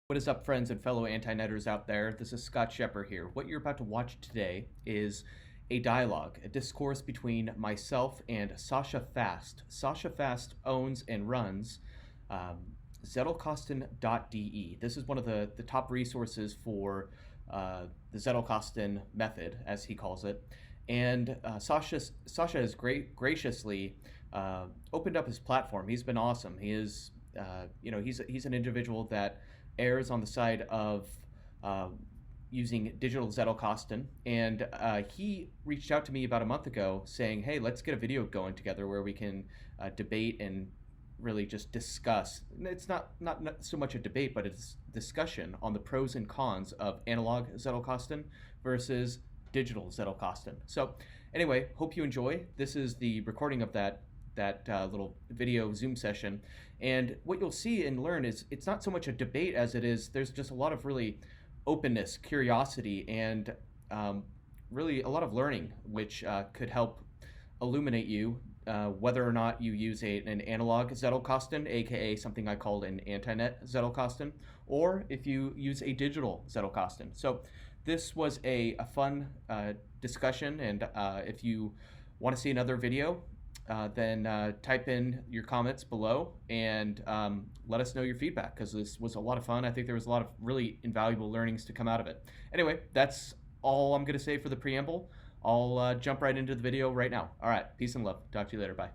What is up, friends and fellow anti-netters out there? This is Scott Shepard here. What you're about to watch today is a dialogue, a discourse between myself and Sascha Fast. Sascha Fast owns and runs um, Zettelkasten.de. This is one of the top resources for the Zettelkasten method, as he calls it. And Sascha has graciously opened up his platform. He's been awesome. He is, he's an individual that airs on the side of uh, using digital Zettelkasten, and he reached out to me about a month ago saying, "Hey, let's get a video going together where we can debate and really just discuss. It's not so much a debate, but it's discussion on the pros and cons of analog Zettelkasten versus digital Zettelkasten." So, anyway, hope you enjoy. This is the recording of that little video Zoom session. And what you'll see and learn is it's not so much a debate as it is, there's just a lot of really openness, curiosity, and really a lot of learning, which could help illuminate you whether or not you use an analog Zettelkasten, aka something I called an anti-net Zettelkasten, or if you use a digital Zettelkasten. So this was a fun discussion, and if you want to see another video, then type in your comments below and let us know your feedback, because this was a lot of fun. I think there was a lot of really invaluable learnings to come out of it. Anyway, that's all I'm going to say for the preamble. I'll jump right into the video right now. All right, peace and love. Talk to you later. Bye.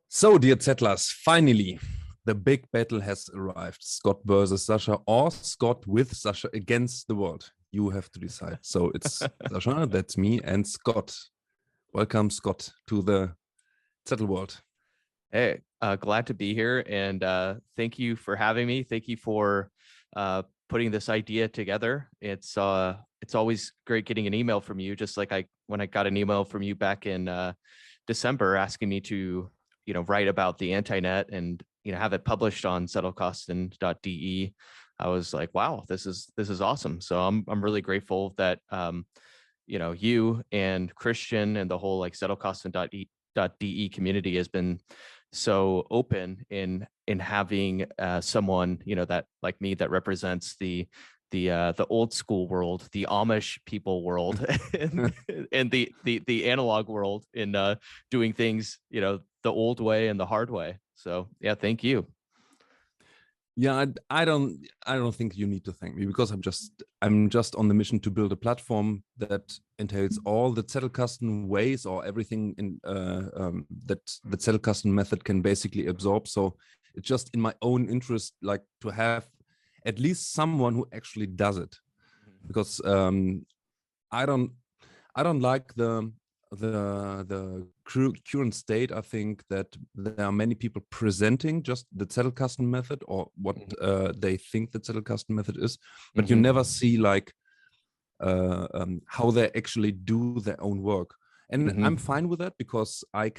So, dear Zettlers, finally, the big battle has arrived. Scott versus Sascha, or Scott with Sascha against the world. You have to decide. So it's Sascha, that's me, and Scott. Welcome, Scott, to the Zettel world. Hey, glad to be here, and thank you for having me. Thank you for putting this idea together. It's always great getting an email from you, just like when I got an email from you back in December asking me to write about the anti-net and have it published on Zettelkasten.de. I was like, wow, this is awesome. So I'm really grateful that you and Christian and the whole like Zettelkasten.de community has been so open in having someone that like me that represents the old school world, the Amish people world, and the analog world in doing things the old way and the hard way. So yeah, thank you. Yeah, I don't think you need to thank me, because I'm just on the mission to build a platform that entails all the Zettelkasten ways, or everything in that the Zettelkasten method can basically absorb. So it's just in my own interest, like, to have at least someone who actually does it, because I don't like the current state. I think that there are many people presenting just the Zettelkasten method, or what they think the Zettelkasten method is, but you never see like how they actually do their own work. And I'm fine with that, because I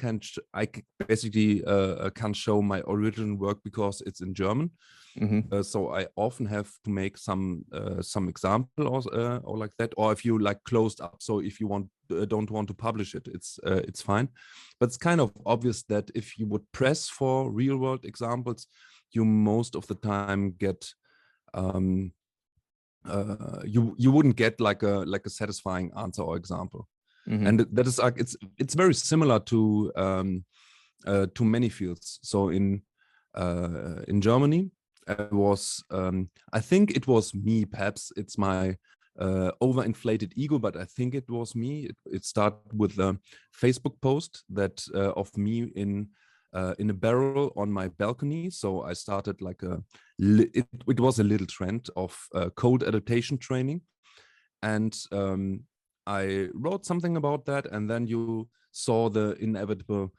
basically can't show my original work because it's in German. So I often have to make some example or like that, or if you like closed up. So if you don't want to publish it, it's fine. But it's kind of obvious that if you would press for real world examples, you most of the time get you wouldn't get like a satisfying answer or example. And that is like it's very similar to many fields. So in Germany, I think it was me, perhaps it's my overinflated ego, but I think it was me. It started with a Facebook post that of me in a barrel on my balcony. So I started like it was a little trend of code adaptation training, and I wrote something about that, and then you saw the inevitable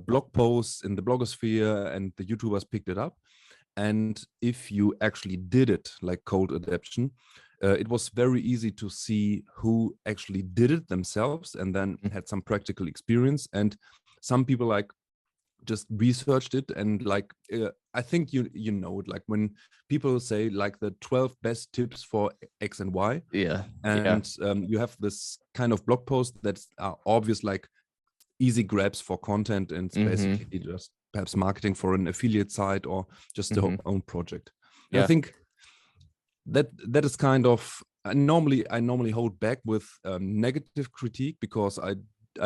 blog posts in the blogosphere, and the YouTubers picked it up. And if you actually did it like code adaptation, it was very easy to see who actually did it themselves and then had some practical experience. And some people like just researched it, and like I think you know it, like when people say like the 12 best tips for X and Y, and you have this kind of blog post that's obvious, like easy grabs for content, and it's basically just perhaps marketing for an affiliate site or just their own project. I think that is kind of, I normally hold back with negative critique, because I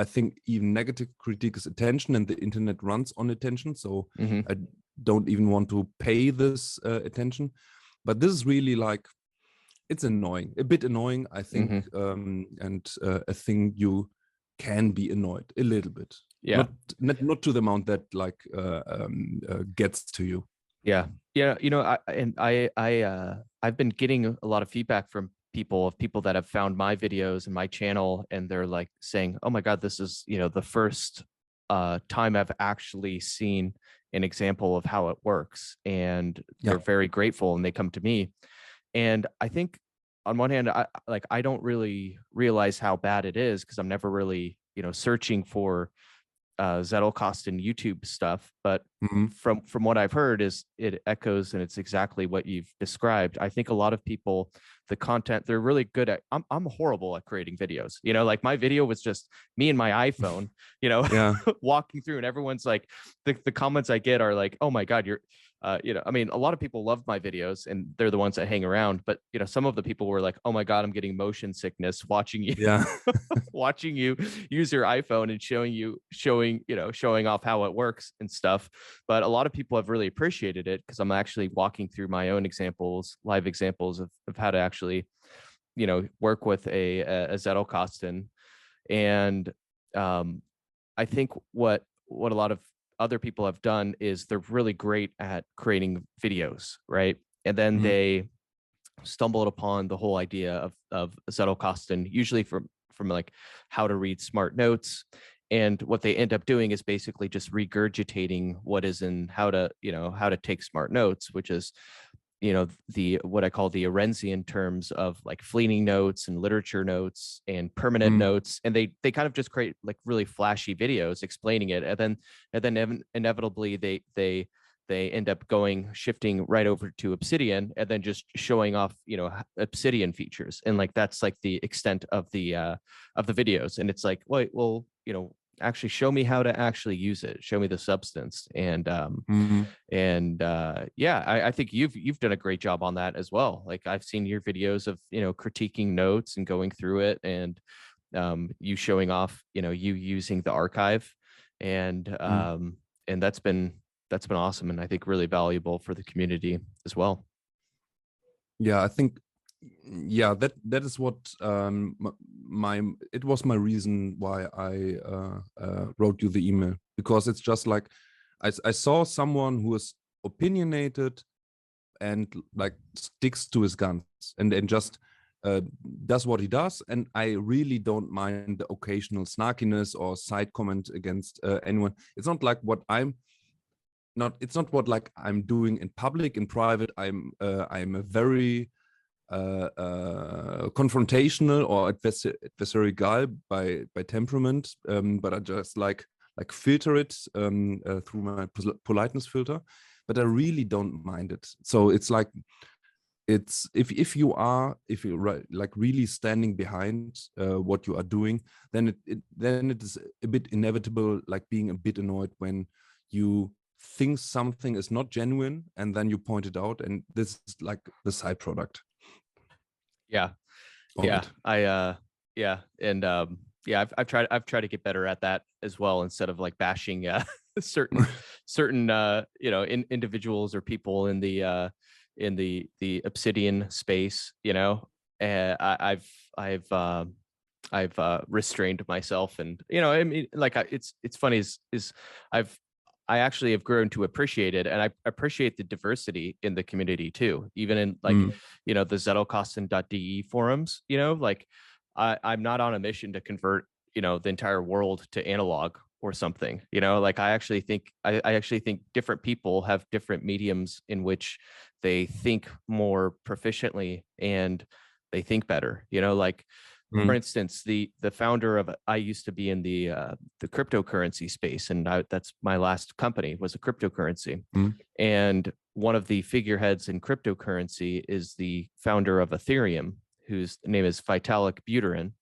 think even negative critique is attention, and the internet runs on attention. So I don't even want to pay this attention. But this is really like, it's annoying, a bit annoying, I think, and a thing you can be annoyed a little bit. Yeah. Not to the amount that like gets to you. Yeah. Yeah. You know, I've been getting a lot of feedback from people that have found my videos and my channel, and they're like saying, oh my God, this is, you know, the first time I've actually seen an example of how it works. And they're very grateful, and they come to me. And I think on one hand, I don't really realize how bad it is, because I'm never really, you know, searching for Zettelkasten YouTube stuff, but from what I've heard, is it echoes, and it's exactly what you've described. I think a lot of people, the content, they're really good at. I'm horrible at creating videos. You know, like my video was just me and my iPhone, you know, walking through, and everyone's like, the comments I get are like, oh my God, you're you know, I mean, a lot of people love my videos, and they're the ones that hang around. But you know, some of the people were like, "Oh my God, I'm getting motion sickness watching you, watching you use your iPhone and showing off how it works and stuff." But a lot of people have really appreciated it, because I'm actually walking through my own live examples of how to actually, you know, work with a Zettelkasten. And I think what a lot of other people have done is they're really great at creating videos, right? And then they stumbled upon the whole idea of Zettelkasten, usually from like how to read smart notes. And what they end up doing is basically just regurgitating what is in how to take smart notes, which is, you know, what I call the Arenzian terms of like fleeting notes and literature notes and permanent notes. And they kind of just create like really flashy videos explaining it. And then inevitably they end up shifting right over to Obsidian, and then just showing off, you know, Obsidian features. And like, that's like the extent of the videos. And it's like, wait, well, you know, actually show me how to actually use it. Show me the substance. And yeah, I think you've done a great job on that as well. Like, I've seen your videos of, you know, critiquing notes and going through it, and you showing off, you know, you using the archive, and that's been awesome, and I think really valuable for the community as well. Yeah, I think, yeah, that is what it was my reason why I wrote you the email, because it's just like I saw someone who is opinionated and like sticks to his guns, and just does what he does. And I really don't mind the occasional snarkiness or side comment against anyone. It's not like what it's not what like I'm doing in public. In private, I'm a very confrontational or adversary guy by temperament, but I just like filter it through my politeness filter. But I really don't mind it. So it's like, it's if you're like really standing behind what you are doing, then it is a bit inevitable, like being a bit annoyed when you think something is not genuine, and then you point it out, and this is like the side product. Yeah. And I've tried to get better at that as well, instead of like bashing certain you know, individuals or people in the Obsidian space, you know. I've restrained myself, and you know, I mean, like, it's funny is I actually have grown to appreciate it, and I appreciate the diversity in the community too, even in like, you know, the Zettelkasten.de forums. You know, like, I'm not on a mission to convert, you know, the entire world to analog or something. You know, like, I actually think different people have different mediums in which they think more proficiently and they think better. You know, like, for instance, the founder of, I used to be in the cryptocurrency space, and that's my last company, was a cryptocurrency. And one of the figureheads in cryptocurrency is the founder of Ethereum, whose name is Vitalik Buterin.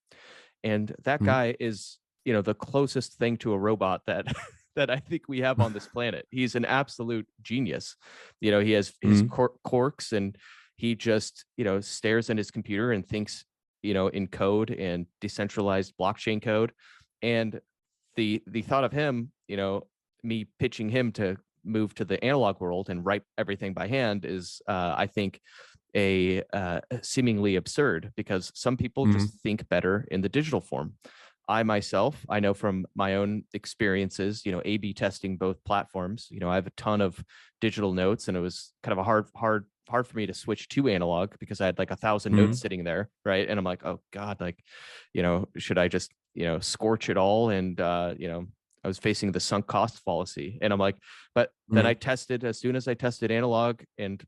And that guy is, you know, the closest thing to a robot that that I think we have on this planet. He's an absolute genius. You know, he has his quirks, and he just, stares at his computer and thinks, in code and decentralized blockchain code. And the thought of him, me pitching him to move to the analog world and write everything by hand is, I think, a seemingly absurd, because some people just think better in the digital form. I myself, I know from my own experiences, A/B testing both platforms. I have a ton of digital notes, and it was kind of a hard for me to switch to analog because I had like 1,000 notes sitting there, right? And I'm like, oh God, like, should I just, scorch it all? And I was facing the sunk cost fallacy, and I'm like, but then I tested, as soon as I tested analog, and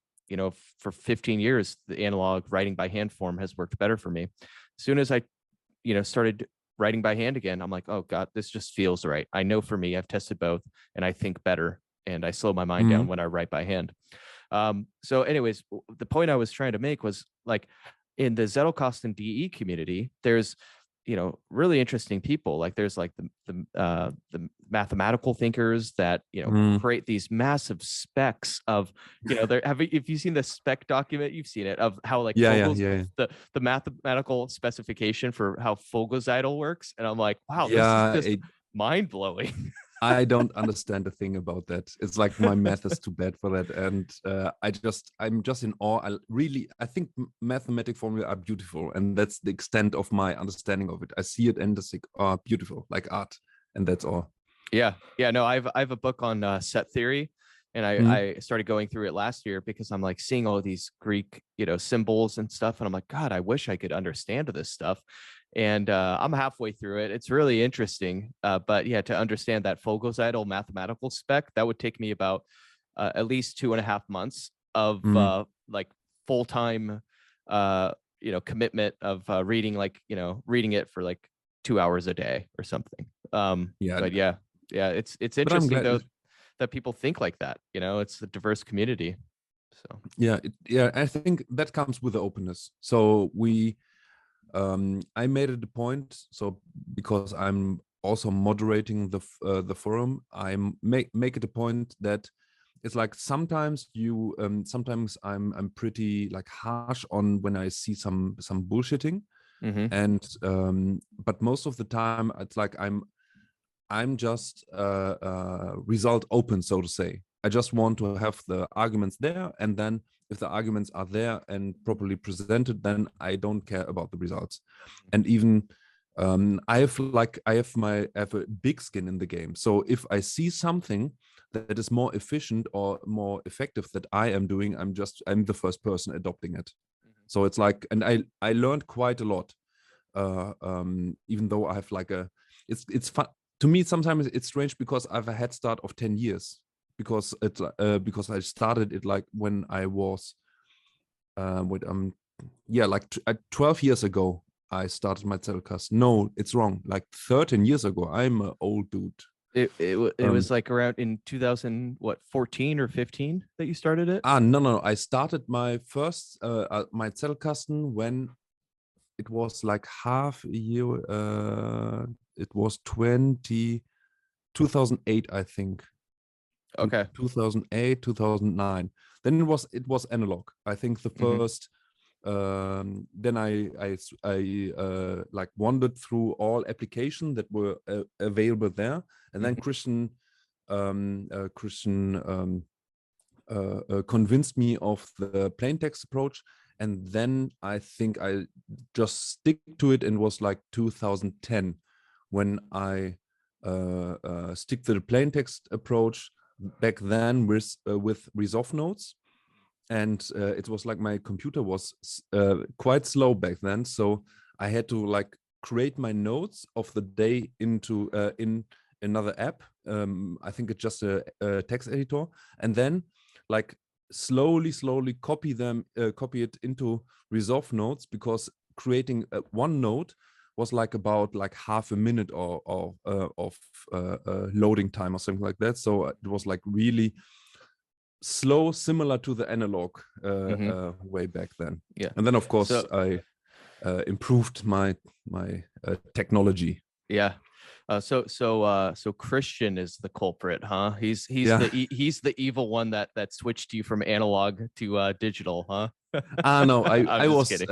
for 15 years, the analog writing by hand form has worked better for me. As soon as I, started writing by hand again, I'm like, oh God, this just feels right. I know for me, I've tested both, and I think better, and I slow my mind down when I write by hand. So anyways, the point I was trying to make was, like, in the Zettelkasten DE community, there's, really interesting people. Like, there's like the mathematical thinkers that, create these massive specs of, if you've seen the spec document, you've seen it, of how, like, the mathematical specification for how Vogelseidel works. And I'm like, wow, this is just mind blowing. I don't understand a thing about that. It's like my math is too bad for that, and I'm just in awe. I think mathematic formula are beautiful, and that's the extent of my understanding of it. I see it and it's like, oh, beautiful, like art, and that's all. Yeah. No, I have a book on set theory, and I started going through it last year because I'm like seeing all these Greek, symbols and stuff, and I'm like, God, I wish I could understand this stuff. And I'm halfway through it. It's really interesting. But yeah, to understand that Vogelseidel mathematical spec, that would take me about at least 2.5 months of like full-time, commitment of reading it for like 2 hours a day or something. But yeah, it's interesting though that people think like that. It's a diverse community. So I think that comes with the openness. So I made it a point, so because I'm also moderating the forum, I make it a point that it's like sometimes sometimes I'm pretty like harsh on when I see some bullshitting, and but most of the time it's like I'm just result open, so to say. I just want to have the arguments there, and then if the arguments are there and properly presented, then I don't care about the results. And even I have a big skin in the game. So if I see something that is more efficient or more effective that I am doing, I'm the first person adopting it. So it's like, and I learned quite a lot, even though I have like it's fun to me. Sometimes it's strange because I have a head start of 10 years. Because I started it like when I was 12 years ago I started my Zettelkasten. No, it's wrong. Like 13 years ago. I'm an old dude. It was like around in 2014 or 15 that you started it? No. I started my first my Zettelkasten when it was like half a year. It was 2008, I think. Okay. 2008, 2009. Then it was analog. I think the first. Then I like wandered through all applications that were available there, and then Christian convinced me of the plain text approach, and then I think I just stick to it, and it was like 2010 when I stick to the plain text approach. Back then with resolve nodes, and it was like my computer was quite slow back then, so I had to like create my notes of the day into in another app. I think it's just a text editor, and then like slowly copy it into resolve nodes, because creating one node was like about like half a minute of loading time or something like that. So it was like really slow, similar to the analog way back then. Yeah. And then of course I improved my technology. Yeah. So Christian is the culprit, huh? He's the evil one that switched you from analog to digital, huh? No, I'm I just was kidding.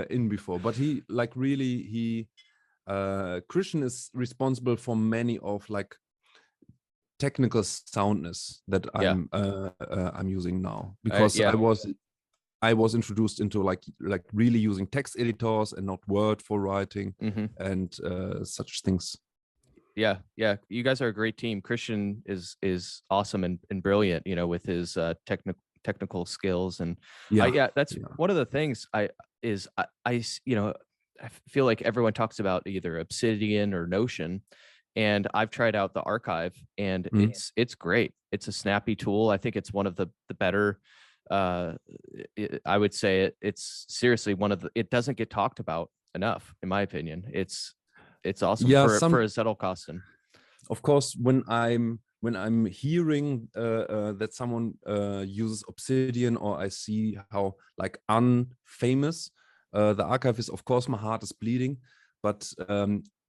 in before, but he like really Christian is responsible for many of like technical soundness that Yeah. I'm using now, because Yeah. I was introduced into like really using text editors and not Word for writing and such things. Yeah. Yeah. You guys are a great team. Christian is awesome and brilliant, you know, with his technical skills. And Yeah, yeah, that's yeah. one of the things you know, I feel like everyone talks about either Obsidian or Notion, and I've tried out the archive, and it's great. It's a snappy tool. I think it's one of the better, I would say it's seriously one of the, it doesn't get talked about enough, in my opinion. It's awesome Yeah, for a Zettelkasten. of course, when I'm hearing that someone uses Obsidian, or I see how like unfamous the archive is, of course my heart is bleeding. But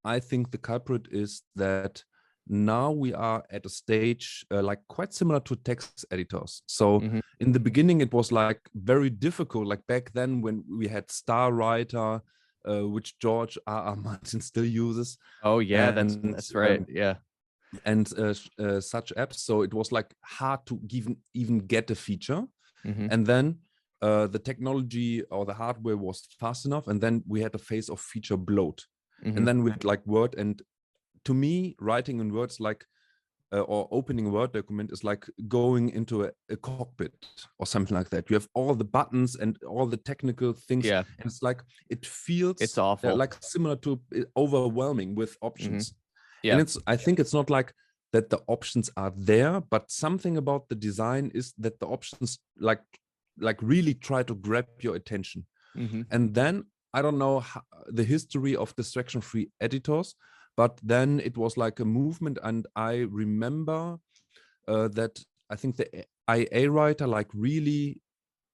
I think the culprit is that now we are at a stage like quite similar to text editors. So in the beginning it was like very difficult, like back then when we had Star Writer, which George R. Martin still uses. Oh yeah, And that's right. Yeah. and such apps. So it was like hard to even get a feature. And then the technology or the hardware was fast enough, and then we had a phase of feature bloat. And then we had like Word, and to me, writing in Words like or opening a Word document is like going into a cockpit or something like that. You have all the buttons and all the technical things, Yeah. and it's like it feels It's awful. like similar to overwhelming with options. Yeah. And I think it's not like that the options are there, but something about the design is that the options like really try to grab your attention. And then I don't know the history of distraction-free editors, but then it was like a movement, and I remember that I think the IA writer like really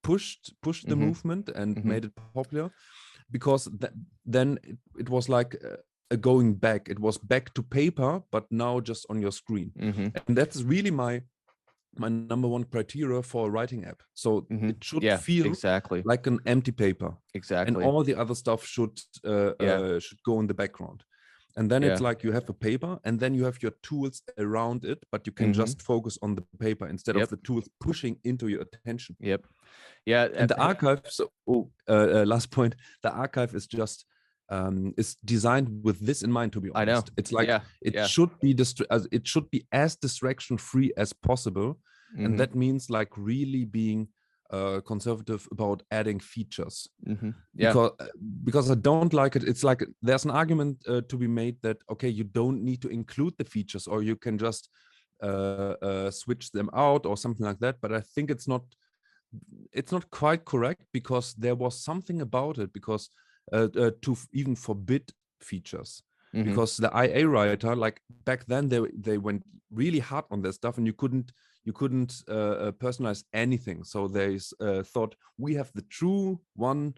pushed the movement and made it popular, because then it was like a going back. It was back to paper, but now just on your screen. And that's really my number one criteria for a writing app. So it should feel exactly like an empty paper, and exactly. all the other stuff should go in the background. And then it's like you have a paper, and then you have your tools around it, but you can just focus on the paper instead of the tools pushing into your attention. Yeah. And the archive, so last point, the archive is just is designed with this in mind, to be honest. I know. It's like it should be as distraction free as possible. And that means like really being conservative about adding features. Because I don't like it. It's like there's an argument to be made that okay, you don't need to include the features, or you can just switch them out or something like that. But I think it's not quite correct, because there was something about it, because to even forbid features, because the IA writer, like back then they went really hard on their stuff, and you couldn't personalize anything. So they thought, we have the true one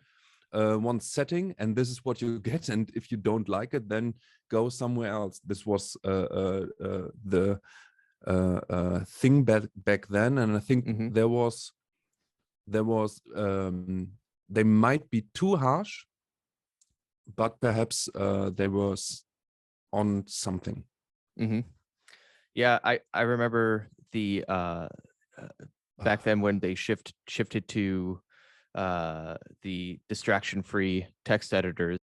setting, and this is what you get, and if you don't like it, then go somewhere else. This was the thing back then. And I think there was they might be too harsh, but perhaps they were on something. Yeah, I remember the back then when they shifted to the distraction-free text editors.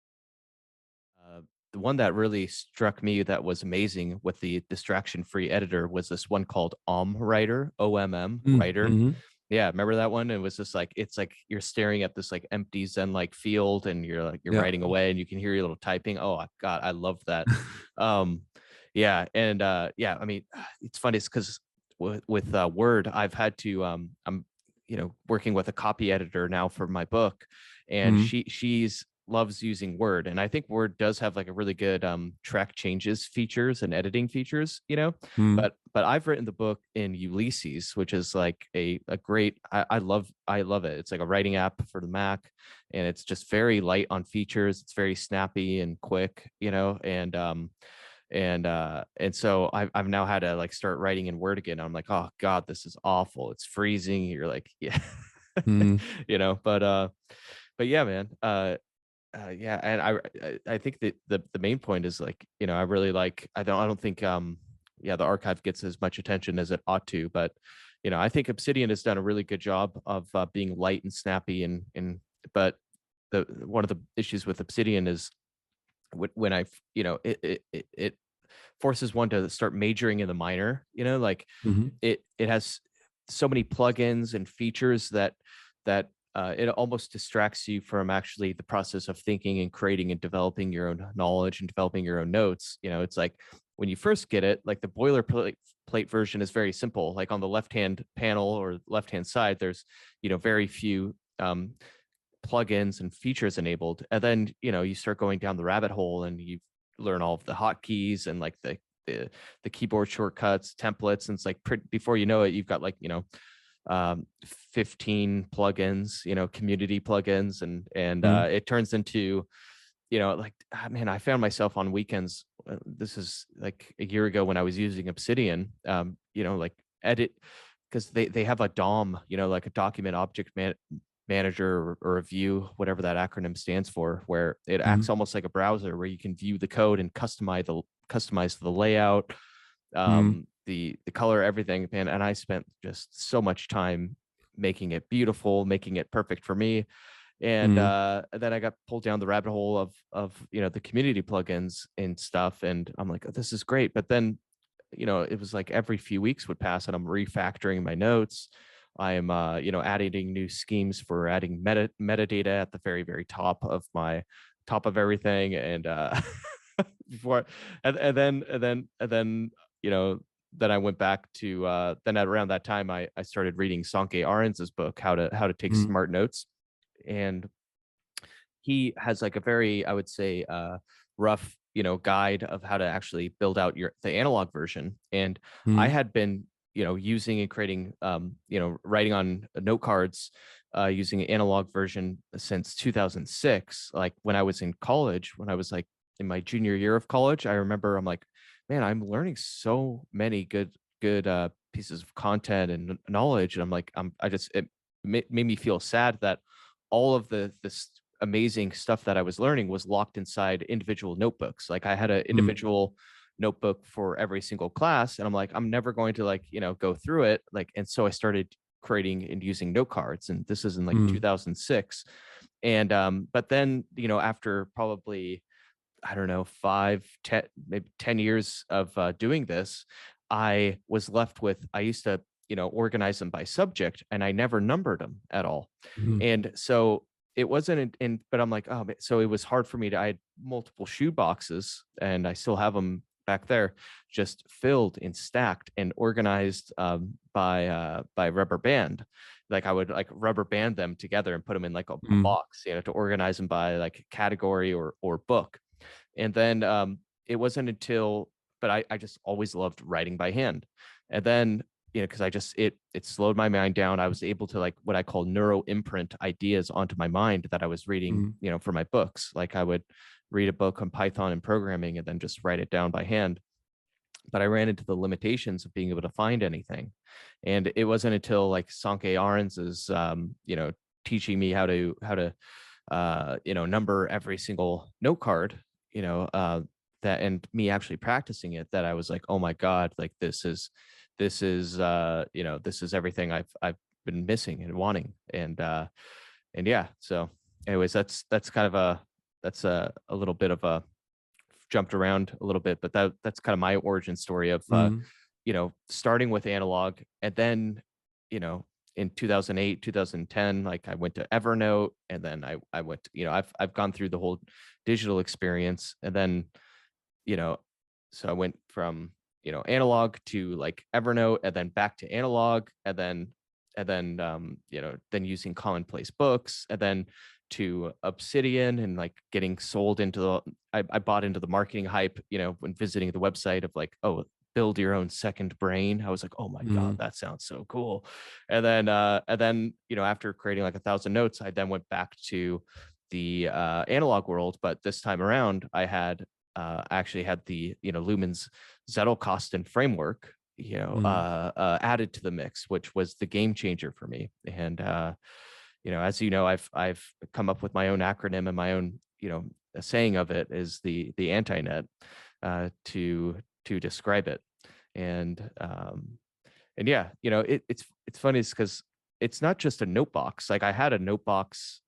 The one that really struck me that was amazing with the distraction-free editor was this one called Writer, OMM Writer. Yeah, remember that one? It was just like, it's like you're staring at this like empty Zen like field, and you're writing away, and you can hear your little typing. Oh God, I love that. Yeah, and yeah, I mean, it's funny, it's because with Word, I've had to I'm working with a copy editor now for my book, and she's loves using Word, and I think Word does have like a really good track changes features and editing features, but I've written the book in Ulysses, which is like a great, I love it. It's like a writing app for the Mac, and it's just very light on features. It's very snappy and quick, and so I've now had to like start writing in Word again. I'm like, oh God, this is awful. It's freezing. You're like, yeah. Mm. But yeah, man. Yeah, and I think that the main point is like, I really like, I don't think yeah, the archive gets as much attention as it ought to, but I think Obsidian has done a really good job of being light and snappy, but the one of the issues with Obsidian is when it forces one to start majoring in the minor, like Mhm. it has so many plugins and features that it almost distracts you from actually the process of thinking and creating and developing your own knowledge and developing your own notes. It's like when you first get it, like the boilerplate version is very simple. Like on the left hand panel or left hand side, there's very few plugins and features enabled, and then you start going down the rabbit hole and you learn all of the hotkeys and like the keyboard shortcuts, templates, and it's like before you know it, you've got like 15 plugins, community plugins, and Mhm. it turns into like, man, I found myself on weekends. This is like a year ago when I was using Obsidian, like edit, because they have a DOM, like a document object manager or a view, whatever that acronym stands for, where it acts Mhm. almost like a browser where you can view the code and customize the layout, Mhm. the color, everything, man. And I spent just so much time making it beautiful, making it perfect for me. And Mhm. then I got pulled down the rabbit hole of the community plugins and stuff, and I'm like, oh, this is great. But then it was like every few weeks would pass and I'm refactoring my notes. I am adding new schemes for adding metadata at the very, very top of everything. And before and then you know then I went back to then at around that time I started reading Sankey Ahrens's book, how to take Mhm. smart notes. And he has like a very, I would say, rough guide of how to actually build out the analog version. And I Mhm. had been using and creating writing on note cards using an analog version since 2006. Like when I was in college, when I was like in my junior year of college, I remember I'm like, man, I'm learning so many good pieces of content and knowledge. And I'm like, I just it made me feel sad that all of this amazing stuff that I was learning was locked inside individual notebooks. Like I had an Mhm. individual notebook for every single class, and I'm like, I'm never going to like go through it. Like, and so I started creating and using note cards, and this is in like Mhm. 2006. And but then after probably, I don't know, 5, 10, maybe 10 years of doing this, I was left with, I used to, organize them by subject, and I never numbered them at all. Mhm. And so it wasn't but I'm like, oh, so it was hard for me I had multiple shoe boxes, and I still have them back there, just filled and stacked and organized by rubber band. Like I would like rubber band them together and put them in like a Mhm. box, to organize them by like category or book. And then it wasn't until, but I just always loved writing by hand. And then, because I just, it slowed my mind down. I was able to like what I call neuro imprint ideas onto my mind that I was reading, Mhm. for my books. Like I would read a book on Python and programming and then just write it down by hand. But I ran into the limitations of being able to find anything. And it wasn't until like Sankey Ahrens is, teaching me how to number every single note card, that, and me actually practicing it, that I was like, oh my God, like this is everything I've been missing and wanting. And yeah, so anyways, that's kind of that's a little bit of a jumped around a little bit, but that's kind of my origin story of Mhm. starting with analog, and then in 2008 2010, like I went to Evernote, and then I went to, I've gone through the whole digital experience. And then you know so I went from analog to like Evernote, and then back to analog, and then using commonplace books, and then to Obsidian, and like getting sold into I bought into the marketing hype, when visiting the website of like, oh, build your own second brain. I was like, oh my God, Mhm. that sounds so cool. And then after creating like 1,000 notes, I then went back to the analog world. But this time around, I actually had the Luhmann's Zettelkasten framework, added to the mix, which was the game changer for me. And as you know, I've come up with my own acronym, and my own a saying of it is the anti-net to describe it. And yeah, it's funny because it's not just a note box. Like, I had a note box,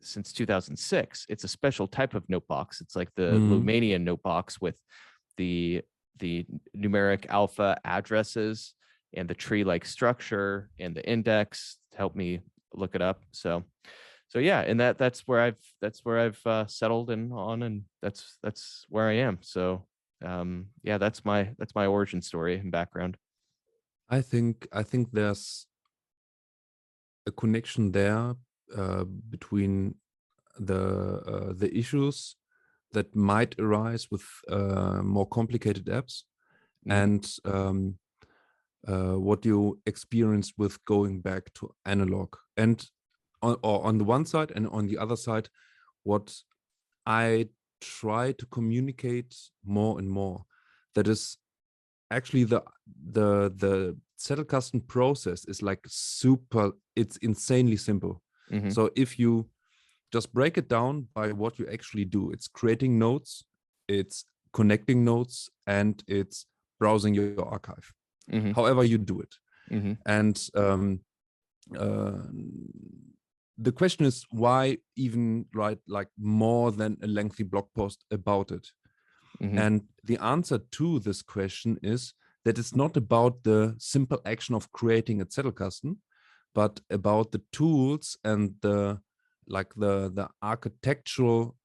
since 2006. It's a special type of note box. It's like the Luhmannian note box with the numeric alpha addresses and the tree-like structure and the index to help me look it up. So yeah, and that's where I've settled on, and that's where I am. So yeah, that's my origin story and background. I think there's a connection there between the issues that might arise with more complicated apps and what you experience with going back to analog. And on the one side, and on the other side, what I try to communicate more and more, that is actually the Zettelkasten process is like it's insanely simple. So if you just break it down by what you actually do, it's creating nodes, it's connecting nodes, and it's browsing your archive, however you do it. And the question is, why even write like more than a lengthy blog post about it? And the answer to this question is that it's not about the simple action of creating a Zettelkasten, but about the tools and the architectural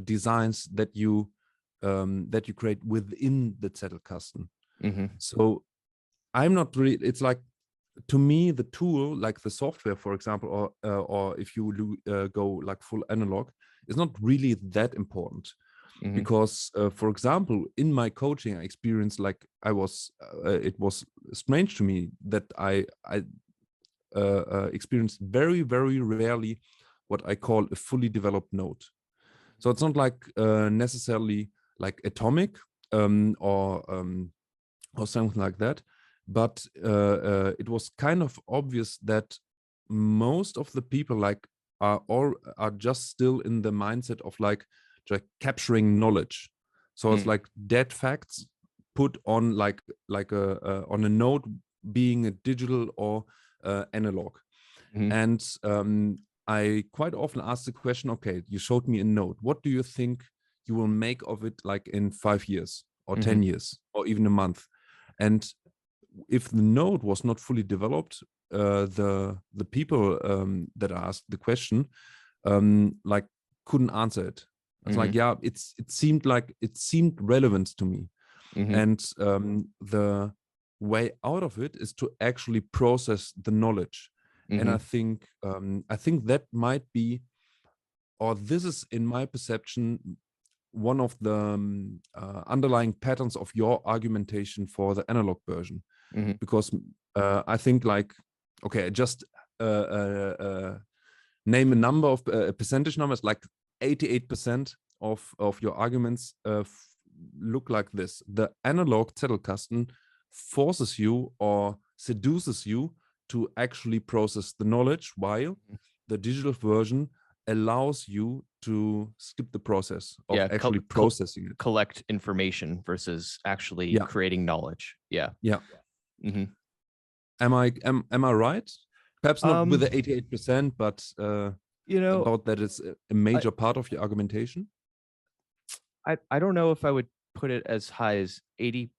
designs that you create within the Zettelkasten. So I'm not really. It's like, to me, the tool, like the software, for example, or if you go like full analog, is not really that important. Because, for example, in my coaching, I experienced like it was strange to me that I experienced very, very rarely what I call a fully developed node. So it's not like necessarily like atomic or something like that, but it was kind of obvious that most of the people like are just still in the mindset of like capturing knowledge. So it's like dead facts put on like on a node, being a digital or analog. And I quite often ask the question, okay, you showed me a node. What do you think you will make of it like in 5 years or 10 years or even a month? And if the node was not fully developed, the people that asked the question like couldn't answer it. It's like, yeah, it seemed relevant to me. And the way out of it is to actually process the knowledge. And I think that might be, or this is in my perception, one of the underlying patterns of your argumentation for the analog version. Because I think like, okay, just name a number of percentage numbers, like 88% of your arguments look like this. The analog Zettelkasten forces you or seduces you to actually process the knowledge, while the digital version allows you to skip the process of actually processing it. Collect information versus actually creating knowledge. Yeah. Am I right? Perhaps not with the 88%, but about that is a major part of your argumentation. I don't know if I would put it as high as 80%.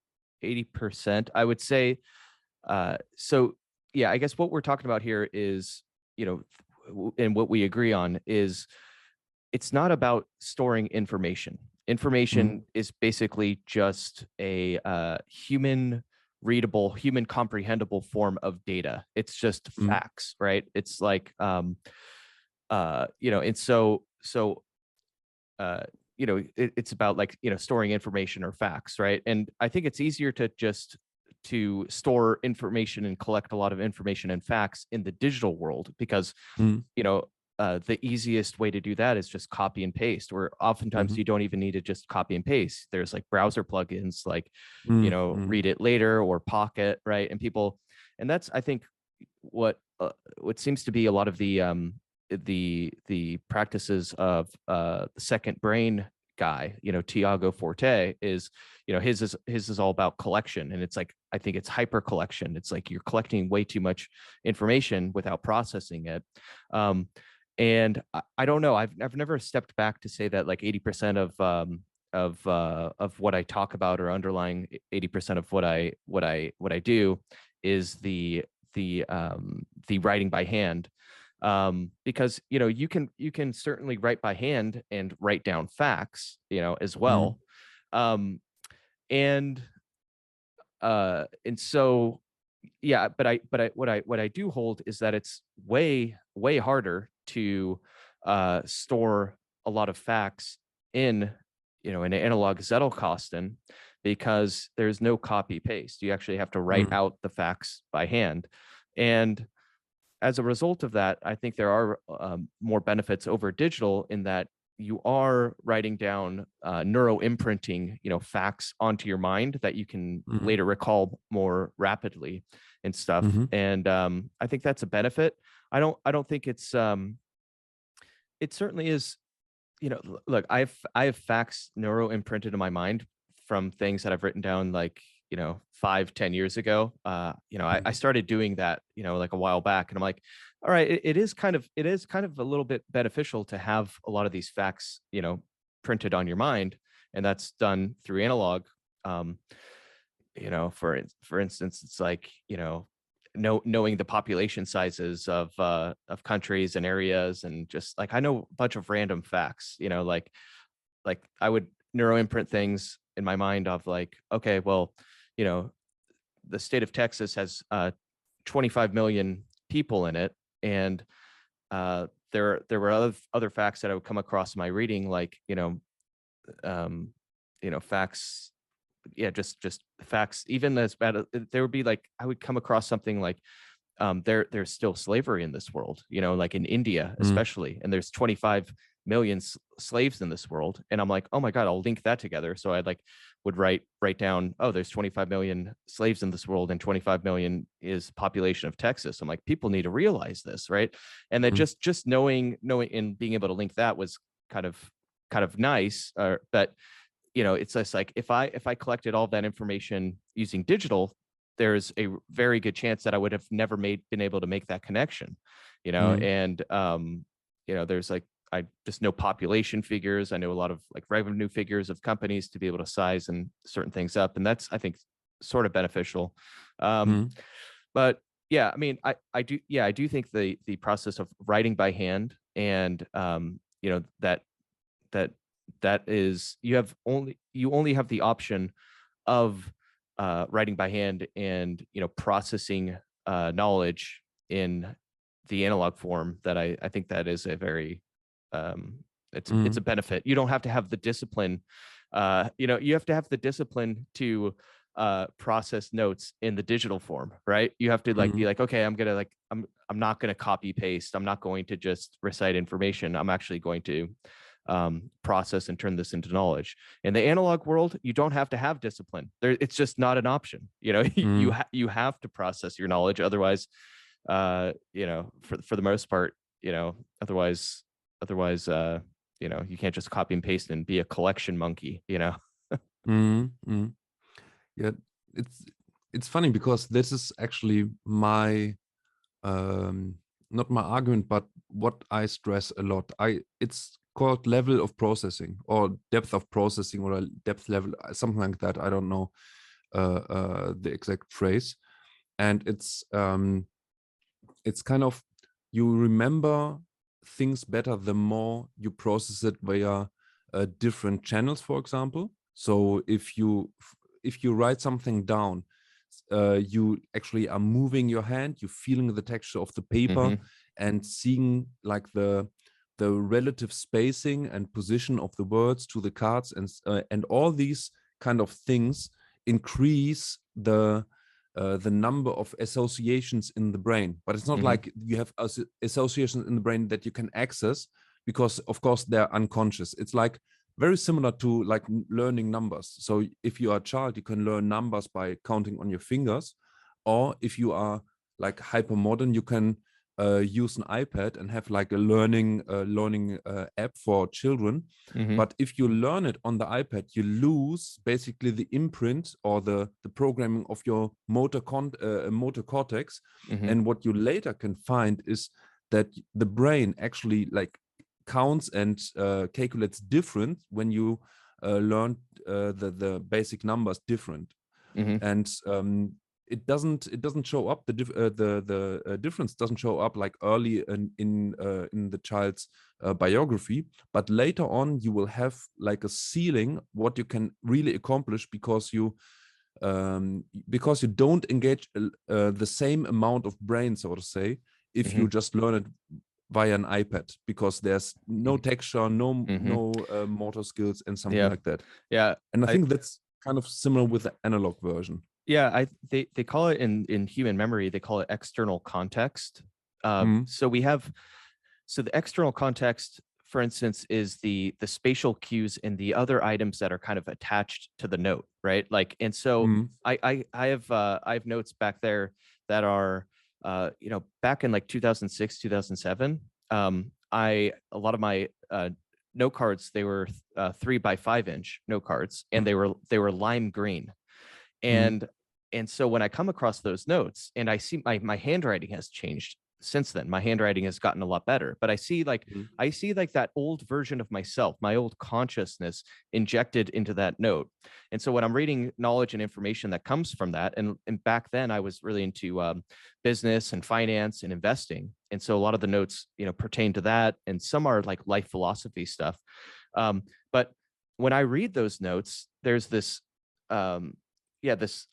I would say so yeah, I guess what we're talking about here is, and what we agree on is, it's not about storing information. Information is basically just a human readable, human comprehensible form of data. It's just facts, right? It's like and so it's about like, storing information or facts, right? And I think it's easier to store information and collect a lot of information and facts in the digital world, because the easiest way to do that is just copy and paste, or oftentimes you don't even need to just copy and paste. There's like browser plugins like, Read It Later or Pocket, right? And that's, I think, what seems to be a lot of the practices of the second brain guy, Tiago Forte, is, his is all about collection. And it's like, I think it's hyper collection. It's like you're collecting way too much information without processing it. And I don't know, I've never stepped back to say that like 80% of what I talk about, or underlying 80% of what I do, is the writing by hand. Because you can certainly write by hand and write down facts, as well. And so, yeah, but what I do hold is that it's way harder to store a lot of facts in an analog Zettelkasten, because there's no copy paste. You actually have to write out the facts by hand. And as a result of that, I think there are more benefits over digital, in that you are writing down neuro imprinting, facts onto your mind that you can later recall more rapidly and stuff. And I think that's a benefit. I don't think it's it certainly is. Look, I have facts neuro imprinted in my mind from things that I've written down, like 5-10 years ago. I started doing that like a while back, and I'm like, all right, it is kind of a little bit beneficial to have a lot of these facts printed on your mind, and that's done through analog. For instance, it's like knowing the population sizes of countries and areas, and just like I know a bunch of random facts, like I would neuro imprint things in my mind of like, okay, well, the state of Texas has 25 million people in it, and there were other facts that I would come across in my reading, like facts, just facts. Even as bad, there would be like, I would come across something like, there's still slavery in this world, like in India especially, and there's 25 million slaves in this world, and I'm like, oh my god, I'll link that together. So I would write down, oh, there's 25 million slaves in this world, and 25 million is population of Texas. I'm like, people need to realize this, right? And then just knowing and being able to link that was kind of nice. But it's just like, if I collected all that information using digital, there's a very good chance that I would have never been able to make that connection, and there's like, I just know population figures. I know a lot of like revenue figures of companies to be able to size and certain things up. And that's, I think, sort of beneficial. But yeah, I mean, I do think the process of writing by hand, and that is, you only have the option of writing by hand and processing knowledge in the analog form. That I think that is a very it's a benefit. You don't have to have the discipline. You have to have the discipline to process notes in the digital form, right? You have to be like, okay, I'm not gonna copy paste. I'm not going to just recite information. I'm actually going to process and turn this into knowledge. In the analog world, you don't have to have discipline. It's just not an option. You have to process your knowledge. Otherwise, for the most part, otherwise, you can't just copy and paste and be a collection monkey. Yeah, it's funny, because this is actually my not my argument, but what I stress a lot. It's called level of processing, or depth of processing, or a depth level, something like that. I don't know the exact phrase. And it's kind of, you remember things better the more you process it via different channels, for example. So if you write something down, you actually are moving your hand, you're feeling the texture of the paper, and seeing like the relative spacing and position of the words to the cards, and all these kind of things increase the the number of associations in the brain, but it's not like you have associations in the brain that you can access, because of course they're unconscious. It's like very similar to like learning numbers. So if you are a child, you can learn numbers by counting on your fingers, or if you are like hyper modern, you can use an iPad and have like a learning app for children. But if you learn it on the iPad, you lose basically the imprint or the programming of your motor cortex. And what you later can find is that the brain actually like counts and calculates different when you learn the basic numbers different. And it doesn't show up, the difference doesn't show up like early in the child's biography, but later on you will have like a ceiling what you can really accomplish, because you don't engage the same amount of brain, so to say, if you just learn it via an iPad, because there's no texture, no motor skills and something like that. And I think that's kind of similar with the analog version. They call it in human memory, they call it external context. So the external context, for instance, is the spatial cues and the other items that are kind of attached to the note, right? Like, and so I have notes back there that are back in like 2006, 2007. A lot of my note cards, they were 3x5-inch note cards, and they were lime green. And so when I come across those notes and I see my handwriting has changed since then, my handwriting has gotten a lot better, but I see like that old version of myself, my old consciousness injected into that note. And so when I'm reading knowledge and information that comes from that, and back then I was really into business and finance and investing. And so a lot of the notes, pertain to that, and some are like life philosophy stuff. But when I read those notes, there's this, this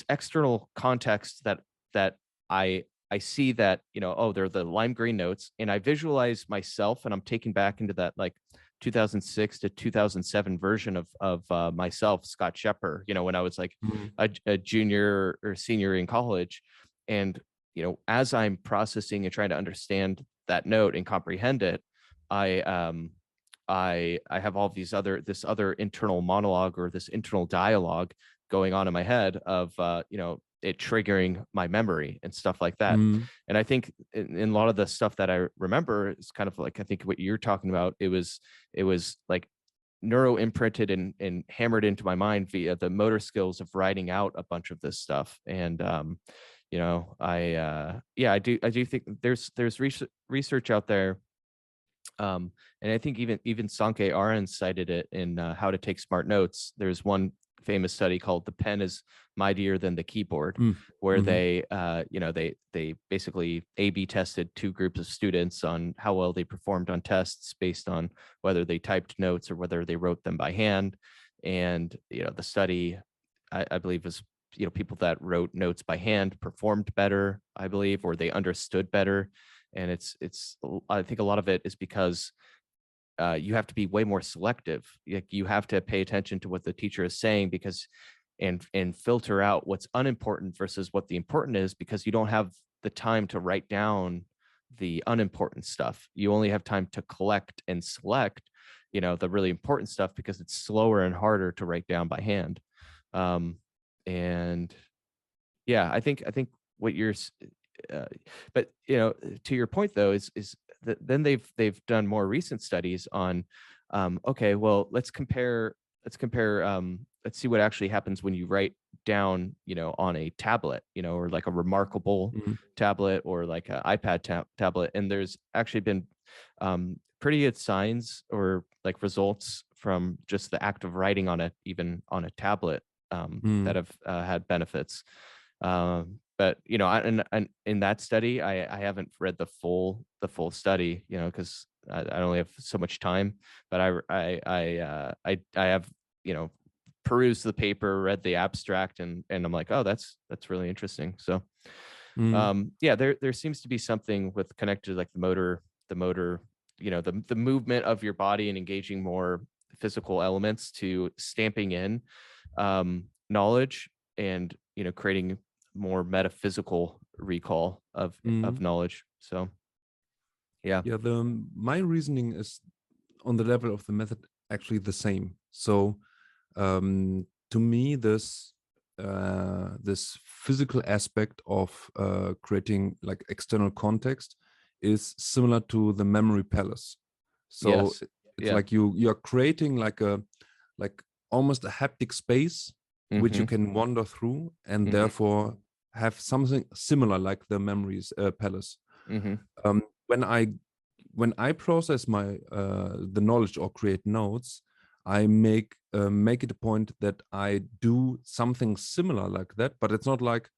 external context that I see that, they're the lime green notes, and I visualize myself, and I'm taken back into that like 2006 to 2007 version of myself, Scott Shepper, when I was like a junior or senior in college. And, as I'm processing and trying to understand that note and comprehend it, I have all this other internal monologue, or this internal dialogue going on in my head of, it triggering my memory and stuff like that. And I think in a lot of the stuff that I remember is kind of like, I think what you're talking about, it was like neuro imprinted and hammered into my mind via the motor skills of writing out a bunch of this stuff. And, I do think there's research out there. And I think even Sankey Arens cited it in How to Take Smart Notes. There's one famous study called "The Pen is Mightier Than the Keyboard," where they basically A/B tested two groups of students on how well they performed on tests based on whether they typed notes or whether they wrote them by hand. And the study, I believe, was people that wrote notes by hand performed better, I believe, or they understood better. And it's I think a lot of it is because you have to be way more selective. You have to pay attention to what the teacher is saying, because and filter out what's unimportant versus what the important is, because you don't have the time to write down the unimportant stuff. You only have time to collect and select, the really important stuff, because it's slower and harder to write down by hand. And yeah, I think what you're but to your point though, is that then they've done more recent studies on okay, well, let's compare let's see what actually happens when you write down on a tablet, or like a Remarkable tablet, or like an iPad tablet. And there's actually been pretty good signs, or like results from just the act of writing on it, even on a tablet, that have had benefits. But and in that study, I haven't read the full study, because I only have so much time. But I have perused the paper, read the abstract, and I'm like, oh, that's really interesting. So yeah, there seems to be something with connected, like the motor, the movement of your body and engaging more physical elements to stamping in knowledge and creating more metaphysical recall of knowledge. So yeah. My reasoning is on the level of the method actually the same. So to me, this physical aspect of creating like external context is similar to the memory palace. So Yes. it's like you are creating like almost a haptic space which you can wander through, and therefore have something similar like the memories palace. When I process my the knowledge or create notes, I make it a point that I do something similar like that, but it's not like,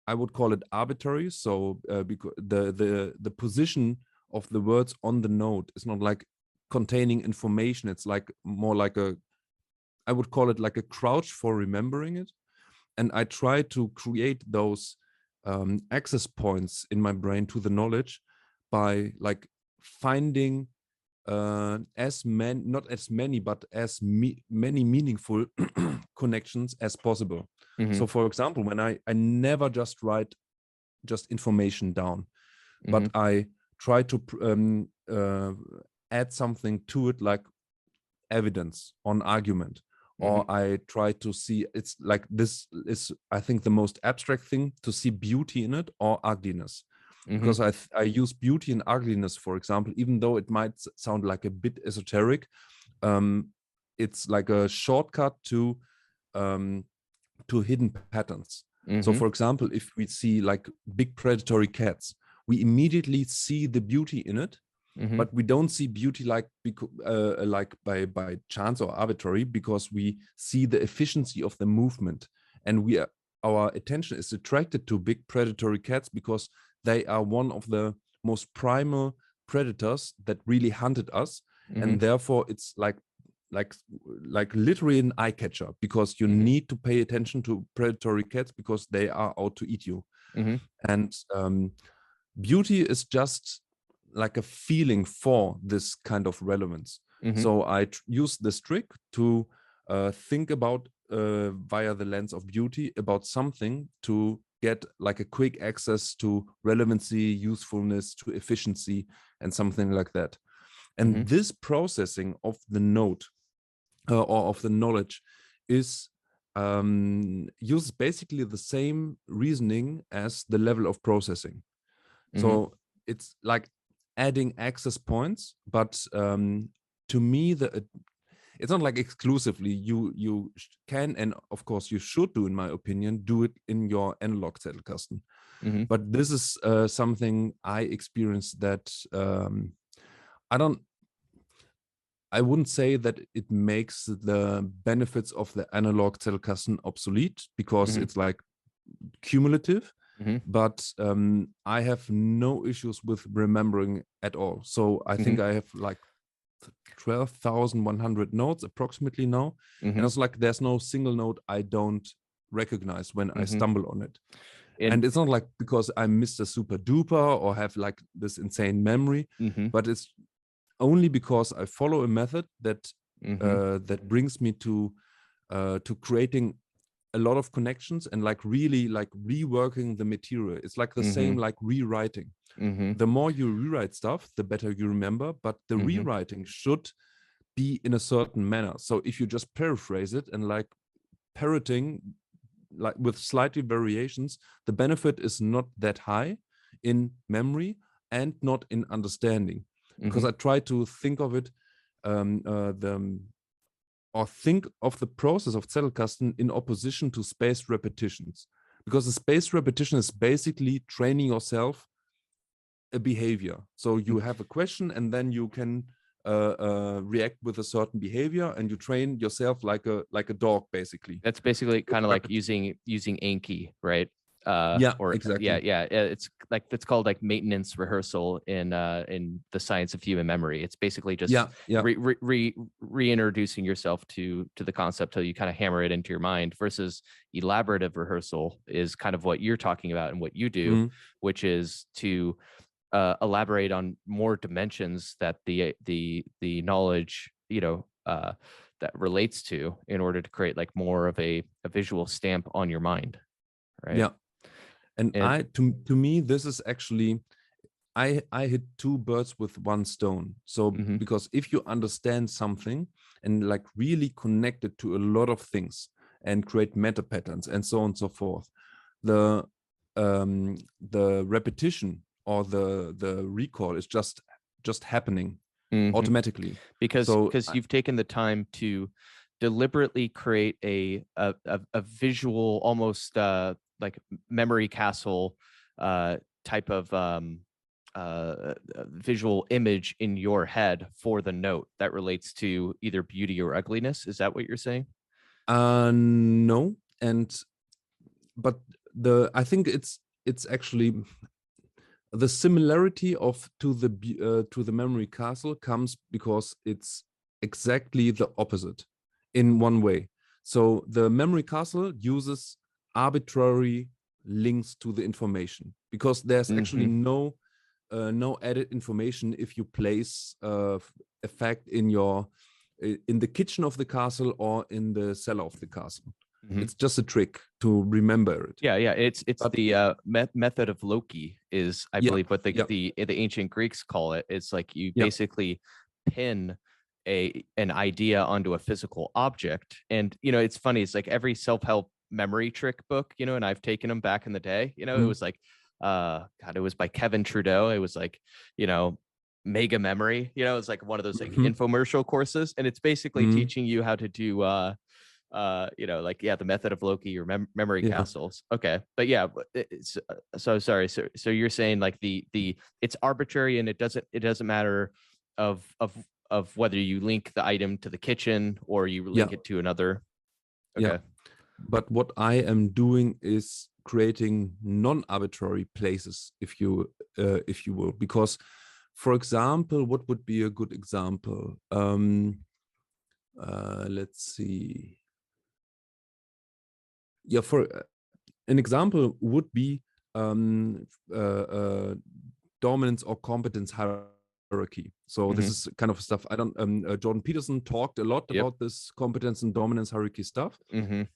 I would call it arbitrary. So because the position of the words on the note is not like containing information. It's like more like I would call it like a crouch for remembering it. And I try to create those access points in my brain to the knowledge by like finding not as many, but as many meaningful connections as possible. So for example, when I never just write just information down, but I try to add something to it, like evidence on argument, or I try to see, it's like, this is, I think, the most abstract thing, to see beauty in it or ugliness. Because I use beauty and ugliness, for example, even though it might sound like a bit esoteric, it's like a shortcut to hidden patterns. So for example, if we see like big predatory cats, we immediately see the beauty in it, but we don't see beauty like by chance or arbitrary, because we see the efficiency of the movement, and our attention is attracted to big predatory cats because they are one of the most primal predators that really hunted us, and therefore it's like literally an eye catcher, because you need to pay attention to predatory cats because they are out to eat you. And beauty is just like a feeling for this kind of relevance. So I use this trick to think about via the lens of beauty about something, to get like a quick access to relevancy, usefulness, to efficiency, and something like that. And this processing of the note or of the knowledge is uses basically the same reasoning as the level of processing. So it's like adding access points, but to me, it's not like exclusively. You can, and of course you should do, in my opinion, do it in your analog Zettelkasten. But this is something I experienced that I wouldn't say that it makes the benefits of the analog Zettelkasten obsolete, because it's like cumulative. But I have no issues with remembering at all. So I think I have like 12,100 notes approximately now. And it's like there's no single note I don't recognize when I stumble on it. And it's not like because I'm Mr. Super Duper or have like this insane memory, but it's only because I follow a method that that brings me to creating a lot of connections and like really like reworking the material. It's like the same like rewriting. The more you rewrite stuff, the better you remember, but the rewriting should be in a certain manner. So if you just paraphrase it and like parroting like with slightly variations, the benefit is not that high in memory and not in understanding. Because I try to think of it think of the process of Zettelkasten in opposition to spaced repetitions, because the spaced repetition is basically training yourself a behavior. So you have a question and then you can react with a certain behavior, and you train yourself like a dog, basically. That's basically kind of like using Anki, right? Exactly. It's like, it's called like maintenance rehearsal in the science of human memory. It's basically just reintroducing yourself to the concept till you kind of hammer it into your mind, versus elaborative rehearsal is kind of what you're talking about and what you do, which is to elaborate on more dimensions that the knowledge, that relates to in order to create like more of a visual stamp on your mind, right? Yeah. And to me, this is actually, I hit two birds with one stone. So because if you understand something and like really connect it to a lot of things and create meta patterns and so on and so forth, the repetition or the recall is just happening automatically, because you've taken the time to deliberately create a visual, almost like memory castle type of visual image in your head for the note that relates to either beauty or ugliness. Is that what you're saying? No, but I think it's actually the similarity to the memory castle comes because it's exactly the opposite in one way. So the memory castle uses arbitrary links to the information because there's actually no added information if you place a fact in the kitchen of the castle or in the cellar of the castle. It's just a trick to remember it. Yeah, it's the method of Loki is, I believe, what the ancient Greeks call it. It's like you basically pin an idea onto a physical object. And it's funny, it's like every self-help memory trick book, and I've taken them back in the day, it was like it was by Kevin Trudeau. It was like, mega memory, it's like one of those like infomercial courses, and it's basically teaching you how to do the method of Loki or memory castles. Okay, but it's so sorry. So you're saying like the it's arbitrary and it doesn't matter of whether you link the item to the kitchen or you link it to another. Okay. Yeah. But what I am doing is creating non-arbitrary places, if you will, because, for example, what would be a good example? Let's see. Yeah, for an example would be dominance or competence hierarchy. So this is kind of stuff I don't. Jordan Peterson talked a lot about this competence and dominance hierarchy stuff, and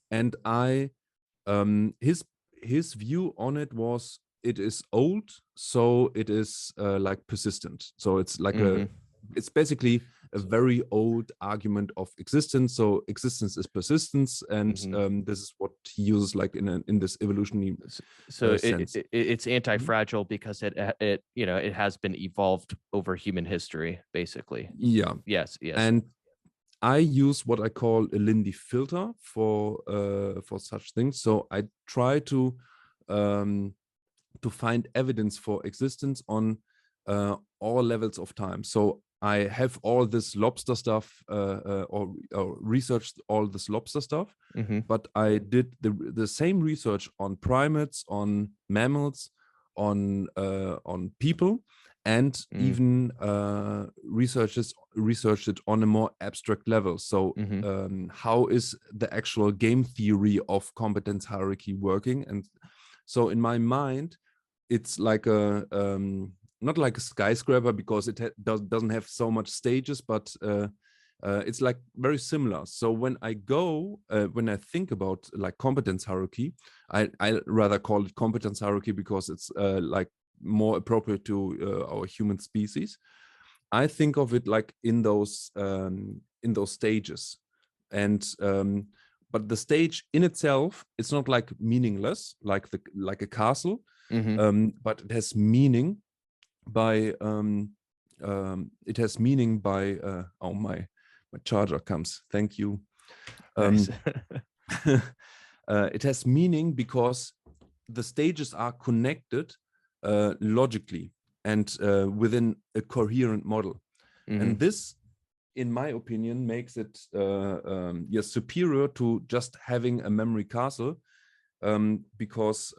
his view on it was it is old, so it is like persistent. So it's like it's basically a very old argument of existence. So existence is persistence, and this is what he uses like in this evolutionary sense. It's anti-fragile because it has been evolved over human history, basically. Yeah. Yes. And I use what I call a Lindy filter for such things. So I try to find evidence for existence on all levels of time. So I have all this lobster stuff or researched all this lobster stuff, but I did the same research on primates, on mammals, on people, and even researched it on a more abstract level. So how is the actual game theory of competence hierarchy working? And so in my mind, it's like a not like a skyscraper because it doesn't have so much stages, but it's like very similar. So when I think about like competence hierarchy, I rather call it competence hierarchy because it's like more appropriate to our human species. I think of it like in those stages, and but the stage in itself, it's not like meaningless like a castle, but it has meaning by oh, my charger comes, thank you. Nice. It has meaning because the stages are connected logically and within a coherent model, and this, in my opinion, makes it superior to just having a memory castle, because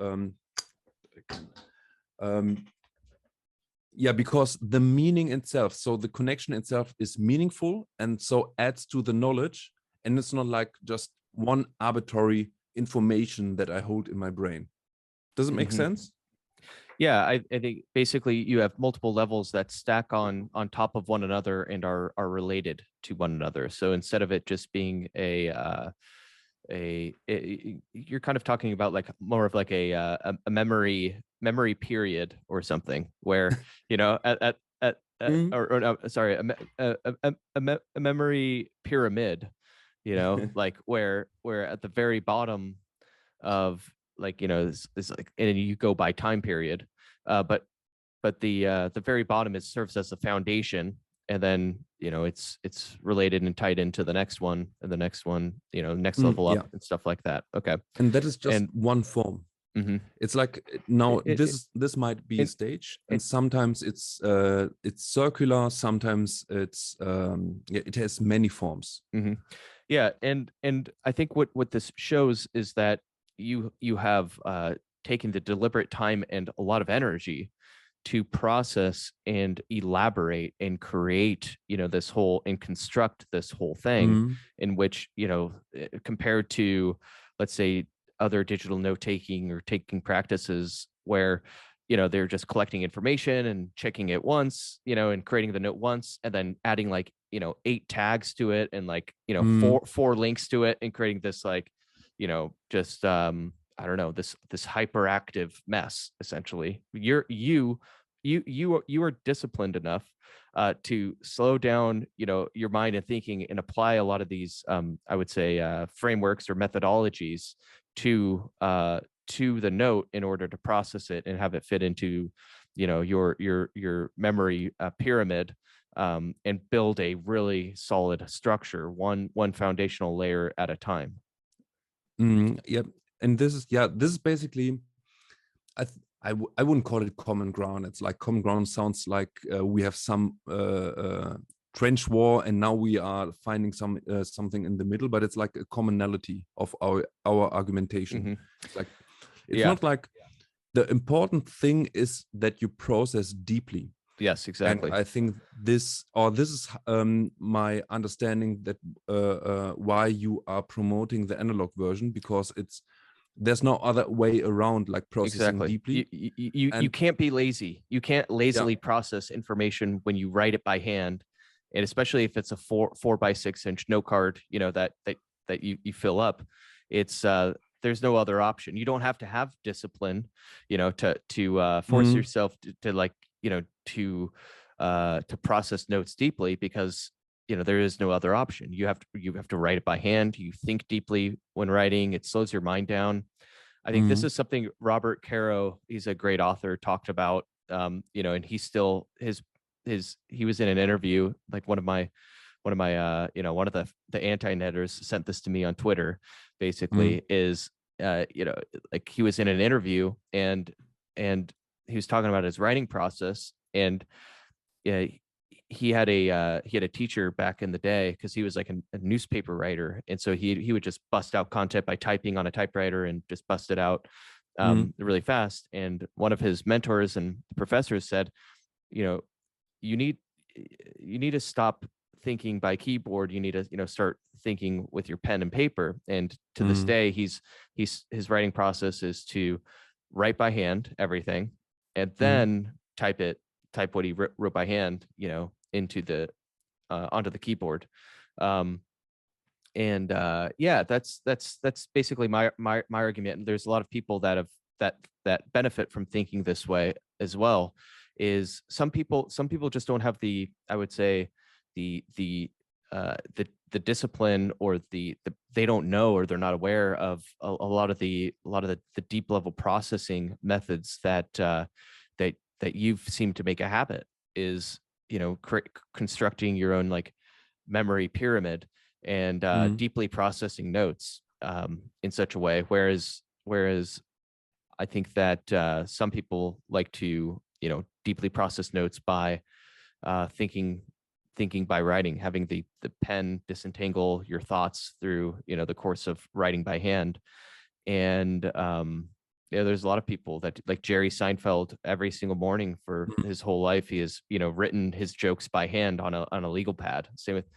because the meaning itself, so the connection itself is meaningful and so adds to the knowledge, and it's not like just one arbitrary information that I hold in my brain. Does it make sense? Yeah, I think basically you have multiple levels that stack on top of one another and are related to one another. So instead of it just being you're kind of talking about like more of like a memory period or something where, you know, Mm. or no, sorry, a memory pyramid, you know, like where at the very bottom of, like, you know, is like, and you go by time period, but the very bottom, it serves as the foundation, and then, you know, it's related and tied into the next one and the next one, you know, next level Yeah, up and stuff like that. Okay. and that is just And one form. mhm. It's like now it, this might be a it, stage, and it, sometimes it's circular, sometimes it's yeah, it has many forms. mhm. Yeah, and I think what this shows is that you have taken the deliberate time and a lot of energy to process and elaborate and create, you know, this whole and construct this whole thing, Mm. in which, you know, compared to, let's say, other digital note taking or taking practices where, you know, they're just collecting information and checking it once, you know, and creating the note once and then adding like, you know, 8 tags to it and like, you know, Mm. four links to it and creating this like, you know, just I don't know, this hyperactive mess. Essentially, you are disciplined enough to slow down, you know, your mind and thinking, and apply a lot of these, I would say, frameworks or methodologies to the note in order to process it and have it fit into, you know, your memory pyramid, and build a really solid structure, one foundational layer at a time. Yeah, and this is basically, I wouldn't call it common ground. It's like common ground sounds like we have some trench war, and now we are finding something in the middle. But it's like a commonality of our argumentation. Mm-hmm. It's like it's Yeah. not like the important thing is that you process deeply. Yes, And exactly. I think this is my understanding that why you are promoting the analog version, because there's no other way around, like processing Exactly. You, deeply. you And can't be lazy. You can't yeah. lazily process information when you write it by hand, and especially if it's a 4 by 6 inch note card, you know, that you fill up. It's there's no other option. You don't have to have discipline, you know, to force Mm. yourself to like, you know, to process notes deeply, because, you know, there is no other option. You have to write it by hand. You think deeply when writing. It slows your mind down. I think this Mm. is something Robert Caro, he's a great author, talked about. You know, and he's still he was in an interview, like you know, one of the anti-netters sent this to me on Twitter, Mm. basically, is you know, like he was in an interview and he was talking about his writing process, and yeah, he had a teacher back in the day, because he was like a newspaper writer, and so he would just bust out content by typing on a typewriter and just bust it out Mm. really fast. And one of his mentors and professors said, you know, you need you need to stop thinking by keyboard. You need to, you know, start thinking with your pen and paper. And to this Mm. day, his writing process is to write by hand everything, and Mm. then type what he wrote by hand, you know, into the onto the keyboard. um and yeah, that's basically my argument. And there's a lot of people that have that benefit from thinking this way as well. Is some people just don't have the, I would say, the discipline, or the they don't know, or they're not aware of a lot of the deep level processing methods that you've seemed to make a habit, is, you know, constructing your own like memory pyramid, and Mm. deeply processing notes in such a way. Whereas I think that some people like to, you know, deeply process notes by thinking by writing, having the pen disentangle your thoughts through, you know, the course of writing by hand. And yeah, there's a lot of people that, like Jerry Seinfeld, every single morning for Mm. his whole life, he has, you know, written his jokes by hand on a legal pad. Same with,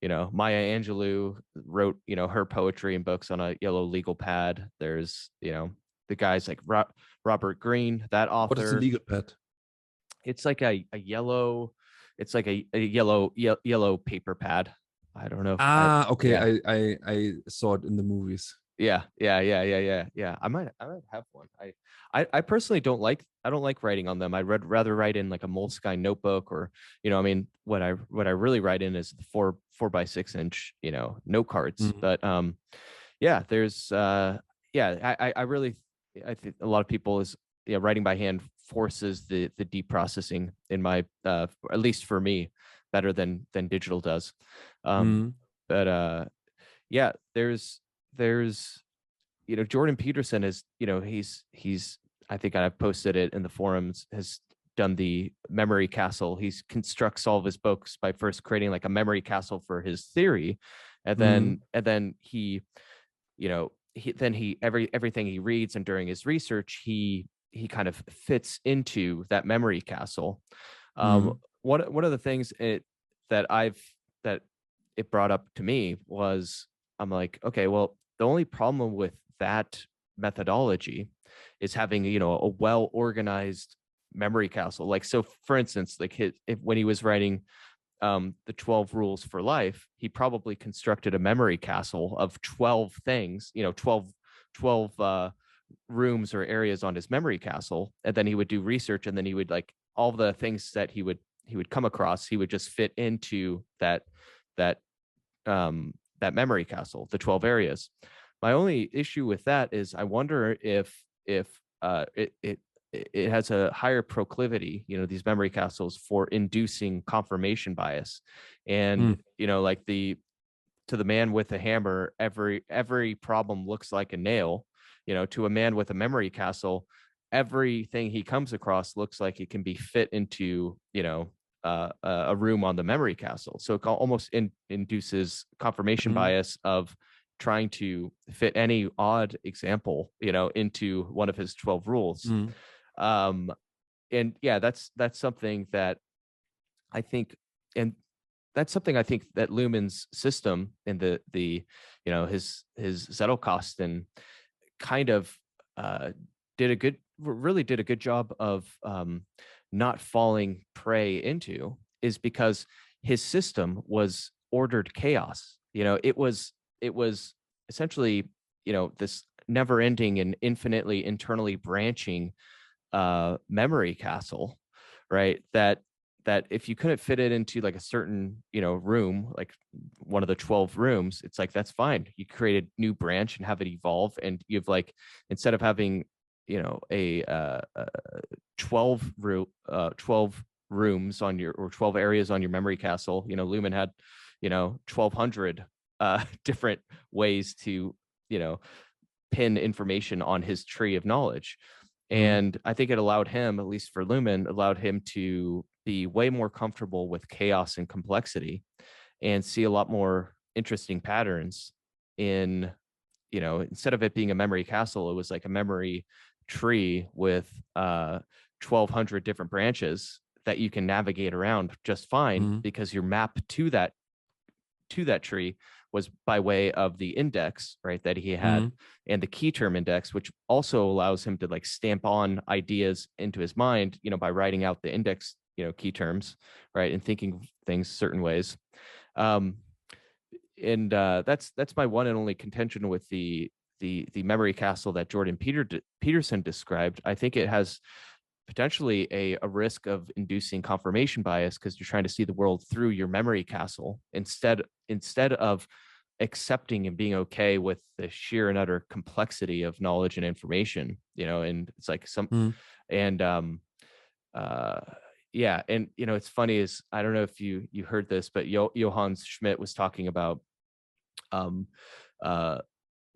you know, Maya Angelou wrote, you know, her poetry and books on a yellow legal pad. There's, you know, the guys like Robert Greene, that What is a author. legal pad? It's like a yellow, it's like a yellow paper pad. I don't know if Okay. yeah. I saw it in the movies. Yeah. I might have one. I personally don't like writing on them. I'd rather write in like a Moleskine notebook, or I mean, what I really write in is the 4x6 inch note cards. Mm. But yeah, there's yeah, I really, I think a lot of people is, writing by hand forces the deep processing in my at least for me, better than digital does. Mm. But yeah, there's Jordan Peterson is, he's I think I've posted it in the forums, has done the memory castle. He constructs all of his books by first creating like a memory castle for his theory, and Mm. then he, everything he reads and during his research, he kind of fits into that memory castle. Mm. One of the things that I've that it brought up to me was, I'm like, okay, well, the only problem with that methodology is having, a well organized memory castle. Like, so for instance, like when he was writing the 12 rules for life, he probably constructed a memory castle of 12 things, 12 rooms or areas on his memory castle. And then he would do research, and then he would, like, all the things that he would come across, he would just fit into that that memory castle, the 12 areas. My only issue with that is I wonder if it has a higher proclivity, these memory castles, for inducing confirmation bias. And Mm. like to the man with a hammer, every problem looks like a nail. To a man with a memory castle, everything he comes across looks like it can be fit into a room on the memory castle. So it almost induces confirmation Mm. bias of trying to fit any odd example into one of his 12 rules. Mm. um and yeah, that's something that I think, and that's something I think that Luhmann's system and his Zettelkasten kind of uh, really did a good job of not falling prey into, is because his system was ordered chaos. It was essentially, this never ending and infinitely internally branching memory castle, right? That if you couldn't fit it into like a certain room, like one of the 12 rooms, it's like, that's fine, you create a new branch and have it evolve, and you've, like, instead of having a 12 rooms on your, or 12 areas on your memory castle, Luhmann had 1200 different ways to pin information on his tree of knowledge. Mm. And I think it allowed him, at least for Luhmann, allowed him to be way more comfortable with chaos and complexity, and see a lot more interesting patterns in, instead of it being a memory castle, it was like a memory tree with 1200 different branches that you can navigate around just fine, Mm. because your map to that tree was by way of the index, right, that he had, Mm. and the key term index, which also allows him to, like, stamp on ideas into his mind, by writing out the index, key terms, right, and thinking things certain ways. um and that's my one and only contention with the memory castle that Jordan Peterson described. I think it has potentially a risk of inducing confirmation bias, because you're trying to see the world through your memory castle, instead of accepting and being okay with the sheer and utter complexity of knowledge and information. And it's like Mm. and uh yeah, and it's funny, is, I don't know if you heard this, but Johann Schmidt was talking about um uh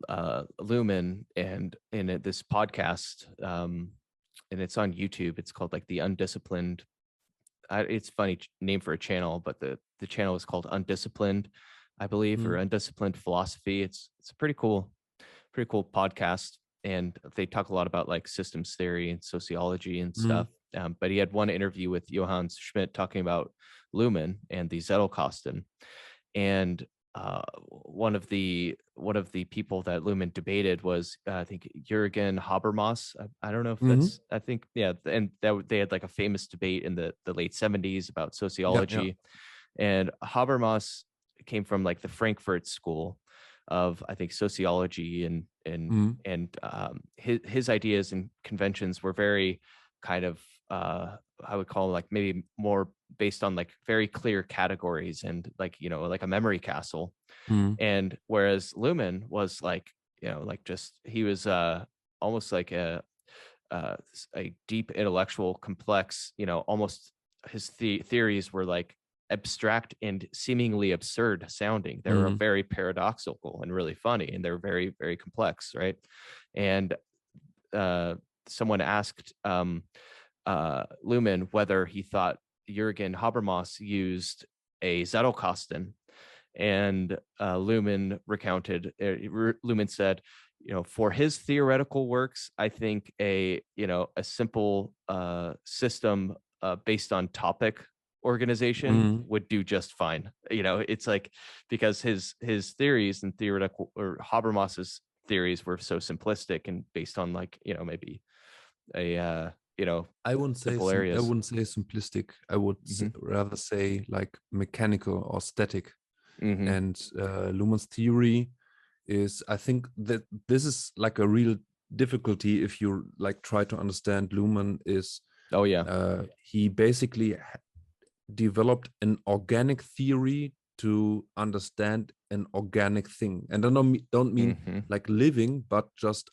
Luhmann, and in this podcast, and it's on YouTube. It's called, like, the Undisciplined. It's funny name for a channel, but the channel is called Undisciplined, I believe, or Mm. Undisciplined Philosophy. It's a pretty cool podcast, and they talk a lot about, like, systems theory and sociology and Mm. stuff. But he had one interview with Johann Schmidt talking about Luhmann and the Zettelkasten, and one of the people that Luhmann debated was I think Jürgen Habermas. I don't know if Hmm. that's I think yeah, and that they had like a famous debate in the late 70s about Yeah, yeah. sociology, and Habermas came from like the Frankfurt school of I think sociology Hmm. his ideas and conventions were very kind of I would call like maybe more based on like very clear categories and like like a memory castle. Hmm. And whereas Luhmann was like like just he was almost like uh, a deep intellectual complex almost his theories were like abstract and seemingly absurd sounding. They were Hmm. very paradoxical and really funny, and they're very very complex, right? And uh someone asked Luhmann whether he thought Jürgen Habermas used a Zettelkasten, and Luhmann said, for his theoretical works, I think a simple system based on topic organization Hmm. would do just fine. It's like because his theories and theoretical or Habermas's theories were so simplistic and based on like maybe a I wouldn't say simple areas. simplistic. I would Hmm. rather say like mechanical or static. Hmm. And Luhmann's theory is, I think that this is like a real difficulty if you like try to understand Luhmann. Is Oh yeah. he basically developed an organic theory to understand an organic thing, and I don't mean Hmm. like living, but just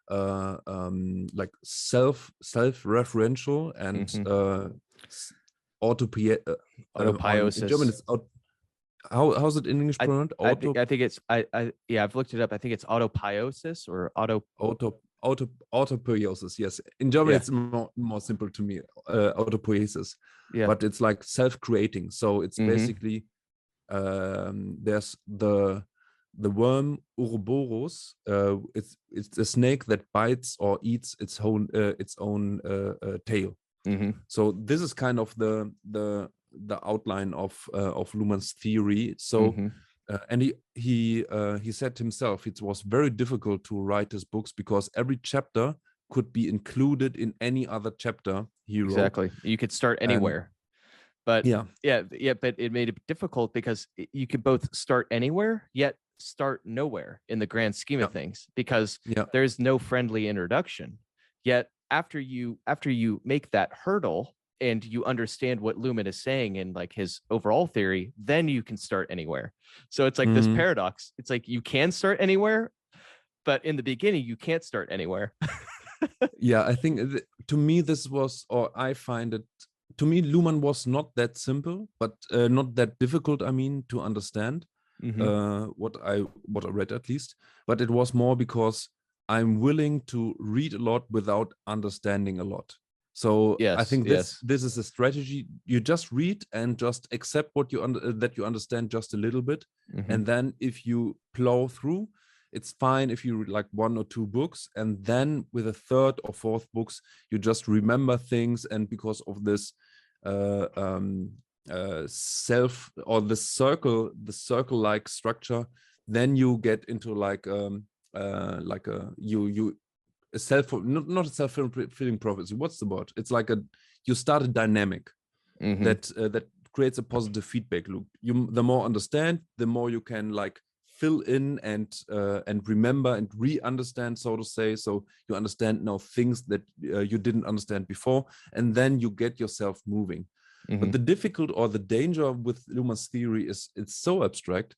like self-referential and Hmm. s- autopi on in German Autopoiesis. it's how's it in English pronounced? I think it's yeah, I've looked it up. I think it's autopoiesis or auto. Autopoiesis. Yes, in German Yeah. it's more simple to me, autopoiesis, Yeah. but it's like self-creating. So it's Hmm. basically there's the worm Ouroboros. It's a snake that bites or eats its own tail. Hmm. So this is kind of the outline of Luhmann's theory. So Hmm. and he said himself it was very difficult to write his books because every chapter could be included in any other chapter he wrote. Exactly. You could start And anywhere, but yeah, yeah, but it made it difficult because you could both start anywhere yet start nowhere in the grand scheme yeah, of things because yeah. there's no friendly introduction. Yet after you make that hurdle and you understand what Luhmann is saying in like his overall theory, then you can start anywhere. So it's like this Mhm. paradox. It's like you can start anywhere, but in the beginning you can't start anywhere. Yeah, I think to me this was, or I find it, to me Luhmann was not that simple, but not that difficult. I mean, to understand Hmm. what I read at least, but it was more because I'm willing to read a lot without understanding a lot. So I Yes, think this yes. this is a strategy. You just read and just accept what that you understand just a little bit, Hmm. and then if you plow through, it's fine if you read like one or two books, and then with a third or fourth books you just remember things, and because of this uh, um, self or the circle like structure, then you get into like a you a self, not a self-fulfilling prophecy. What's the word? It's like a, you start a dynamic Hmm. that creates a positive feedback loop. You the more understand, the more you can like fill in and remember and re-understand, so to say. So you understand now things that you didn't understand before, and then you get yourself moving. But Hmm. the difficult or the danger with Luhmann's theory is it's so abstract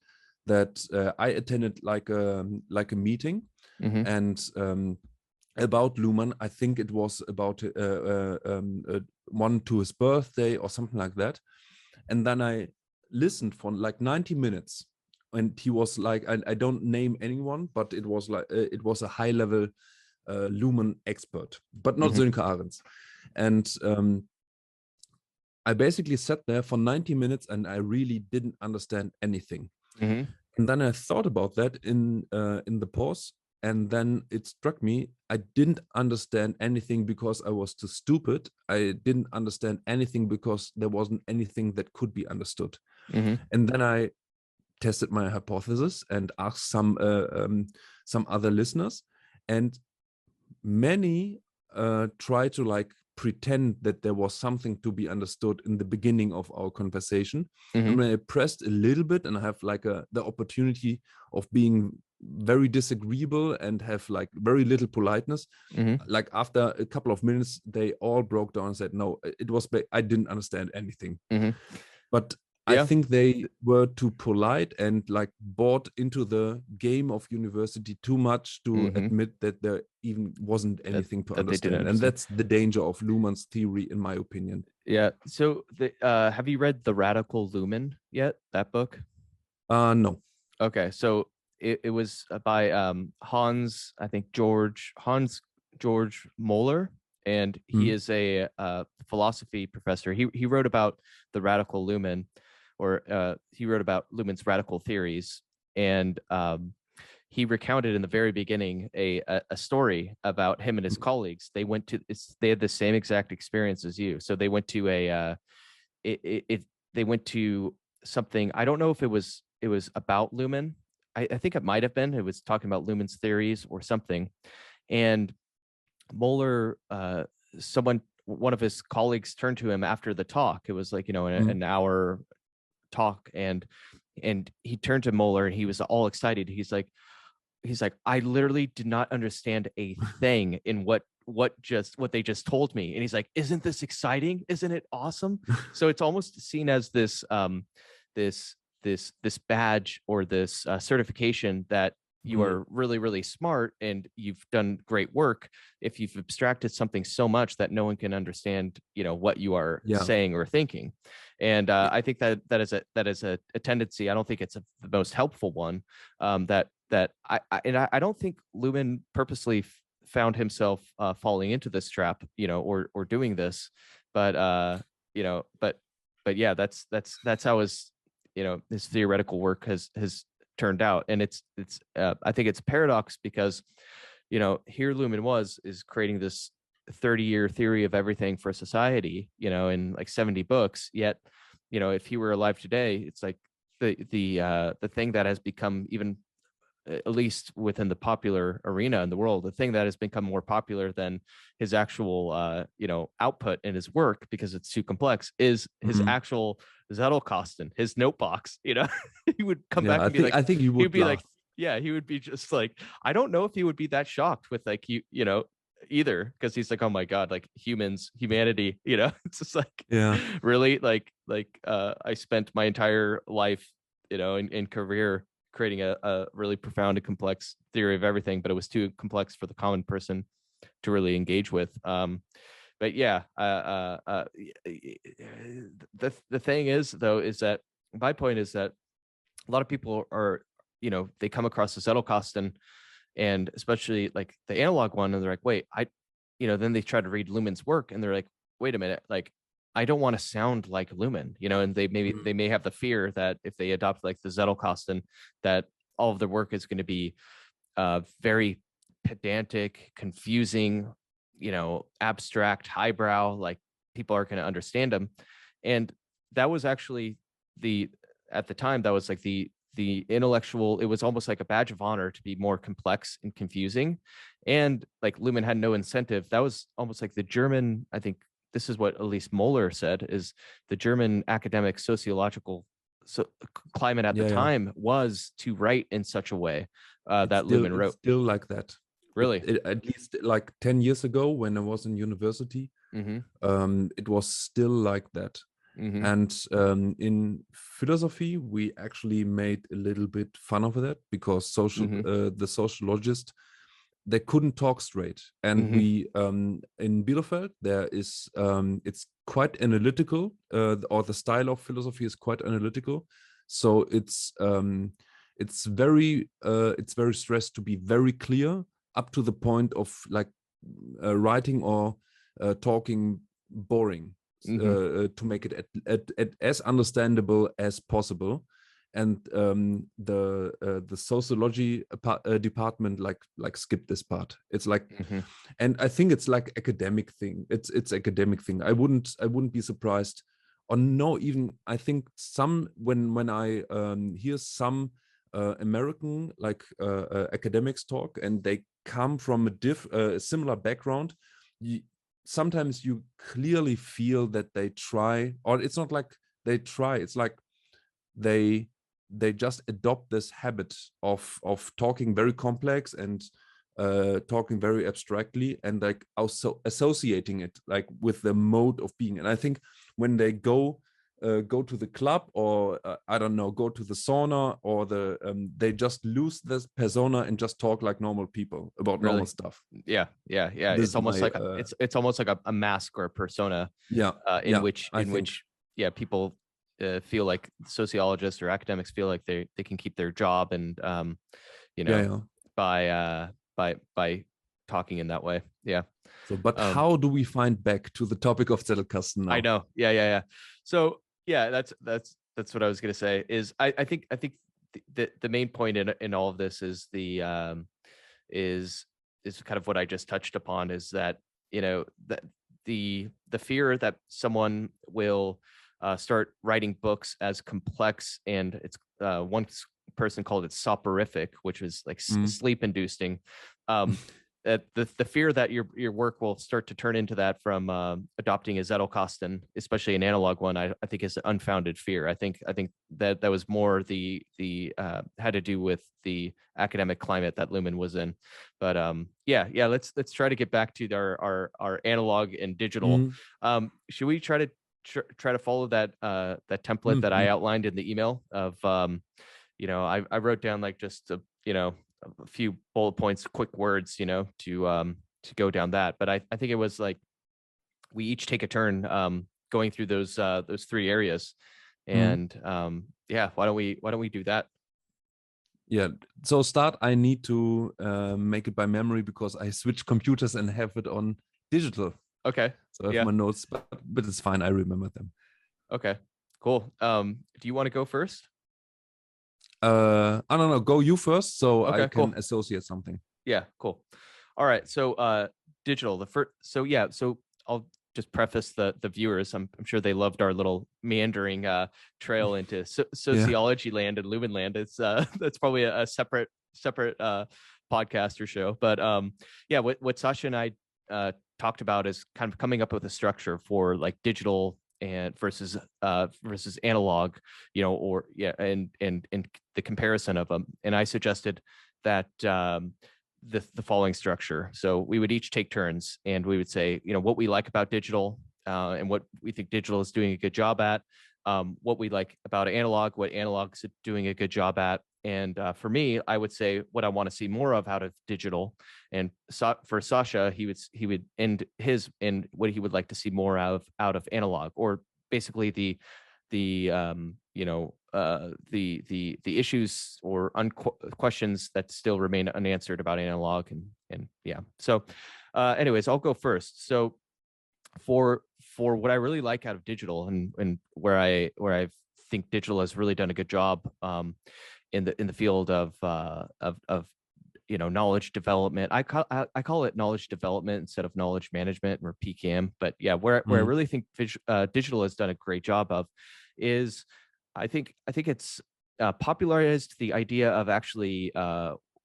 that I attended like a meeting, Hmm. and about Luhmann. I think it was about one to his birthday or something like that. And then I listened for like 90 minutes, and he was like, I don't name anyone, but it was like it was a high level Luhmann expert, but not Hmm. Sönke Ahrens. And I basically sat there for 90 minutes and I really didn't understand anything. Hmm. And then I thought about that in the pause, and then it struck me I didn't understand anything because I was too stupid. I didn't understand anything because there wasn't anything that could be understood. Hmm. And then I tested my hypothesis and asked some other listeners, and many try to like pretend that there was something to be understood in the beginning of our conversation. And when I pressed a little bit and I have like the opportunity of being very disagreeable and have like very little politeness, like after a couple of minutes they all broke down and said, no, it was I didn't understand anything. But I think they were too polite and like bought into the game of university too much to admit that there even wasn't anything to understand. And that's the danger of Luhmann's theory, in my opinion. Yeah. So have you read The Radical Luhmann yet, that book? No. Okay. So it was by Hans George Moeller, and he is a philosophy professor. He wrote about the radical Luhmann, or he wrote about Luhmann's radical theories, and he recounted in the very beginning a story about him and his colleagues. They had the same exact experience as you. So they went to they went to something. I don't know if it was about Luhmann. I think it might have been. It was talking about Luhmann's theories or something. And Moeller, one of his colleagues turned to him after the talk. It was like, an hour talk, and he turned to Moeller and he was all excited. He's like, I literally did not understand a thing in what they just told me. And he's like, isn't this exciting? Isn't it awesome? So it's almost seen as this this badge or this certification that you are really, really smart and you've done great work if you've abstracted something so much that no one can understand, what you are saying or thinking. And I think that is a tendency. I don't think it's the most helpful one. I don't think Luhmann purposely found himself falling into this trap, or doing this, but yeah, that's how his theoretical work has turned out. And it's I think it's a paradox because, here Luhmann is creating this 30-year theory of everything for society, in like 70 books. Yet, if he were alive today, it's like the thing that has become, even at least within the popular arena in the world, the thing that has become more popular than his actual output in his work, because it's too complex, is his actual Zettelkasten, his notebox. He would come back and be like, I think he would be like, he would be just like, I don't know if he would be that shocked with like either, because he's like, oh my god, like humanity, it's just like, really, like I spent my entire life, in career creating a really profound and complex theory of everything, but it was too complex for the common person to really engage with. But yeah, the thing is, though, is that my point is that a lot of people are, they come across the Zettelkasten, and especially like the analog one, and they're like, wait, then they try to read Luhmann's work and they're like, wait a minute, like, I don't want to sound like Luhmann, and they may have the fear that if they adopt like the Zettelkasten, that all of their work is going to be very pedantic, confusing, abstract, highbrow, like people aren't going to understand them. And that was actually at the time, that was like the intellectual, it was almost like a badge of honor to be more complex and confusing. And like Luhmann had no incentive. That was almost like the German, I think, this is what at least Moeller said, is the German academic sociological climate at the time was to write in such a way that Luhmann wrote. It's still like that. Really? At least like 10 years ago when I was in university, it was still like that. And in philosophy, we actually made a little bit fun of that, because the sociologist, they couldn't talk straight. And we in Bielefeld, there is it's quite analytical, or the style of philosophy is quite analytical. So it's very stressed to be very clear, up to the point of like writing or talking boring, to make it as understandable as possible. And the sociology department like skipped this part. It's like, and I think it's like academic thing. It's academic thing. I wouldn't be surprised or no, even I think some when I hear some American like academics talk, and they come from a similar background, you, sometimes you clearly feel that they try, or it's not like they try, it's like they just adopt this habit of talking very complex and talking very abstractly, and like also associating it like with the mode of being. And I think when they go to the club, or I don't know, go to the sauna, or they just lose this persona and just talk like normal people about normal stuff. Yeah. This It's is almost my like it's almost like a mask or a persona. yeah, In yeah, which I think. yeah, people feel like sociologists or academics feel like they can keep their job, and you Yeah, know, yeah. by talking in that way. Yeah. So, but Um, how do we find back to the topic of Zettelkasten I now? know. Yeah. So yeah, that's what I was gonna say. Is I think the main point in all of this is is kind of what I just touched upon, is that, you know, that the fear that someone will start writing books as complex, and it's one person called it soporific, which is like Mm. sleep inducing. Um, that the fear that your work will start to turn into that from adopting a Zettelkasten, especially an analog one, I think is an unfounded fear. I think that was more the had to do with the academic climate that Luhmann was in. But yeah, let's try to get back to our analog and digital. Mm. Should we try to try to follow that that template Mm. that I Mm. outlined in the email of you know, I wrote down like just a, you know, a few bullet points, quick words, you know, to go down that. But I think it was like we each take a turn going through those three areas. Mm. And yeah, why don't we do that? Yeah. So start. I need to make it by memory because I switched computers and have it on digital. Okay. So I have Yeah. my notes, but it's fine. I remember them. Okay. Cool. Do you want to go first? I don't know. Go you first, so I Okay, can cool. associate something. Yeah, cool. All right. So digital, the first, so yeah, so I'll just preface the viewers. I'm sure they loved our little meandering trail into Yeah. sociology land and Lumen land. It's that's probably a separate podcast or show. But yeah, what Sasha and I talked about is kind of coming up with a structure for like digital and versus analog, you know, or yeah, and the comparison of them. And I suggested that the following structure. So we would each take turns, and we would say, you know, what we like about digital, and what we think digital is doing a good job at, what we like about analog, what analog's doing a good job at. And for me, I would say what I want to see more of out of digital. And for Sasha, he would end his and what he would like to see more out of analog, or basically the you know the issues or questions that still remain unanswered about analog. And yeah, so anyways, I'll go first. So for what I really like out of digital, and where I think digital has really done a good job in the field of you know, knowledge development. I call it knowledge development instead of knowledge management, or PCAM. But yeah, where I Mm. really think digital has done a great job of is I think it's popularized the idea of actually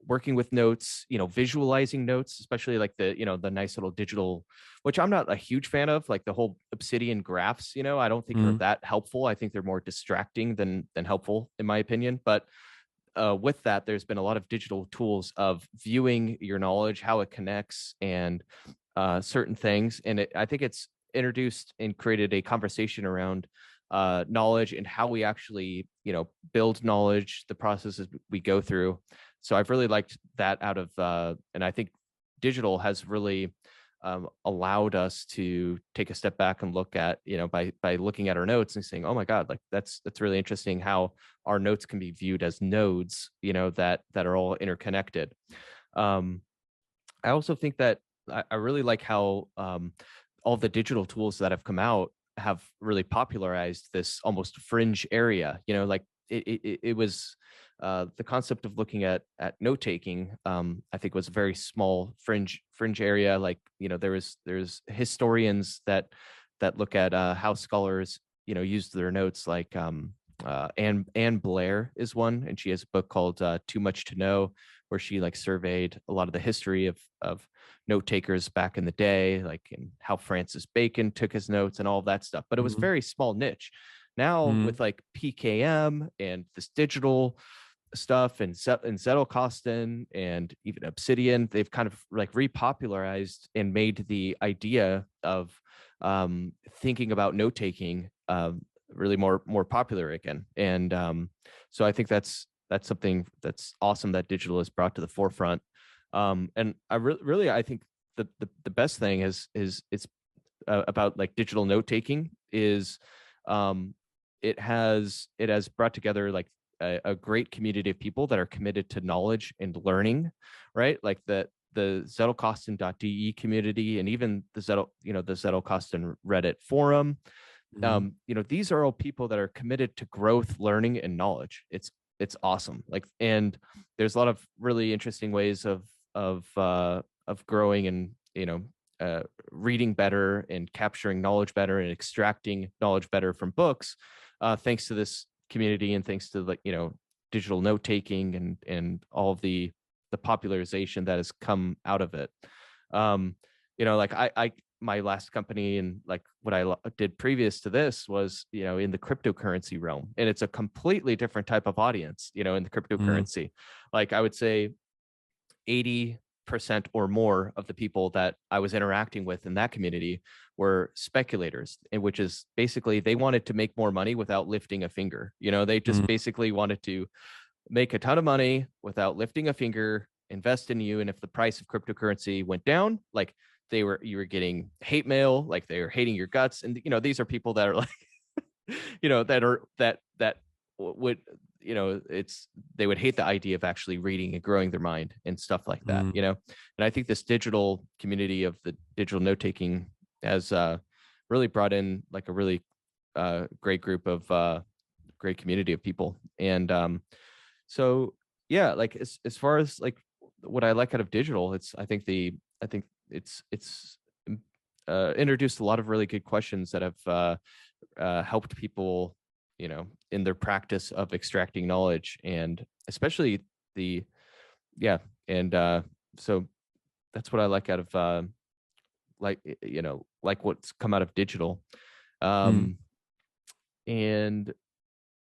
working with notes, you know, visualizing notes, especially like the, you know, the nice little digital, which I'm not a huge fan of, like the whole obsidian graphs, you know, I don't think are Mm. that helpful. I think they're more distracting than helpful, in my opinion. But with that, there's been a lot of digital tools of viewing your knowledge, how it connects, and certain things. And I think it's introduced and created a conversation around knowledge and how we actually, you know, build knowledge, the processes we go through. So I've really liked that out of, and I think digital has really allowed us to take a step back and look at, you know, by looking at our notes and saying, oh my God, like that's really interesting how our notes can be viewed as nodes, you know, that are all interconnected. Um, I also think that I really like how all the digital tools that have come out have really popularized this almost fringe area. You know, like it was the concept of looking at note taking. I think was a very small fringe area. Like, you know, there's historians that look at how scholars used their notes, like Anne Blair is one, and she has a book called Too Much to Know, where she like surveyed a lot of the history of note takers back in the day, like in how Francis Bacon took his notes and all of that stuff. But it was very small niche. Now with like PKM and this digital stuff and Zettelkasten and even Obsidian, they've kind of like repopularized and made the idea of thinking about note taking really more popular again. And so I think that's something that's awesome that digital has brought to the forefront. And I really I think the best thing is it's about like digital note taking is it has brought together like a great community of people that are committed to knowledge and learning, right? Like the Zettelkasten.de community, and even the Zettelkasten Reddit forum. These are all people that are committed to growth, learning, and knowledge. It's awesome. Like, and there's a lot of really interesting ways of growing and reading better and capturing knowledge better and extracting knowledge better from books, thanks to this community and thanks to like digital note taking and all of the popularization that has come out of it. Like I my last company and like what I did previous to this was in the cryptocurrency realm, and it's a completely different type of audience in the cryptocurrency. Like I would say 80% or more of the people that I was interacting with in that community were speculators, and which is basically they wanted to make more money without lifting a finger. They just basically wanted to make a ton of money without lifting a finger, invest in you, and if the price of cryptocurrency went down, like you were getting hate mail, like they were hating your guts. And these are people that are like that would they would hate the idea of actually reading and growing their mind and stuff like that. And I think this digital community of the digital note taking has really brought in like a really great group of great community of people. And so yeah, like as far as like what I like out of digital, I think it's introduced a lot of really good questions that have helped people in their practice of extracting knowledge, and especially so that's what I like out of like what's come out of digital. And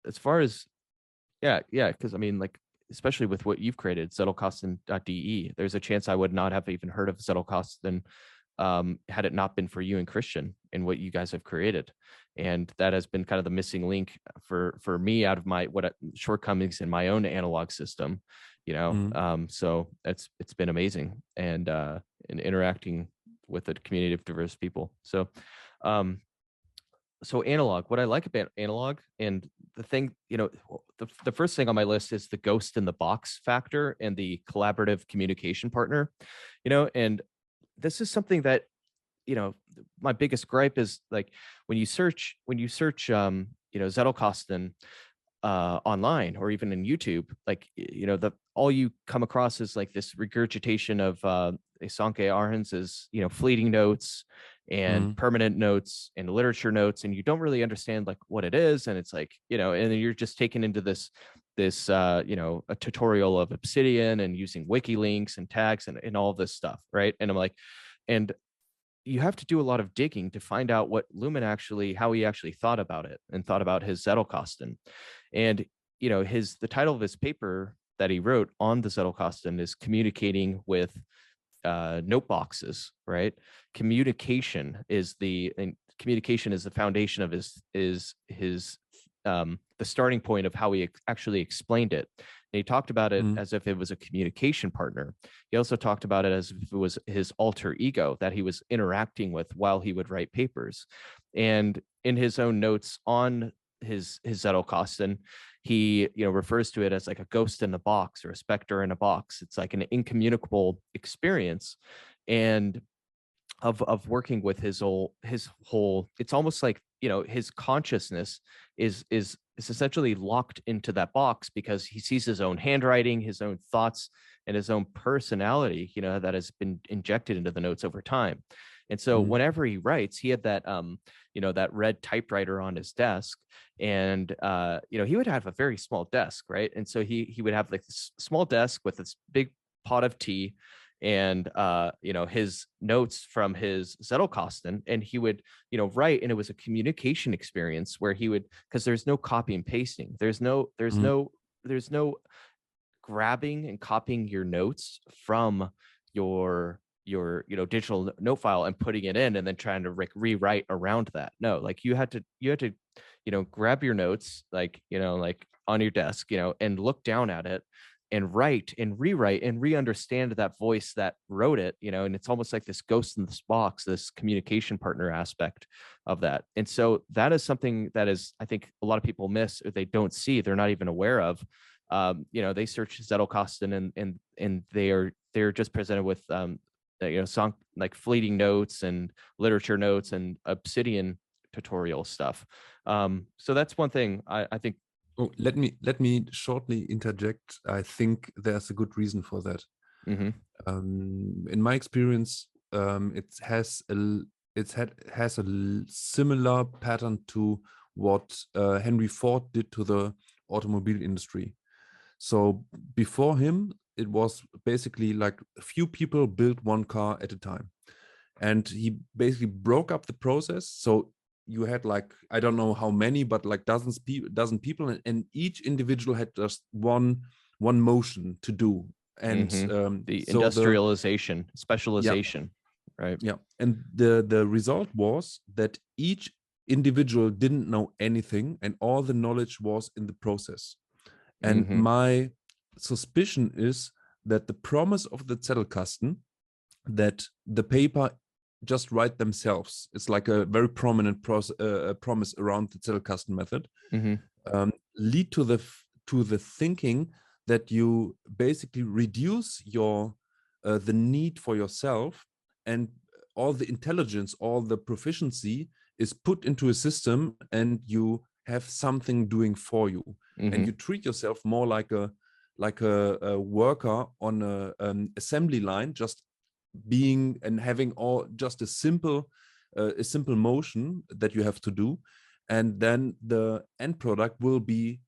as far as because I mean, like, especially with what you've created, Zettelkasten.de, there's a chance I would not have even heard of Zettelkasten had it not been for you and Christian and what you guys have created. And that has been kind of the missing link for me out of my shortcomings in my own analog system, so it's been amazing, and interacting with a community of diverse people. So analog, what I like about analog, and the thing, the first thing on my list is the ghost in the box factor and the collaborative communication partner, and this is something that, my biggest gripe is like when you search Zettelkasten online or even in YouTube, like, all you come across is like this regurgitation of Esanke Arhans's, fleeting notes and permanent notes and literature notes, and you don't really understand like what it is. And it's like, and then you're just taken into this a tutorial of Obsidian and using wiki links and tags and all this stuff, right? And I'm like, and you have to do a lot of digging to find out what Luhmann how he actually thought about it and thought about his Zettelkasten. And the title of his paper that he wrote on the Zettelkasten is Communicating with Note Boxes, right? Communication is the foundation of the starting point of how he actually explained it. And he talked about it as if it was a communication partner. He also talked about it as if it was his alter ego that he was interacting with while he would write papers. And in his own notes on his Zettelkasten, he refers to it as like a ghost in a box or a specter in a box. It's like an incommunicable experience, and of working with his whole. It's almost like his consciousness is essentially locked into that box because he sees his own handwriting, his own thoughts, and his own personality, that has been injected into the notes over time. And so whenever he writes, he had that that red typewriter on his desk, and he would have a very small desk, right? And so he would have like this small desk with this big pot of tea, and his notes from his Zettelkasten, and he would write, and it was a communication experience where he would, because there's no copy and pasting, there's no grabbing and copying your notes from your digital note file and putting it in and then trying to rewrite around that. No, like you had to grab your notes, like on your desk, and look down at it and write and rewrite and re-understand that voice that wrote it, and it's almost like this ghost in this box, this communication partner aspect of that. And so that is something that is, I think, a lot of people miss, or they don't see, they're not even aware of. They search Zettelkasten and they're just presented with song, like fleeting notes and literature notes and Obsidian tutorial stuff. So that's one thing I think. Oh, let me shortly interject. I think there's a good reason for that. In my experience, it has a similar pattern to what Henry Ford did to the automobile industry. So before him, it was basically like a few people built one car at a time, and he basically broke up the process. So you had like, I don't know how many, but like dozen people, and each individual had just one motion to do. And the industrialization, specialization, right? Yeah. And the result was that each individual didn't know anything, and all the knowledge was in the process. And my suspicion is that the promise of the Zettelkasten, that the paper just write themselves, it's like a very prominent promise around the Zettelkasten method, lead to the thinking that you basically reduce your the need for yourself, and all the intelligence, all the proficiency is put into a system, and you have something doing for you. And you treat yourself more like a worker on an assembly line, just being and having just a simple motion that you have to do, and then the end product will be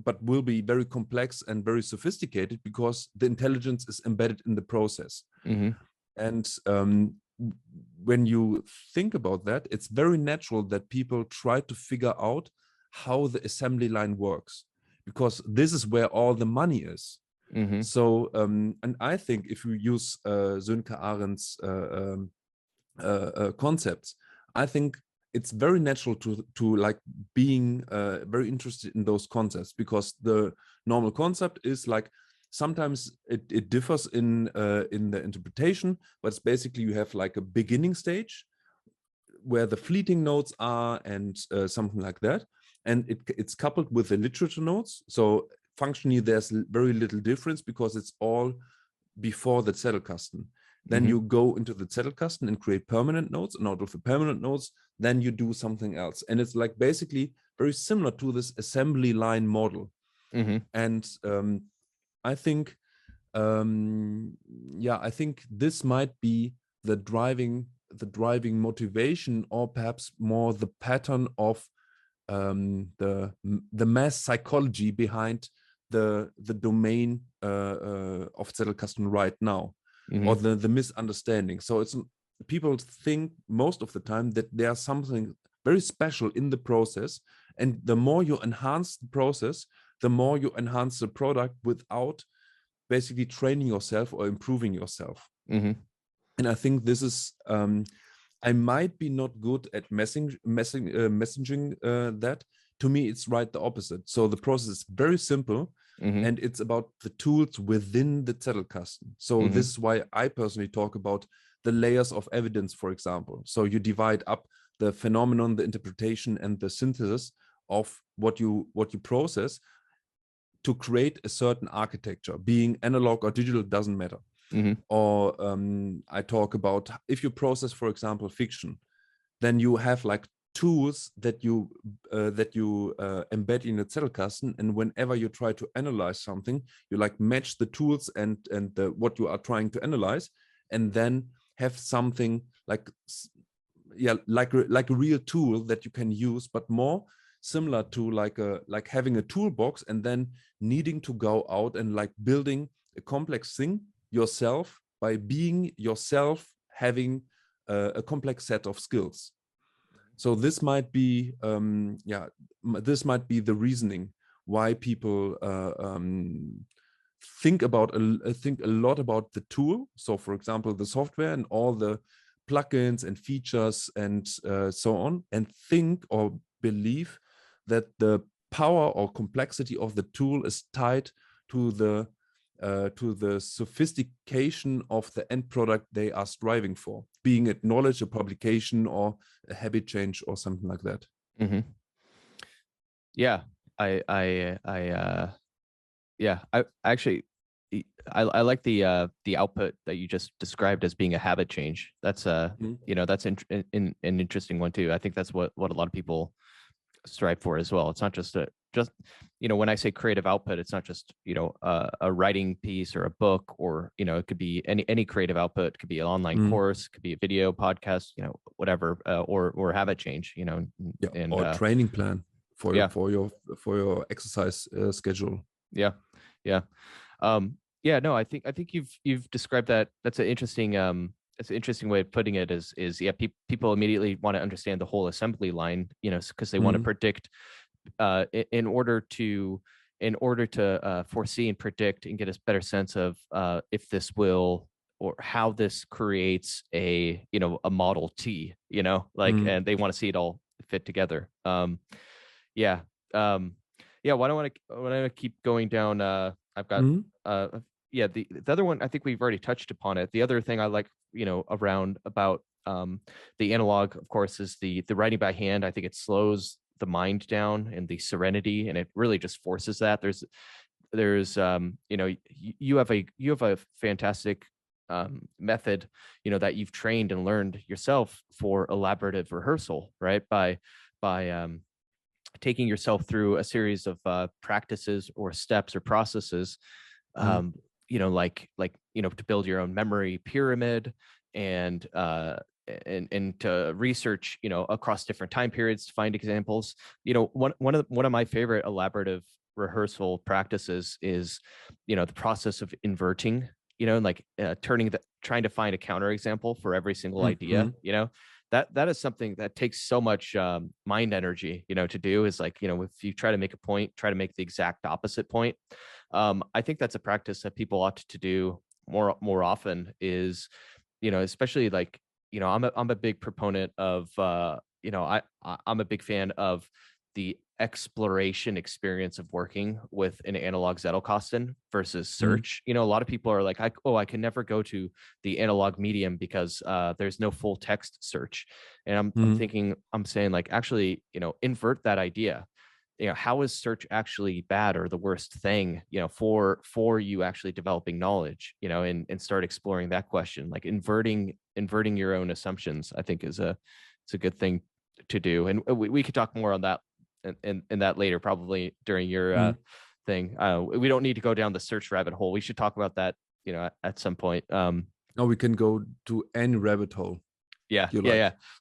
very complex and very sophisticated, because the intelligence is embedded in the process. And when you think about that, it's very natural that people try to figure out how the assembly line works, because this is where all the money is. So, and I think if you use Sönke Arendt's concepts, I think it's very natural to like being very interested in those concepts, because the normal concept is like, sometimes it differs in the interpretation, but it's basically you have like a beginning stage where the fleeting notes are, and something like that, and it's coupled with the literature notes. So functionally, there's very little difference, because it's all before the Zettelkasten. Then you go into the Zettelkasten and create permanent notes, and out of the permanent notes, then you do something else. And it's like basically very similar to this assembly line model. And I think, I think this might be the driving motivation, or perhaps more the pattern of the mass psychology behind the domain of Zettelkasten right now, or the misunderstanding. So it's, people think most of the time that there's something very special in the process, and the more you enhance the process, the more you enhance the product without basically training yourself or improving yourself. And I think this is, I might be not good at messaging that. To me, it's right the opposite. So the process is very simple, and it's about the tools within the Zettelkasten. So this is why I personally talk about the layers of evidence, for example. So you divide up the phenomenon, the interpretation, and the synthesis of what you process to create a certain architecture, being analog or digital, doesn't matter. Or I talk about, if you process, for example, fiction, then you have like tools that you embed in the Zettelkasten, and whenever you try to analyze something, you like match the tools and what you are trying to analyze, and then have something like, yeah, like a real tool that you can use, but more similar to like having a toolbox and then needing to go out and like building a complex thing yourself by being yourself, having a complex set of skills. So this might be this might be the reasoning why people think a lot about the tool. So for example, the software and all the plugins and features and so on, and think or believe that the power or complexity of the tool is tied to the sophistication of the end product they are striving for, being it knowledge, a publication, or a habit change, or something like that. Mm-hmm. Yeah, I actually, I like the output that you just described as being a habit change. That's you know, that's an interesting one too. I think that's what a lot of people strive for as well. It's not just you know, when I say creative output, it's not just, you know, a writing piece or a book, or, you know, it could be any creative output. It could be an online course, could be a video podcast, you know, whatever, or habit change, you know, and or training plan for yeah, for your exercise schedule. Yeah. No, I think you've described that. That's an interesting way of putting it. Is yeah, people immediately want to understand the whole assembly line, you know, because they want to predict, in order to foresee and predict and get a better sense of if this will, or how this creates a, you know, a Model T, you know, like, and they want to see it all fit together. Yeah. Yeah, why don't I keep going down? I've got yeah, the other one, I think we've already touched upon it. The other thing I like, you know, around about the analog, of course, is the writing by hand. I think it slows the mind down and the serenity, and it really just forces that. There's you know, you have a fantastic method, you know, that you've trained and learned yourself for elaborative rehearsal, right? By taking yourself through a series of practices or steps or processes, you know, like, you know, to build your own memory pyramid, and to research, you know, across different time periods to find examples. You know, one of my favorite elaborative rehearsal practices is, you know, the process of inverting, you know, like trying to find a counterexample for every single idea, you know. That is something that takes so much mind energy, you know, to do. Is like, you know, if you try to make a point, try to make the exact opposite point. I think that's a practice that people ought to do more often. Is, you know, especially like, you know, I'm a big proponent of you know, I'm a big fan of the exploration experience of working with an analog Zettelkasten versus search. You know, a lot of people are like, I can never go to the analog medium because there's no full text search. And I'm saying like, actually, you know, invert that idea. You know, how is search actually bad or the worst thing, you know, for you actually developing knowledge, you know, and start exploring that question. Like inverting your own assumptions, I think it's a good thing to do. And we could talk more on that and that later, probably during your thing. We don't need to go down the search rabbit hole. We should talk about that, you know, at some point. No, we can go to any rabbit hole. Yeah.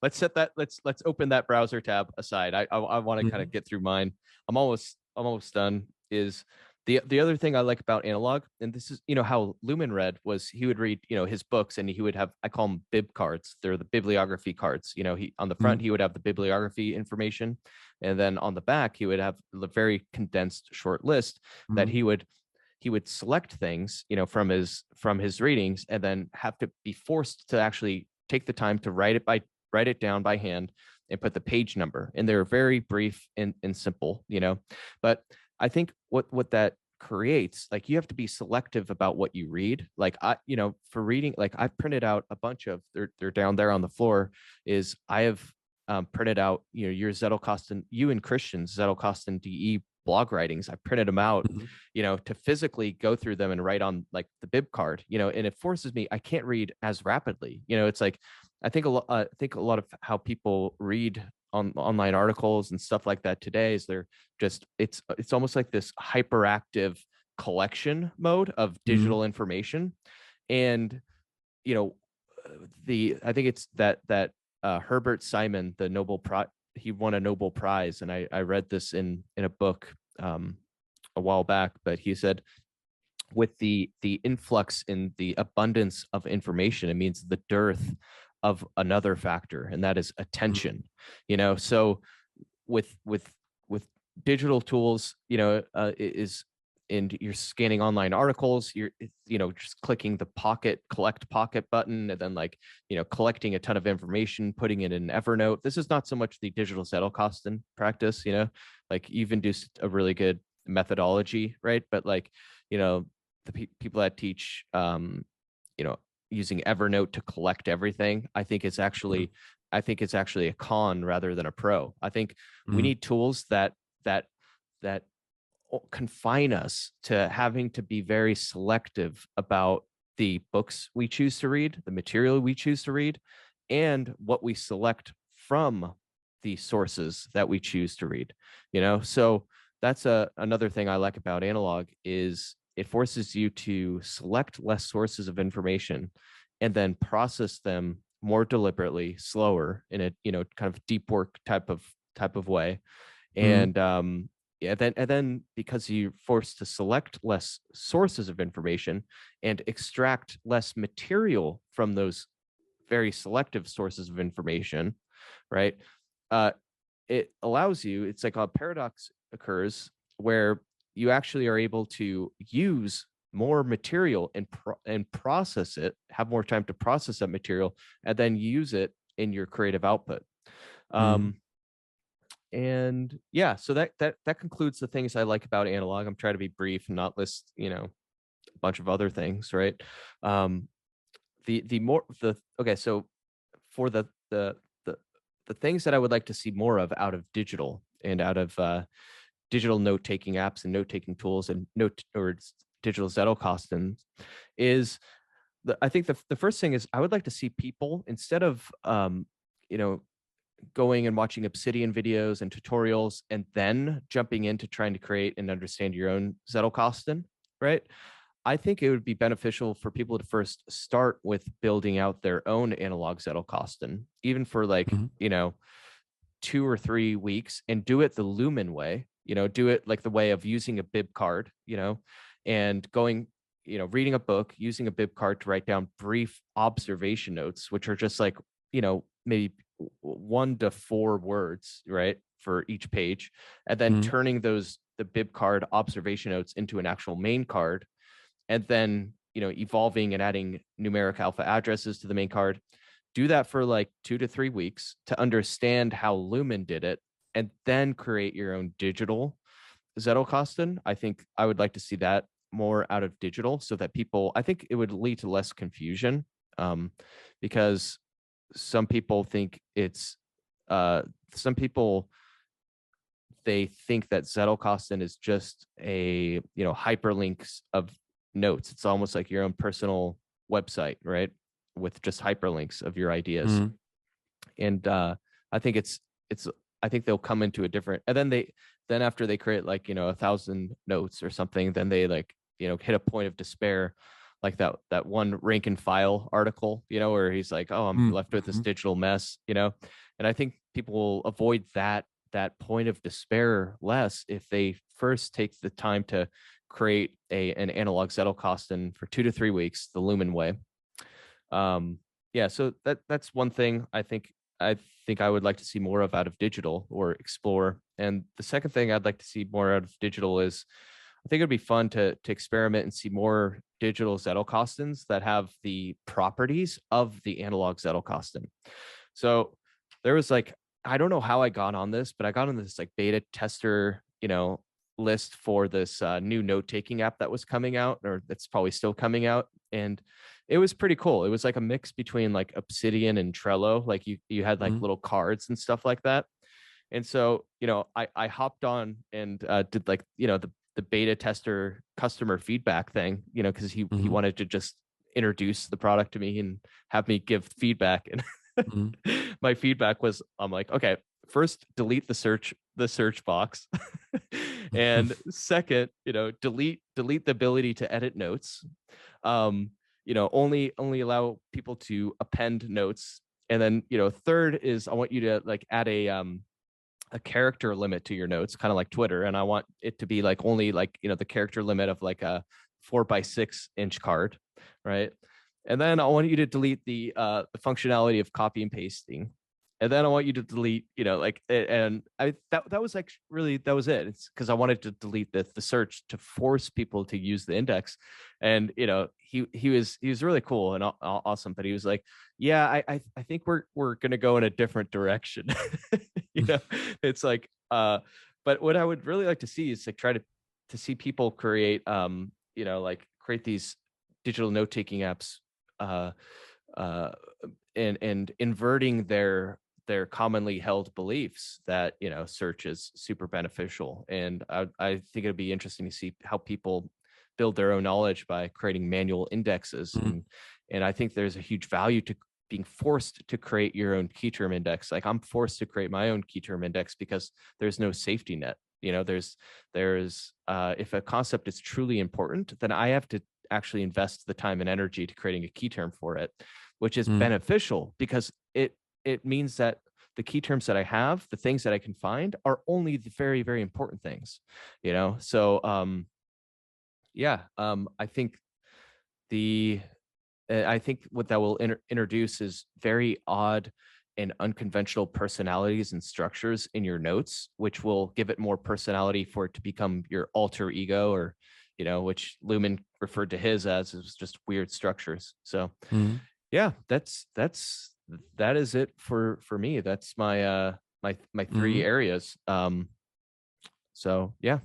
Let's set that. Let's open that browser tab aside. I want to kind of get through mine. I'm almost done. Is the other thing I like about analog, and this is, you know, how Luhmann read, was he would read, you know, his books, and he would have, I call them bib cards. They're the bibliography cards. You know, he on the front he would have the bibliography information, and then on the back he would have a very condensed short list that he would select things, you know, from his readings, and then have to be forced to actually take the time to write it down by hand and put the page number. And they're very brief and simple, you know. But I think what that creates, like, you have to be selective about what you read. Like, you know, for reading, like, I printed out a bunch of, they're down there on the floor, is I have printed out, you know, your Zettelkasten, you and Christian's Zettelkasten DE blog writings. I printed them out, you know, to physically go through them and write on like the bib card, you know, and it forces me, I can't read as rapidly, you know. It's like, I think a lot of how people read on online articles and stuff like that today is they're just, it's almost like this hyperactive collection mode of digital information. And, you know, I think it's that Herbert Simon, the Nobel Prize, he won a Nobel Prize, and I read this in a book a while back, but he said with the influx in the abundance of information, it means the dearth of another factor, and that is attention. You know, so with digital tools, you know, is and you're scanning online articles, you're, you know, just clicking the collect pocket button, and then, like, you know, collecting a ton of information, putting it in Evernote. This is not so much the digital Zettelkasten practice, you know, like you've induced a really good methodology, right? But, like, you know, the people that teach, you know, using Evernote to collect everything, I think it's actually a con rather than a pro. I think we need tools that confine us to having to be very selective about the books we choose to read, the material we choose to read, and what we select from the sources that we choose to read. You know, so that's another thing I like about analog is it forces you to select less sources of information and then process them more deliberately, slower, in a, you know, kind of deep work type of way. And yeah, then because you're forced to select less sources of information and extract less material from those very selective sources of information, right? It allows you, it's like a paradox occurs where you actually are able to use more material and process it, have more time to process that material, and then use it in your creative output. And yeah, so that concludes the things I like about analog. I'm trying to be brief and not list, you know, a bunch of other things, right? Okay, so for the things that I would like to see more of out of digital and out of digital note-taking apps and note-taking tools and digital Zettelkasten is I think the first thing is I would like to see people, instead of you know, going and watching Obsidian videos and tutorials and then jumping into trying to create and understand your own Zettelkasten, right? I think it would be beneficial for people to first start with building out their own analog Zettelkasten, even for, like, you know, 2 or 3 weeks, and do it the Luhmann way, you know, do it like the way of using a bib card, you know, and going, you know, reading a book, using a bib card to write down brief observation notes, which are just like, you know, maybe 1 to 4 words, right, for each page, and then turning the bib card observation notes into an actual main card, and then, you know, evolving and adding numeric alpha addresses to the main card. Do that for like 2 to 3 weeks to understand how Luhmann did it, and then create your own digital Zettelkasten. I think I would like to see that more out of digital, so that people, I think it would lead to less confusion, because some people think it's some people, they think that Zettelkasten is just a, you know, hyperlinks of notes. It's almost like your own personal website, right, with just hyperlinks of your ideas. And I think it's I think they'll come into a different, and then after they create, like, you know, 1,000 notes or something, then they, like, you know, hit a point of despair, like that one rank and file article, you know, where he's like, oh, I'm left with this digital mess, you know. And I think people will avoid that point of despair less if they first take the time to create an analog Zettelkasten for 2 to 3 weeks, the Luhmann way. Yeah, so that's one thing I think I would like to see more of out of digital, or explore. And the second thing I'd like to see more out of digital is, I think it'd be fun to experiment and see more digital Zettelkastens that have the properties of the analog Zettelkasten. So there was, like, I don't know how I got on this, but I got on this, like, beta tester, you know, list for this new note-taking app that was coming out, or that's probably still coming out. And it was pretty cool. It was like a mix between, like, Obsidian and Trello. Like, you had, like, little cards and stuff like that. And so, you know, I hopped on and did, like, you know, the beta tester customer feedback thing, you know, because he wanted to just introduce the product to me and have me give feedback. And my feedback was, I'm like, okay, first delete the search box, and second, you know, delete the ability to edit notes. only allow people to append notes. And then, third is I want you to like add a character limit to your notes, kind of like Twitter. And I want it to be like only like, the character limit of like a 4x6 inch card, right? And then I want you to delete the functionality of copy and pasting. And then I want you to delete, and that was like really, that was it. It's because I wanted to delete the search to force people to use the index. And, he was really cool and awesome, but he was like, yeah, I think we're going to go in a different direction. It's like, but what I would really like to see is like try to see people create, like create these digital note-taking apps, and inverting their commonly held beliefs that search is super beneficial. And I think it'd be interesting to see how people build their own knowledge by creating manual indexes. And I think there's a huge value to being forced to create your own key term index. Like I'm forced to create my own key term index because there's no safety net. There's if a concept is truly important, then I have to actually invest the time and energy to creating a key term for it, which is beneficial because it means that the key terms that I have, the things that I can find, are only the very, very important things, So, I think what that will introduce is very odd and unconventional personalities and structures in your notes, which will give it more personality for it to become your alter ego, or, which Luhmann referred to his as just weird structures. So, yeah, that is it for me. That's my my three areas. So yeah.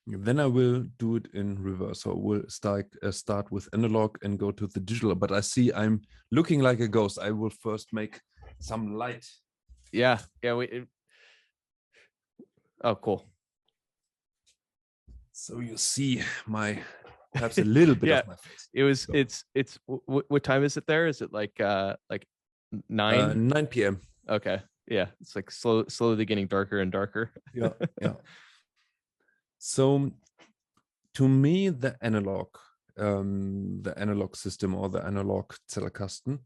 Then I will do it in reverse. So we'll start with analog and go to the digital. But I see I'm looking like a ghost. I will first make some light. Yeah. Oh, cool. So you see perhaps a little bit of my face. It was. So. It's. What time is it there? Is it like 9? 9 p.m. Okay. Yeah. It's like slowly getting darker and darker. Yeah. So to me, the analog system or the analog Zettelkasten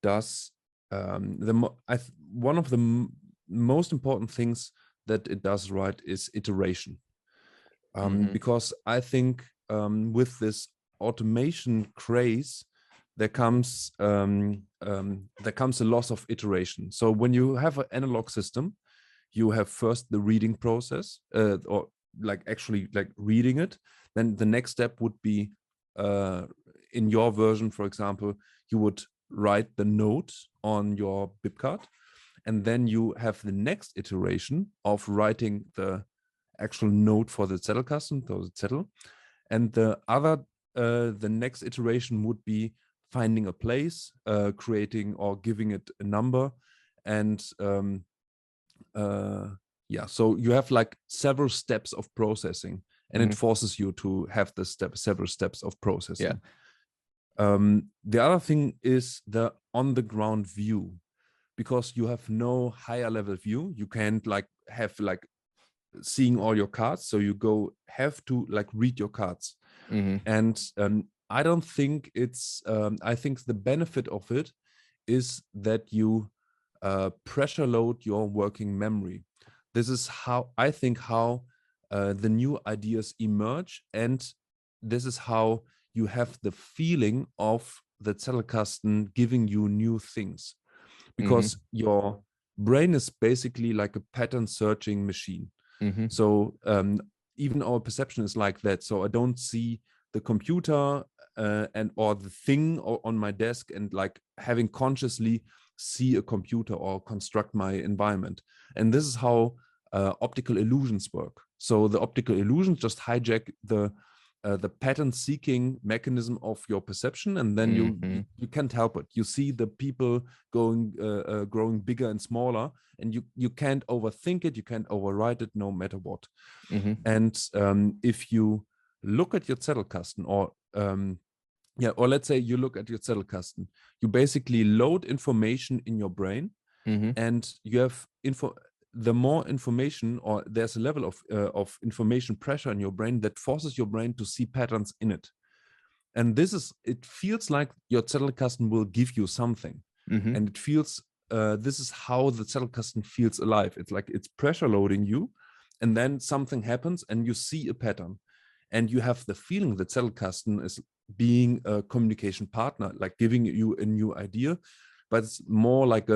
does one of the most important things that it does right is iteration. Because I think with this automation craze, there comes a loss of iteration. So when you have an analog system, you have first the reading process, or like actually like reading it. Then the next step would be, in your version, for example, you would write the note on your bib card, and then you have the next iteration of writing the actual note for the Zettelkasten, the Zettel, and the next iteration would be finding a place, creating or giving it a number, and so you have like several steps of processing, and it forces you to have several steps of processing. The other thing is the on-the-ground view, because you have no higher level view. You can't like have like seeing all your cards, so you have to like read your cards. And I don't think it's I think the benefit of it is that you pressure load your working memory. This is how I think the new ideas emerge, and this is how you have the feeling of the Zettelkasten giving you new things, because your brain is basically like a pattern searching machine. So even our perception is like that. So I don't see the computer or the thing on my desk and like having consciously see a computer or construct my environment. And this is how optical illusions work. So the optical illusions just hijack the pattern seeking mechanism of your perception, and then you can't help it. You see the people growing bigger and smaller, and you can't overthink it, you can't overwrite it, no matter what. And if you look at your Zettelkasten, or let's say you look at your Zettelkasten, you basically load information in your brain, and you have the more information, or there's a level of information pressure in your brain that forces your brain to see patterns in it. And it feels like your Zettelkasten will give you something. And it feels, this is how the Zettelkasten feels alive. It's like it's pressure loading you, and then something happens and you see a pattern. And you have the feeling that Zettelkasten is being a communication partner, like giving you a new idea, but it's more like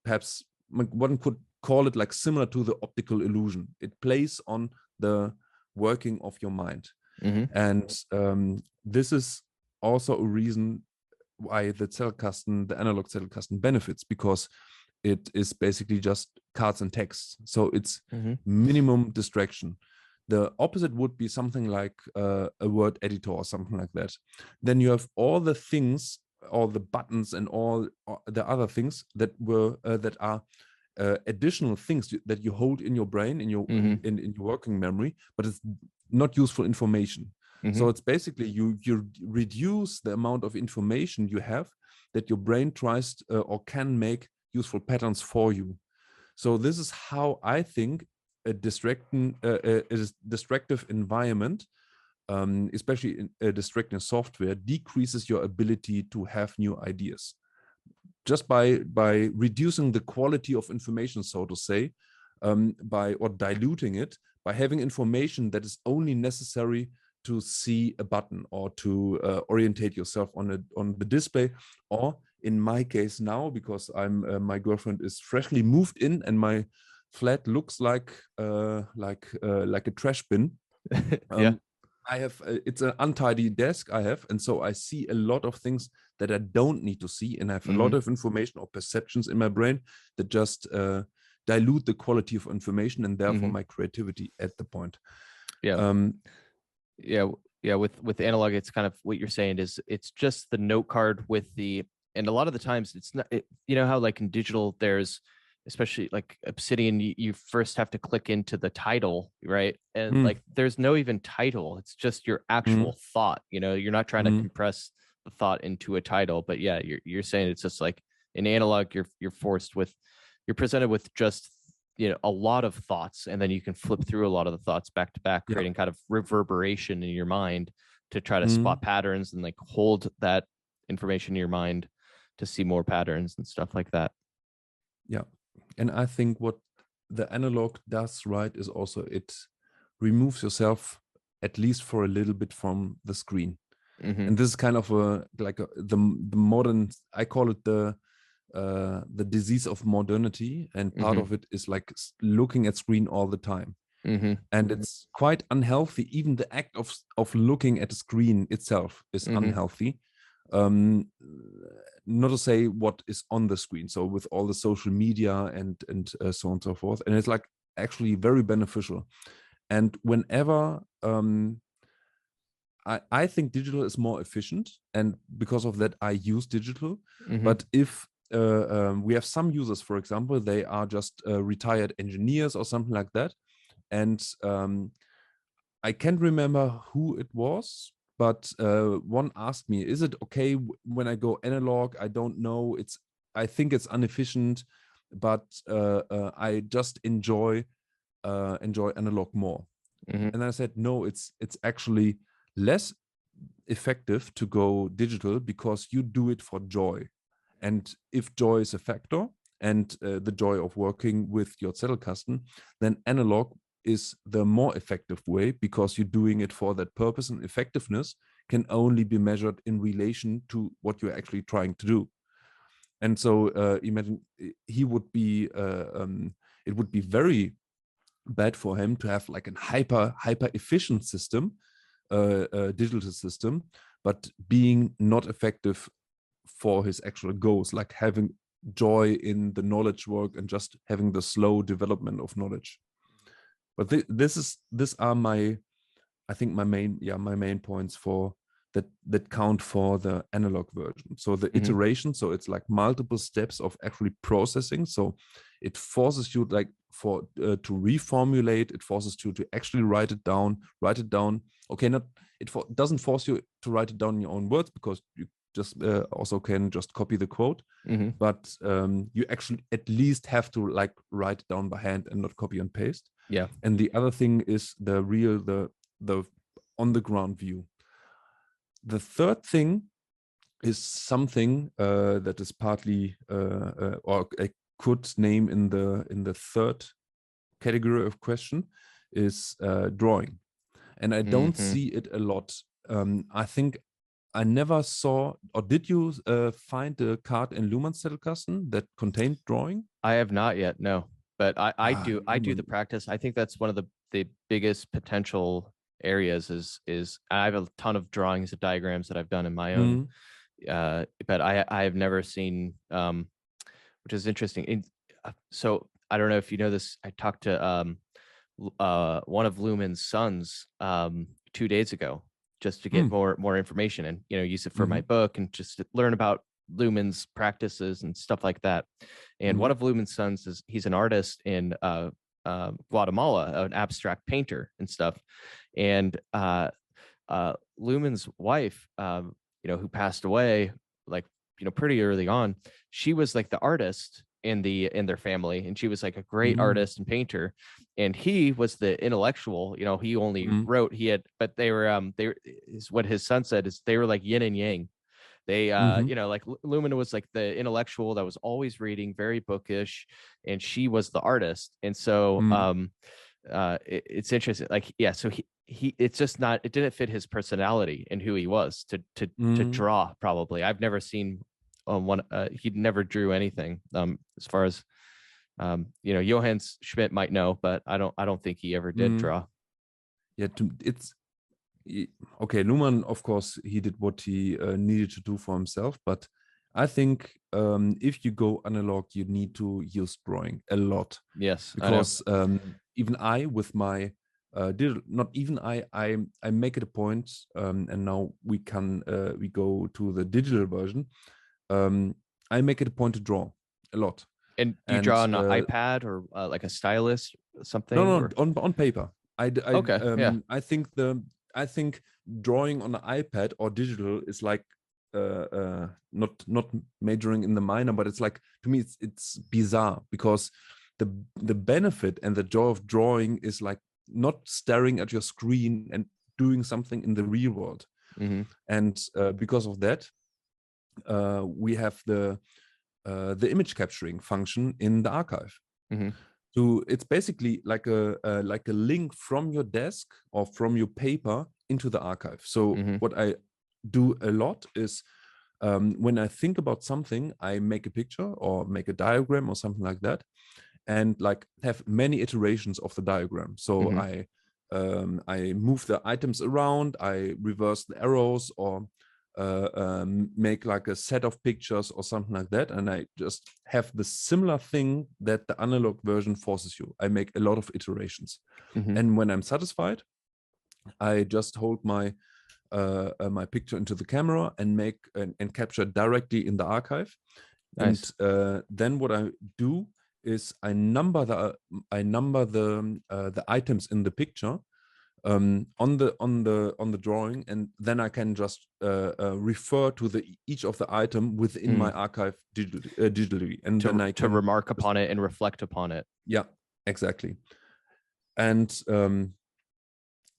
perhaps one could call it like similar to the optical illusion. It plays on the working of your mind. And this is also a reason why the analog Zettelkasten benefits, because it is basically just cards and text. So it's minimum distraction. The opposite would be something like a word editor or something like that. Then you have all the things, all the buttons and all the other things that are additional things that you hold in your brain, in your in your working memory, but it's not useful information. So it's basically you reduce the amount of information you have that your brain tries or can make useful patterns for you. So this is how I think a distractive environment, especially in distracting software, decreases your ability to have new ideas. Just by reducing the quality of information, so to say, or diluting it, by having information that is only necessary to see a button or to orientate yourself on the display, or in my case now, because my girlfriend is freshly moved in and my flat looks like a trash bin. I have it's an untidy desk I have, and so I see a lot of things that I don't need to see, and I have a lot of information or perceptions in my brain that just dilute the quality of information and therefore my creativity at the point. With analog, it's kind of what you're saying is it's just the note card with and a lot of the times it's not, you know how like in digital there's, especially like Obsidian, you first have to click into the title, right? And like there's no even title, it's just your actual thought, you know, you're not trying to compress the thought into a title. But yeah, you're saying it's just like in analog, you're presented with just, you know, a lot of thoughts, and then you can flip through a lot of the thoughts back to back, creating kind of reverberation in your mind to try to spot patterns and like hold that information in your mind to see more patterns and stuff like that. Yeah. And I think what the analog does right is also it removes yourself at least for a little bit from the screen. And this is kind of the modern, I call it the disease of modernity, and part of it is like looking at screen all the time. And it's quite unhealthy. Even the act of looking at the screen itself is unhealthy. Not to say what is on the screen, so with all the social media and so on and so forth, and it's like actually very beneficial. And whenever I think digital is more efficient, and because of that I use digital. But if we have some users, for example, they are just retired engineers or something like that, and I can't remember who it was, but one asked me, is it okay when I go analog? I don't know, I think it's inefficient, but I just enjoy analog more. And I said, no, it's actually less effective to go digital because you do it for joy. And if joy is a factor, and the joy of working with your Zettelkasten, then analog is the more effective way, because you're doing it for that purpose, and effectiveness can only be measured in relation to what you're actually trying to do. And so imagine it would be very bad for him to have like a hyper efficient system, digital system, but being not effective for his actual goals, like having joy in the knowledge work and just having the slow development of knowledge. But these are my main points for that count for the analog version. So the iteration, so it's like multiple steps of actually processing. So it forces you like to reformulate. It forces you to actually write it down. Okay, it doesn't force you to write it down in your own words, because you just also can just copy the quote. But you actually at least have to like write it down by hand and not copy and paste. Yeah. And the other thing is the on the ground view. The third thing is something that is partly or I could name in the third category of question is drawing, and I don't see it a lot. I think I never saw, or did you find a card in Luhmann's Zettelkasten that contained drawing? I have not yet, no. But I do the Luhmann. practice. I think that's one of the biggest potential areas is I have a ton of drawings of diagrams that I've done in my own, but I have never seen, which is interesting. So I don't know if you know this. I talked to one of Luhmann's sons 2 days ago just to get more information and use it for my book and just to learn about Luhmann's practices and stuff like that. And one of Luhmann's sons he's an artist in Guatemala, an abstract painter and stuff. And Luhmann's wife, who passed away like pretty early on, she was like the artist in their family, and she was like a great artist and painter, and he was the intellectual. He only wrote. But they were is what his son said is they were like yin and yang. They like Luhmann was like the intellectual that was always reading, very bookish, and she was the artist. And so it's interesting, like, yeah, so he it's just not, it didn't fit his personality and who he was to draw. Probably I've never seen one he never drew anything as far as Johann Schmidt might know, but I don't think he ever did draw. Yeah, it's okay. Luhmann, of course, he did what he needed to do for himself, but I think if you go analog, you need to use drawing a lot. Yes, because even I, with my not even I make it a point, and now we go to the digital version. I make it a point to draw a lot. And you draw on an iPad or like a stylus, something? No, on paper. Okay. I think drawing on an iPad or digital is like not majoring in the minor, but it's like, to me it's bizarre, because the benefit and the joy of drawing is like not staring at your screen and doing something in the real world. And because of that, we have the image capturing function in the archive. So it's basically like a link from your desk or from your paper into the archive. So what I do a lot is when I think about something, I make a picture or make a diagram or something like that, and like have many iterations of the diagram. So I move the items around, I reverse the arrows, or make like a set of pictures or something like that, and I just have the similar thing that the analog version forces you. I make a lot of iterations, and when I'm satisfied, I just hold my my picture into the camera and make and capture directly in the archive. Nice. And then what I do is I number the items in the picture on the drawing, and then I can just refer to each of the item within my archive digitally, and then I can remark upon it and reflect upon it. Yeah, exactly. And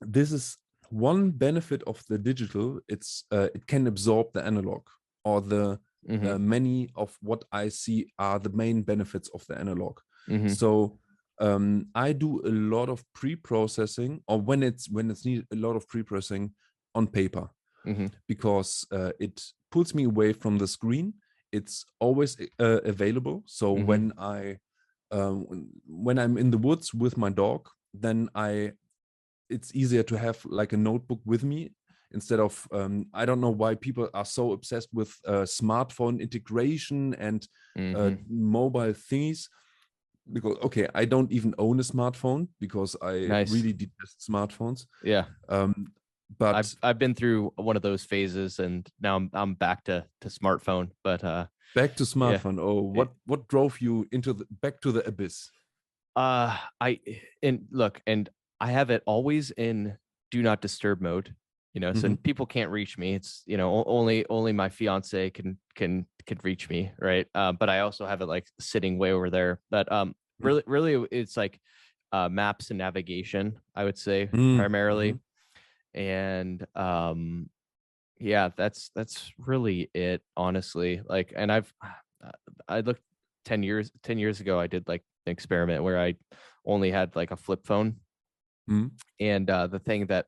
this is one benefit of the digital. It's it can absorb the analog, or the many of what I see are the main benefits of the analog. So I do a lot of pre-processing, or when it's needed, a lot of pre-processing on paper, because it pulls me away from the screen. It's always available. So when I'm in the woods with my dog, then it's easier to have like a notebook with me, instead of I don't know why people are so obsessed with smartphone integration and mobile thingies. Because I don't even own a smartphone, because I really detest smartphones. Yeah. But I've been through one of those phases, and now I'm back to smartphone. But back to smartphone. Yeah. Oh, what drove you back to the abyss? I have it always in do not disturb mode. So people can't reach me. It's only my fiance can reach me, right? But I also have it like sitting way over there. But really it's like maps and navigation, I would say, primarily. And Yeah, that's really it, honestly. Like, and I looked 10 years ago, I did like an experiment where I only had like a flip phone, Mm, and the thing that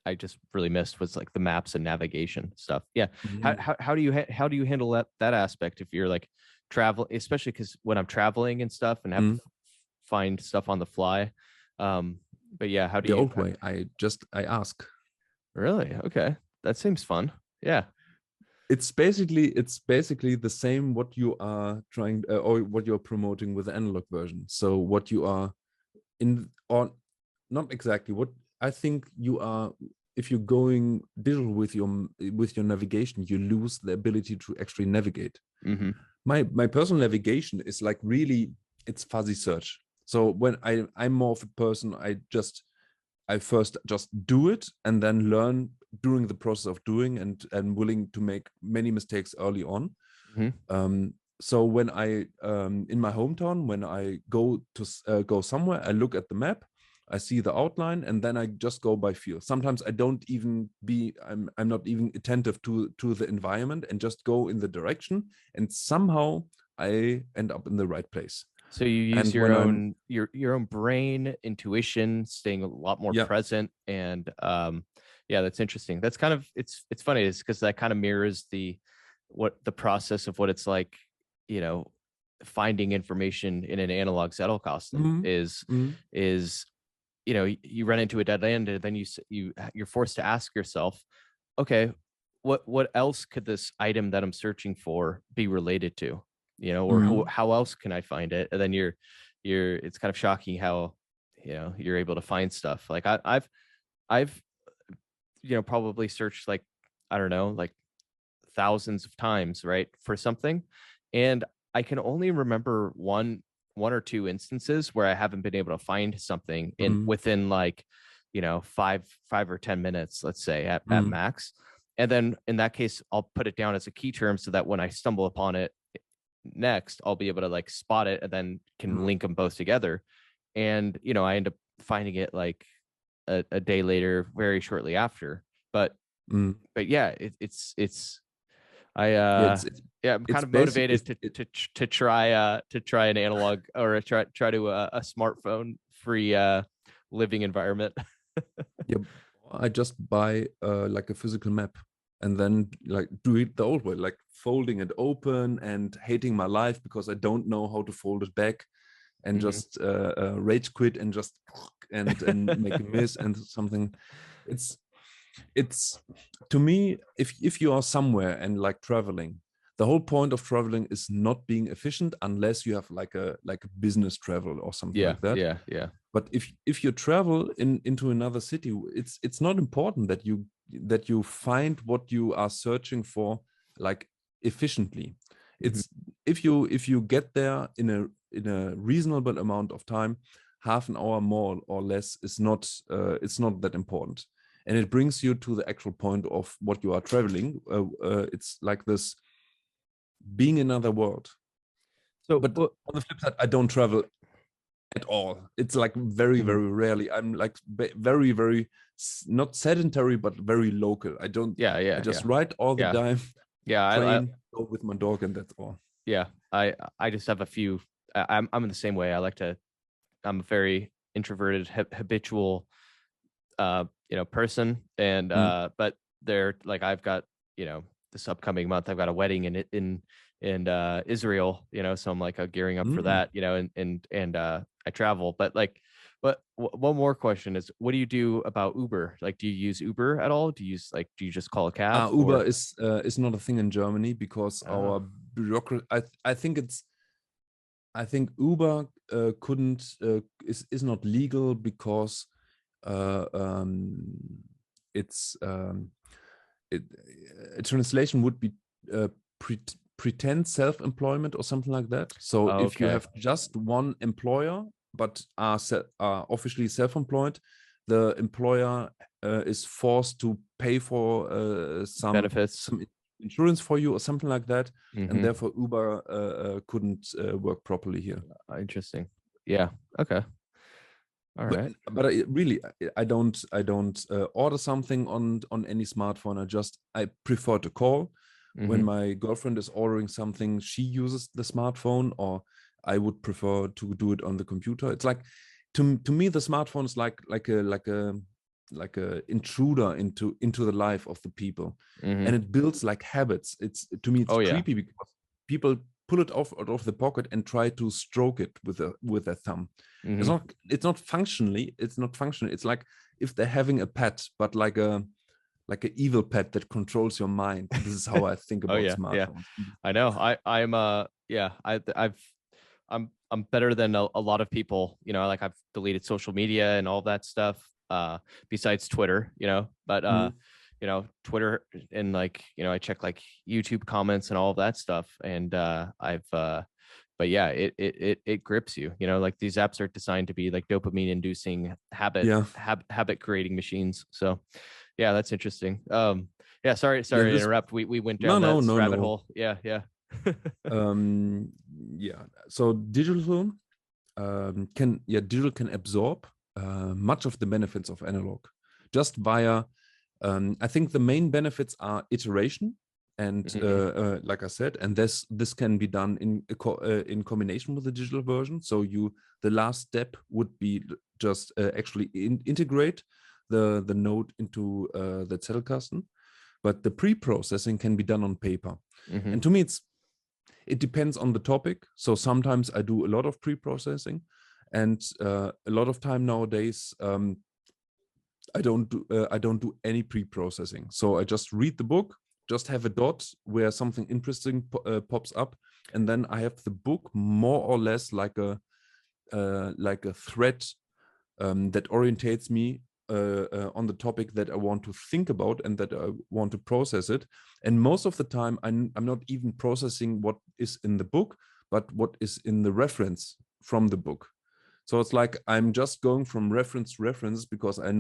I just really missed was like the maps and navigation stuff. Yeah. mm, How do you how do you handle that aspect if you're like travel, especially because when I'm traveling and stuff and have to mm. find stuff on the fly. Um, but yeah, how do The you old way. I ask. really? Okay. That seems fun. Yeah. It's basically the same what you are trying or what you're promoting with the analog version. So what you are in, or not exactly what I think you are. If you're going digital with your navigation, you lose the ability to actually navigate. Mm-hmm. My personal navigation is like really, it's fuzzy search. So when I'm more of a person, I first just do it and then learn during the process of doing, and willing to make many mistakes early on. Mm-hmm. So when I in my hometown, when I go somewhere, I look at the map, I see the outline, and then I just go by feel. Sometimes I don't even I'm not even attentive to the environment, and just go in the direction, and somehow I end up in the right place. So you use And your when I'm own your own brain, intuition, staying a lot more yeah. present, and yeah, that's interesting. That's kind of it's funny, it's because that kind of mirrors what the process of what it's like, you know, finding information in an analog Zettelkasten Mm, mm, is you know, you run into a dead end, and then you're forced to ask yourself, okay, what else could this item that I'm searching for be related to, you know, or mm, how else can I find it? And then you're it's kind of shocking how, you know, you're able to find stuff. Like I've you know, probably searched like, I don't know, like thousands of times, right, for something, and I can only remember one or two instances where I haven't been able to find something in mm, within like, you know, five or 10 minutes, let's say, at mm, max. And then in that case, I'll put it down as a key term so that when I stumble upon it next, I'll be able to like spot it and then can mm, link them both together. And you know, I end up finding it like a day later, very shortly after. But mm. yeah, it's I Yeah, yeah, I'm kind it's of basic. motivated to try an analog, or try to a smartphone free living environment. Yeah, I just buy like a physical map, and then like do it the old way, like folding it open and hating my life because I don't know how to fold it back, and Hmm. just rage quit and just and make a miss and something. It's it's to me, if you are somewhere and like traveling, the whole point of traveling is not being efficient unless you have like a business travel or something Yeah, like that. yeah, yeah. But if you travel into another city, it's not important that you find what you are searching for like efficiently. Hmm. It's if you get there in a reasonable amount of time, half an hour more or less is not it's not that important, and it brings you to the actual point of what you are traveling. It's like this being in another world. So, But on the flip side, I don't travel at all. It's like very, mhm. very rarely. I'm like very, very not sedentary, but very local. I don't. Yeah, I yeah, just yeah, ride all the yeah, time, yeah. train, go with my dog, and that's all. Yeah, I just have a few. I'm in the same way. I like to. I'm a very introverted, habitual, you know, person, and Mm, but they're like, I've got, you know, this upcoming month I've got a wedding in Israel, you know, so I'm like gearing up for mm. that, you know, and I travel, but like, but one more question is, what do you do about Uber? Like, do you use Uber at all? Do you just call a cab, Uber or is not a thing in Germany because oh, our bureaucracy. I think Uber couldn't is not legal because uh, um, it's it, a translation would be uh, pre- pretend self-employment or something like that. So if you okay, have just one employer but are officially self-employed, the employer is forced to pay for benefits? some insurance for you or something like that, and Mm-hmm. therefore Uber couldn't work properly here. Interesting. Yeah. Okay. All right. But I don't order something on any smartphone. I prefer to call. When my girlfriend is ordering something, she uses the smartphone, or I would prefer to do it on the computer. It's like, to me, the smartphone is like a intruder into the life of the people, and it builds like habits. It's, to me, it's creepy because people pull it out of the pocket and try to stroke it with their thumb. It's not functionally. It's like if they're having a pet, but like a evil pet that controls your mind. This is how I think about smartphones. I know. I'm better than a lot of people, like I've deleted social media and all that stuff, besides Twitter, but Twitter, and I check like YouTube comments and all of that stuff. And but yeah, it grips you, like these apps are designed to be like dopamine inducing habit creating machines. So yeah, that's interesting. Sorry to interrupt. We went down that rabbit hole. Yeah. So digital can absorb much of the benefits of analog just via, I think the main benefits are iteration, and like I said, and this can be done in combination with the digital version. So the last step would be just actually integrate the node into the Zettelkasten, but the pre-processing can be done on paper. And to me, it depends on the topic. So sometimes I do a lot of pre-processing, and a lot of time nowadays I don't do any pre-processing. So I just read the book, just have a dot where something interesting pops up, and then I have the book more or less like a thread that orientates me on the topic that I want to think about and that I want to process it. And most of the time, I'm not even processing what is in the book, but what is in the reference from the book. So it's like I'm just going from reference to reference, because I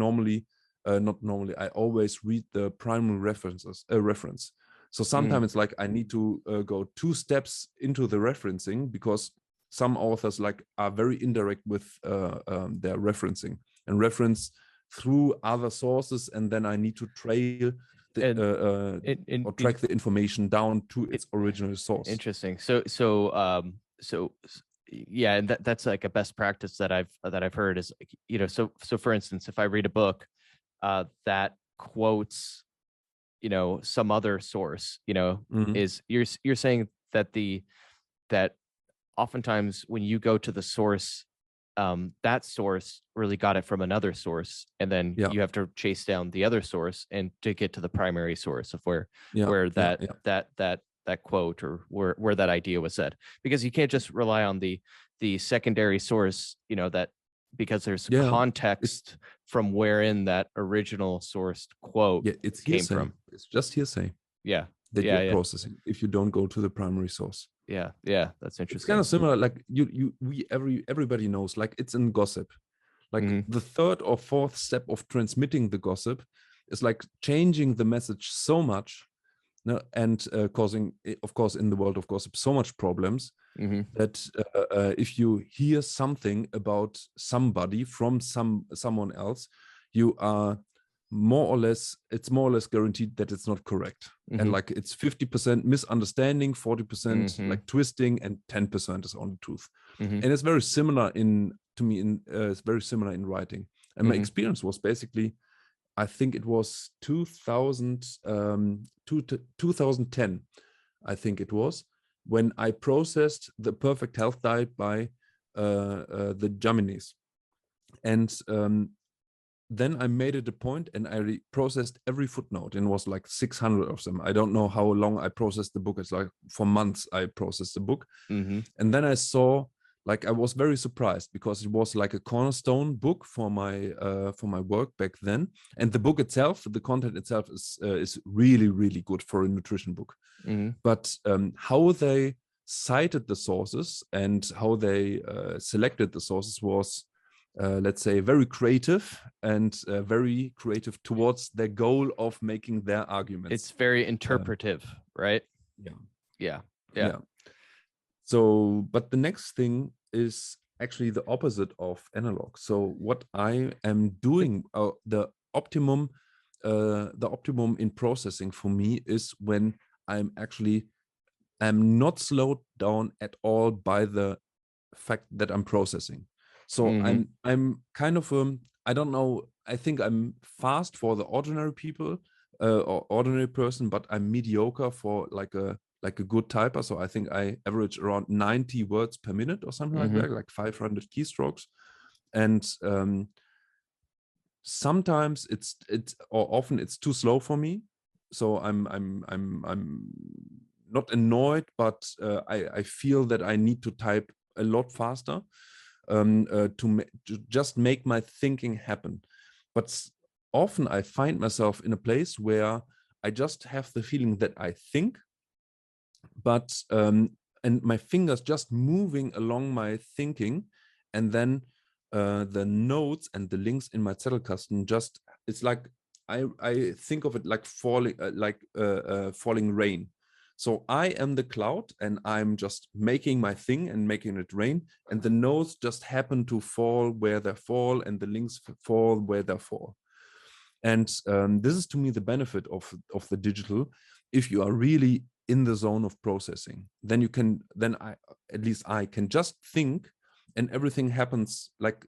I always read the primary reference. So sometimes it's like I need to go 2 steps into the referencing, because some authors are very indirect with their referencing and reference through other sources, and then I need to trail or track the information down to its original source. Interesting. So yeah, and that's like a best practice that I've heard is, so for instance, if I read a book that quotes, some other source, is you're saying that that oftentimes when you go to the source, that source really got it from another source, and then you have to chase down the other source and to get to the primary source of where that quote or where that idea was said, because you can't just rely on the secondary source, that because there's context from wherein that original sourced quote came from. It's just hearsay. Yeah. That you're processing if you don't go to the primary source. Yeah, that's interesting. It's kind of similar, like everybody knows, like it's in gossip. Like the 3rd or 4th step of transmitting the gossip is like changing the message so much, and causing, of course, in the world of gossip, so much problems that if you hear something about somebody from someone else, you are it's more or less guaranteed that it's not correct. And like it's 50% misunderstanding, 40% like twisting, and 10% is only truth. And it's very similar it's very similar in writing. And my experience was basically, I think it was 2010, I think it was, when I processed The Perfect Health Diet by the Jaminis. And then I made it a point, and I processed every footnote, and it was like 600 of them. I don't know how long I processed the book. It's like for months I processed the book. And then I saw, like, I was very surprised, because it was like a cornerstone book for my work back then. And the book itself, the content itself is really, really good for a nutrition book. But how they cited the sources and how they selected the sources was, let's say, very creative, and very creative towards their goal of making their arguments. It's very interpretive, right? Yeah. So, but the next thing is actually the opposite of analog. So what I am doing, the optimum in processing for me is when I'm not slowed down at all by the fact that I'm processing. So I'm kind of I don't know, I think I'm fast for the ordinary people or ordinary person, but I'm mediocre for like a good typer. So I think I average around 90 words per minute or something like that, like 500 keystrokes. And sometimes or often it's too slow for me. So I'm not annoyed, but I feel that I need to type a lot faster to just make my thinking happen. But often I find myself in a place where I just have the feeling that I think, but and my fingers just moving along my thinking, and then the notes and the links in my Zettelkasten just, it's like I think of it like falling rain. So I am the cloud and I'm just making my thing and making it rain, and the notes just happen to fall where they fall and the links fall where they fall. And this is to me the benefit of the digital. If you are really in the zone of processing, then you can, at least I can just think and everything happens like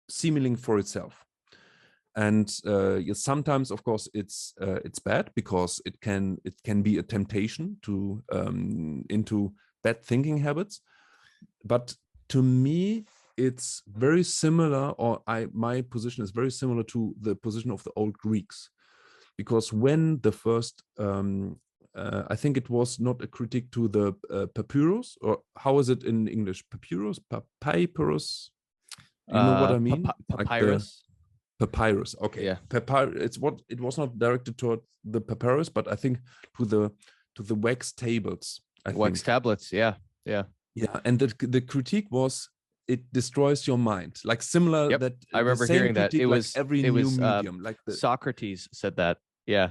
seemingly for itself. And sometimes, of course, it's bad because it can be a temptation to into bad thinking habits. But to me, it's very similar, or my position is very similar to the position of the old Greeks, because when the first I think it was not a critique to the papyrus, or how is it in English? Papyrus, papyrus. You know what I mean? Papyrus. Like papyrus. Okay. Yeah. Papyrus. It was not directed toward the papyrus, but I think to the wax tables. Wax tablets. Yeah. Yeah. Yeah. And the critique was, it destroys your mind. Like similar, Yep. that I remember hearing that. It was like every new medium, like Socrates said that. Yeah.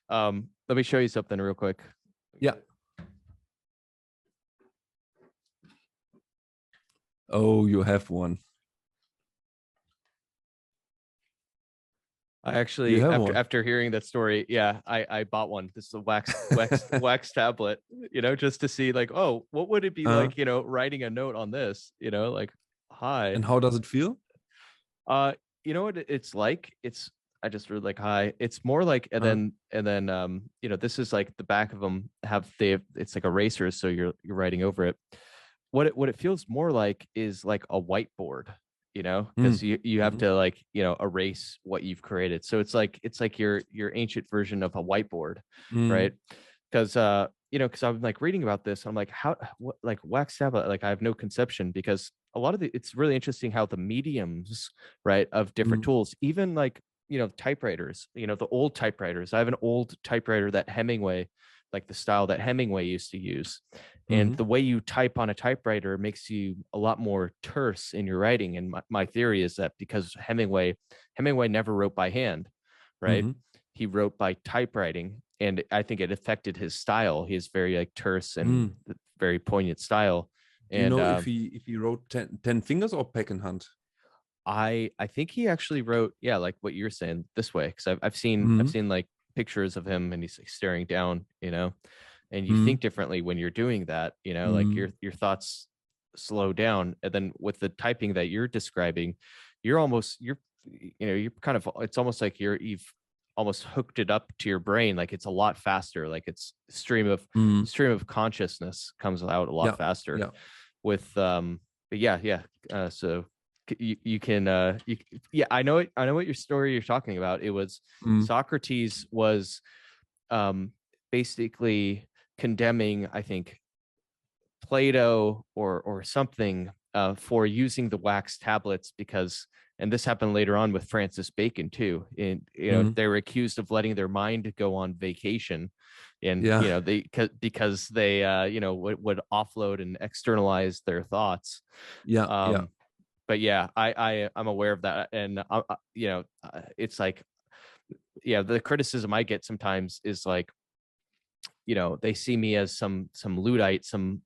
Let me show you something real quick. Yeah. Oh, you have one. I actually, after hearing that story, yeah, I bought one. This is a wax tablet, just to see like, oh, what would it be like, writing a note on this, like, hi. And how does it feel? You know what it's like? I just really like hi. It's more like, and then this is like the back of them it's like erasers, so you're writing over it. What it feels more like is like a whiteboard, because you have to like, erase what you've created. So it's like your ancient version of a whiteboard, right? Because because I'm like reading about this, I'm like, like wax tablet, like I have no conception, because a lot of it's really interesting how the mediums, right, of different tools, even like, typewriters, the old typewriters. I have an old typewriter that Hemingway, like the style that Hemingway used to use. And the way you type on a typewriter makes you a lot more terse in your writing. And my theory is that because Hemingway never wrote by hand, right? He wrote by typewriting. And I think it affected his style. He has very like terse and very poignant style. And if he wrote 10 fingers or Peck and Hand? I think he actually wrote, yeah, like what you're saying, this way. Because I've seen like pictures of him and he's like staring down, and you think differently when you're doing that, like your thoughts slow down. And then with the typing that you're describing, you're kind of, it's almost like you've almost hooked it up to your brain. Like it's a lot faster. Like it's stream of consciousness comes out a lot faster with, but yeah. So you can I know what your story you're talking about. It was Socrates was basically condemning, I think, Plato or something for using the wax tablets, because, and this happened later on with Francis Bacon too, and they were accused of letting their mind go on vacation, and because they would offload and externalize their thoughts. But yeah, I'm aware of that, and it's like, yeah, the criticism I get sometimes is like, they see me as some Luddite, some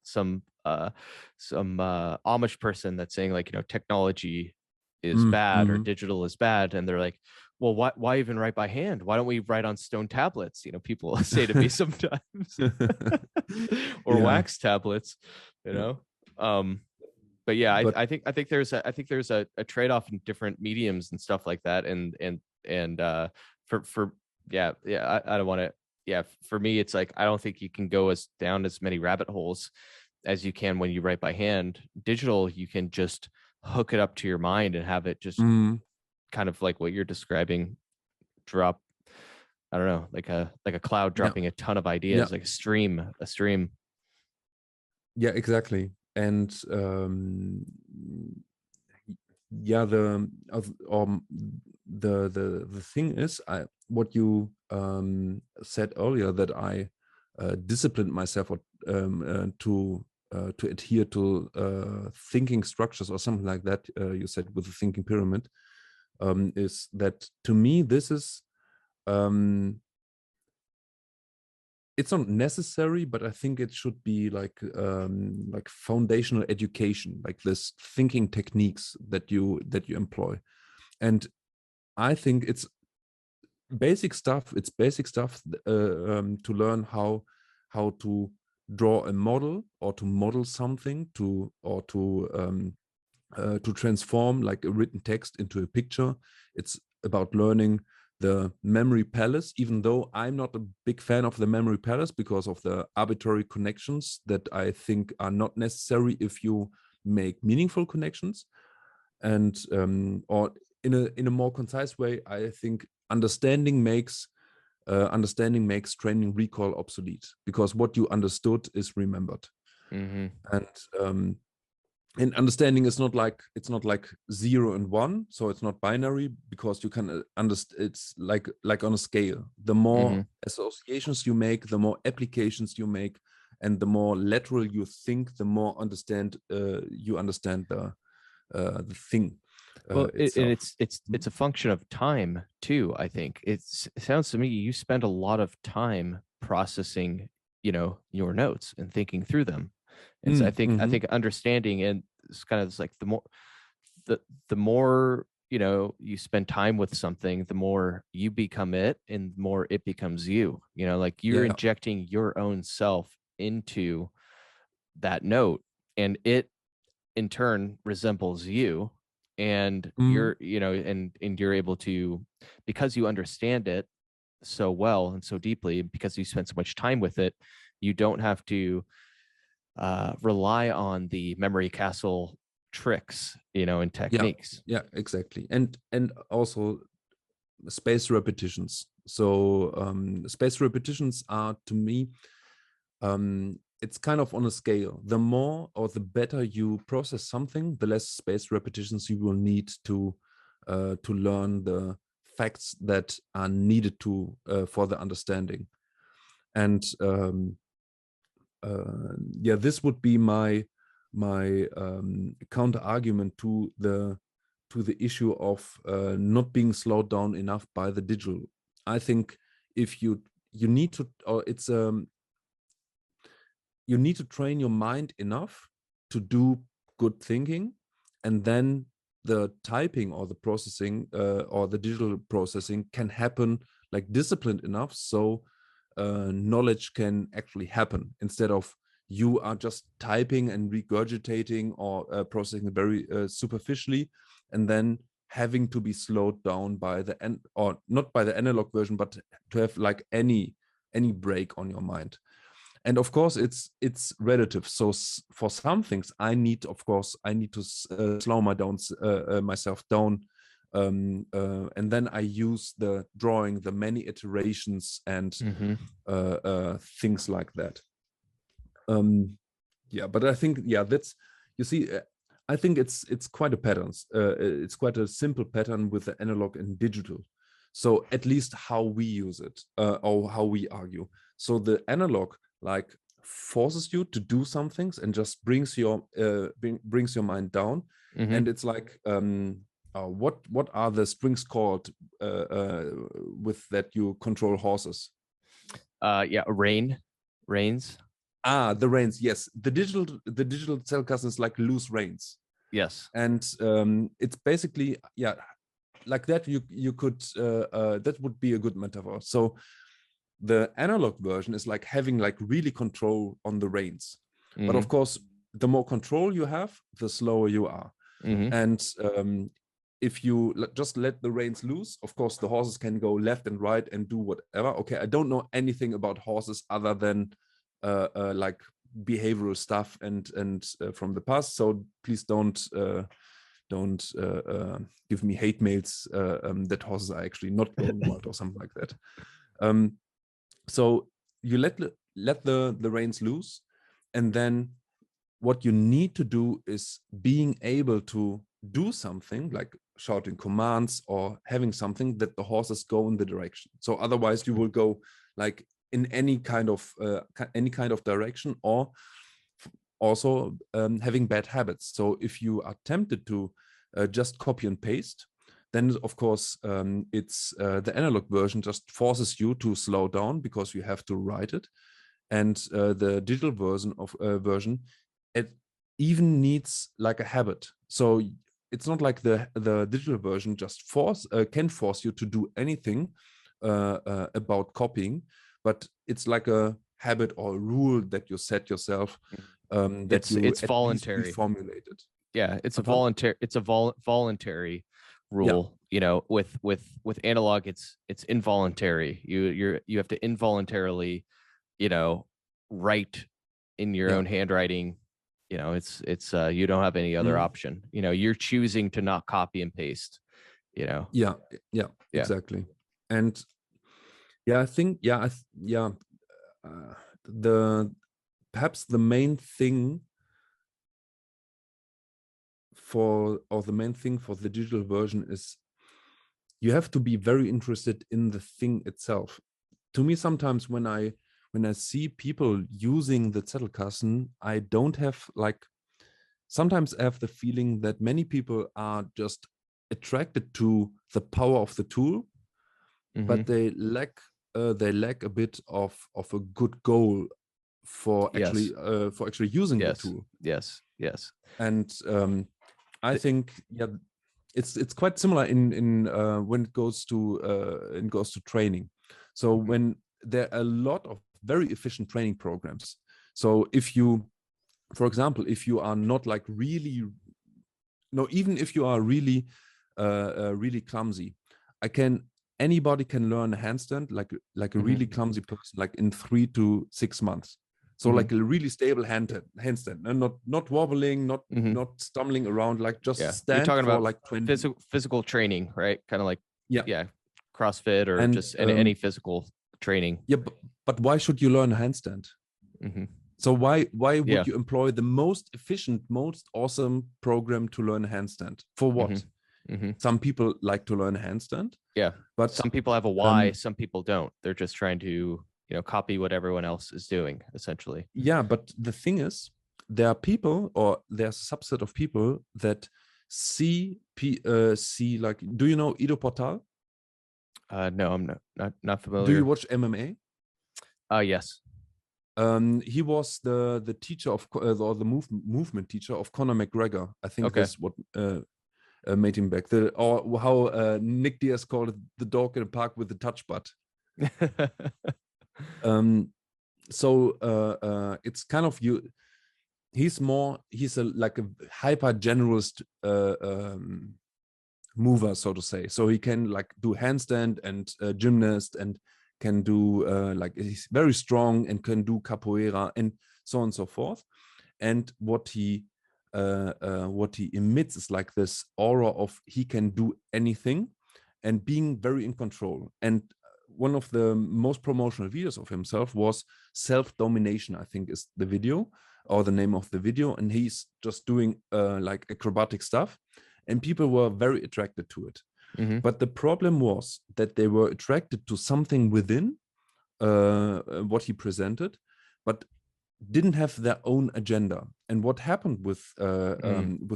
Amish person that's saying like, technology is bad or digital is bad, and they're like, well, why even write by hand? Why don't we write on stone tablets? People say to me sometimes, or Yeah. wax tablets, but yeah, But I think there's a trade-off in different mediums and stuff like that, and for I don't want to, for me it's like, I don't think you can go down as many rabbit holes as you can when you write by hand. Digital, you can just hook it up to your mind and have it just kind of like what you're describing, drop, I don't know, like a cloud dropping a ton of ideas, like a stream. Yeah, exactly. And yeah, the thing is, what you said earlier, that I disciplined myself to adhere to thinking structures or something like that. You said with the thinking pyramid, is that, to me, this is it's not necessary, but I think it should be like foundational education, like this thinking techniques that you employ. And I think it's basic stuff. It's basic stuff to learn how to draw a model, or to model something, to transform like a written text into a picture. It's about learning the memory palace, even though I'm not a big fan of the memory palace because of the arbitrary connections that I think are not necessary if you make meaningful connections. And or in a more concise way, I think understanding makes training recall obsolete, because what you understood is remembered. And understanding is not like, it's not like 0 and 1, so it's not binary, because you can understand. It's like on a scale. The more associations you make, the more applications you make, and the more lateral you think, the more you understand the thing. Well, and itself. it's a function of time too. I think it sounds to me you spend a lot of time processing, your notes and thinking through them. And so I think understanding, and it's kind of like the more you spend time with something, the more you become it, and the more it becomes you. Like you're injecting your own self into that note, and it in turn resembles you, and you're and you're able to, because you understand it so well and so deeply, because you spend so much time with it, you don't have to rely on the memory castle tricks, and techniques. Yeah, exactly. And also space repetitions. So space repetitions are, to me, it's kind of on a scale. The more or the better you process something, the less space repetitions you will need to learn the facts that are needed to for the understanding. And this would be my counter argument to the issue of not being slowed down enough by the digital. I think if you need to, or it's you need to train your mind enough to do good thinking, and then the typing or the processing or the digital processing can happen like disciplined enough, so knowledge can actually happen, instead of you are just typing and regurgitating or processing very superficially, and then having to be slowed down by or not by the analog version, but to have like any break on your mind. And of course it's relative. So for some things I need to slow myself down, and then I use the drawing, the many iterations, and things like that. But I think that's, you see, I think it's quite a pattern. It's quite a simple pattern with the analog and digital. So at least how we use it, or how we argue. So the analog like forces you to do some things and just brings your mind down. And it's like what are the springs called with that you control horses? Reins. The reins, yes. The digital Zettelkasten is like loose reins. Yes. And it's basically, yeah, like that. You could that would be a good metaphor. So the analog version is like having like really control on the reins. But of course, the more control you have, the slower you are. And if you just let the reins loose, of course, the horses can go left and right and do whatever. Okay, I don't know anything about horses other than like behavioral stuff and from the past. So please don't give me hate mails that horses are actually not going wild or something like that. So you let the reins loose, and then what you need to do is being able to do something like shouting commands or having something that the horses go in the direction. So otherwise you will go like in any kind of direction, or also having bad habits. So if you are tempted to just copy and paste, then of course it's the analog version just forces you to slow down because you have to write it, and the digital version it even needs like a habit. So it's not like the digital version just can force you to do anything about copying, but it's like a habit or a rule that you set yourself, that it's voluntary. Formulated. Yeah, it's a voluntary rule. Yeah. With analog, it's involuntary. You have to involuntarily, write in your own handwriting. It's you don't have any other option. You're choosing to not copy and paste. Yeah, exactly. And I think perhaps the main thing for the digital version is you have to be very interested in the thing itself. To me, sometimes when I see people using the Zettelkasten, I don't have sometimes I have the feeling that many people are just attracted to the power of the tool, but they lack a bit of a good goal for actually using the tool. Yes. And I think it's quite similar in when it goes to training. So when there are a lot of very efficient training programs. So if you, for example, if you are not like really, no, even if you are really really clumsy, anybody can learn a handstand like a really clumsy person, like in 3 to 6 months. So like a really stable handstand, and not wobbling, not stumbling around, like just stand. You're talking for about like 20 physical training, right? Kind of like CrossFit or and, just any physical training. Yeah, but why should you learn a handstand? So why would you employ the most efficient, most awesome program to learn a handstand? For what? Some people like to learn a handstand. Yeah, but some people have a why, some people don't. They're just trying to copy what everyone else is doing, essentially. Yeah, but the thing is, there are people, or there's a subset of people that see like, do you know Ido Portal? No, I'm not familiar. Do you watch MMA? Yes. He was the teacher of or the movement teacher of Conor McGregor. I think that's what made him back. Or how Nick Diaz called it, the dog in the park with the touch butt. So it's kind of he's like a hyper generalist mover, so to say. So he can like do handstand and gymnast, and can do like, he's very strong and can do capoeira and so on and so forth. And what he emits is like this aura of he can do anything and being very in control. And one of the most promotional videos of himself was Self-Domination, I think is the video, or the name of the video. And he's just doing like acrobatic stuff, and people were very attracted to it. But the problem was that they were attracted to something within what he presented, but didn't have their own agenda. And what happened with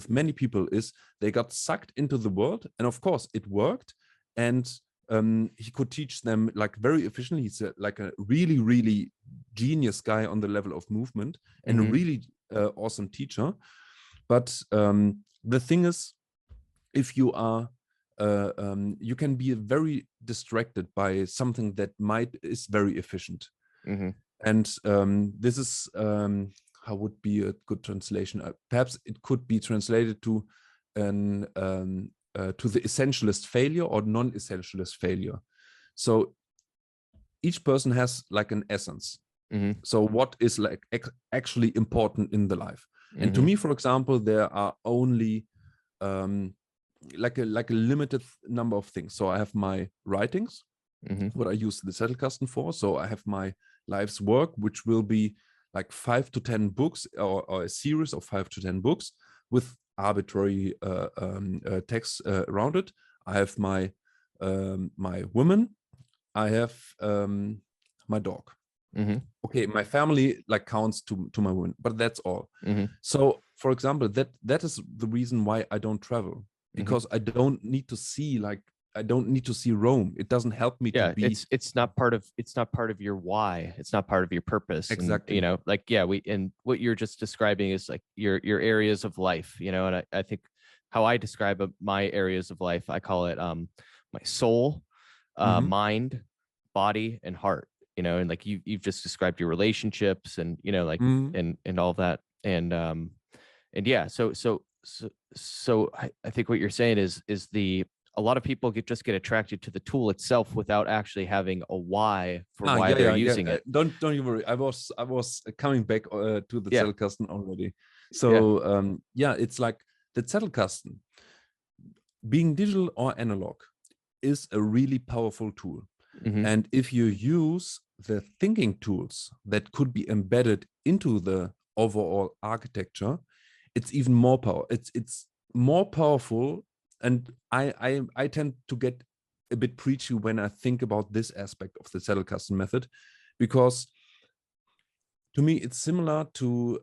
many people is they got sucked into the world, and of course it worked, and he could teach them like very efficiently. He's like a really, really genius guy on the level of movement and a really awesome teacher. But the thing is, if you are you can be very distracted by something that is very efficient. And this is how would be a good translation? Perhaps it could be translated to the essentialist failure or non-essentialist failure. So each person has like an essence. So what is like actually important in the life? And to me, for example, there are only like a limited number of things. So I have my writings, what I use the Zettelkasten for. So I have my life's work, which will be like 5 to 10 books or a series of 5 to 10 books with arbitrary text around it. I have my my woman. I have my dog. Okay, my family like counts to my woman, but that's all. So, for example, that is the reason why I don't travel, because I don't need to see Rome. It doesn't help me to be. It's not part of your why. It's not part of your purpose. Exactly. And, and what you're just describing is like your areas of life. And I think how I describe my areas of life, I call it my soul, mind, body, and heart. And like you've just described your relationships and and all of that. And yeah, so I think what you're saying is a lot of people just get attracted to the tool itself without actually having a why for why they're using it. Don't you worry. I was coming back to the Zettelkasten already. So it's like the Zettelkasten, being digital or analog, is a really powerful tool. And if you use the thinking tools that could be embedded into the overall architecture, it's even more power. It's more powerful. And I tend to get a bit preachy when I think about this aspect of the Zettelkasten method, because to me it's similar to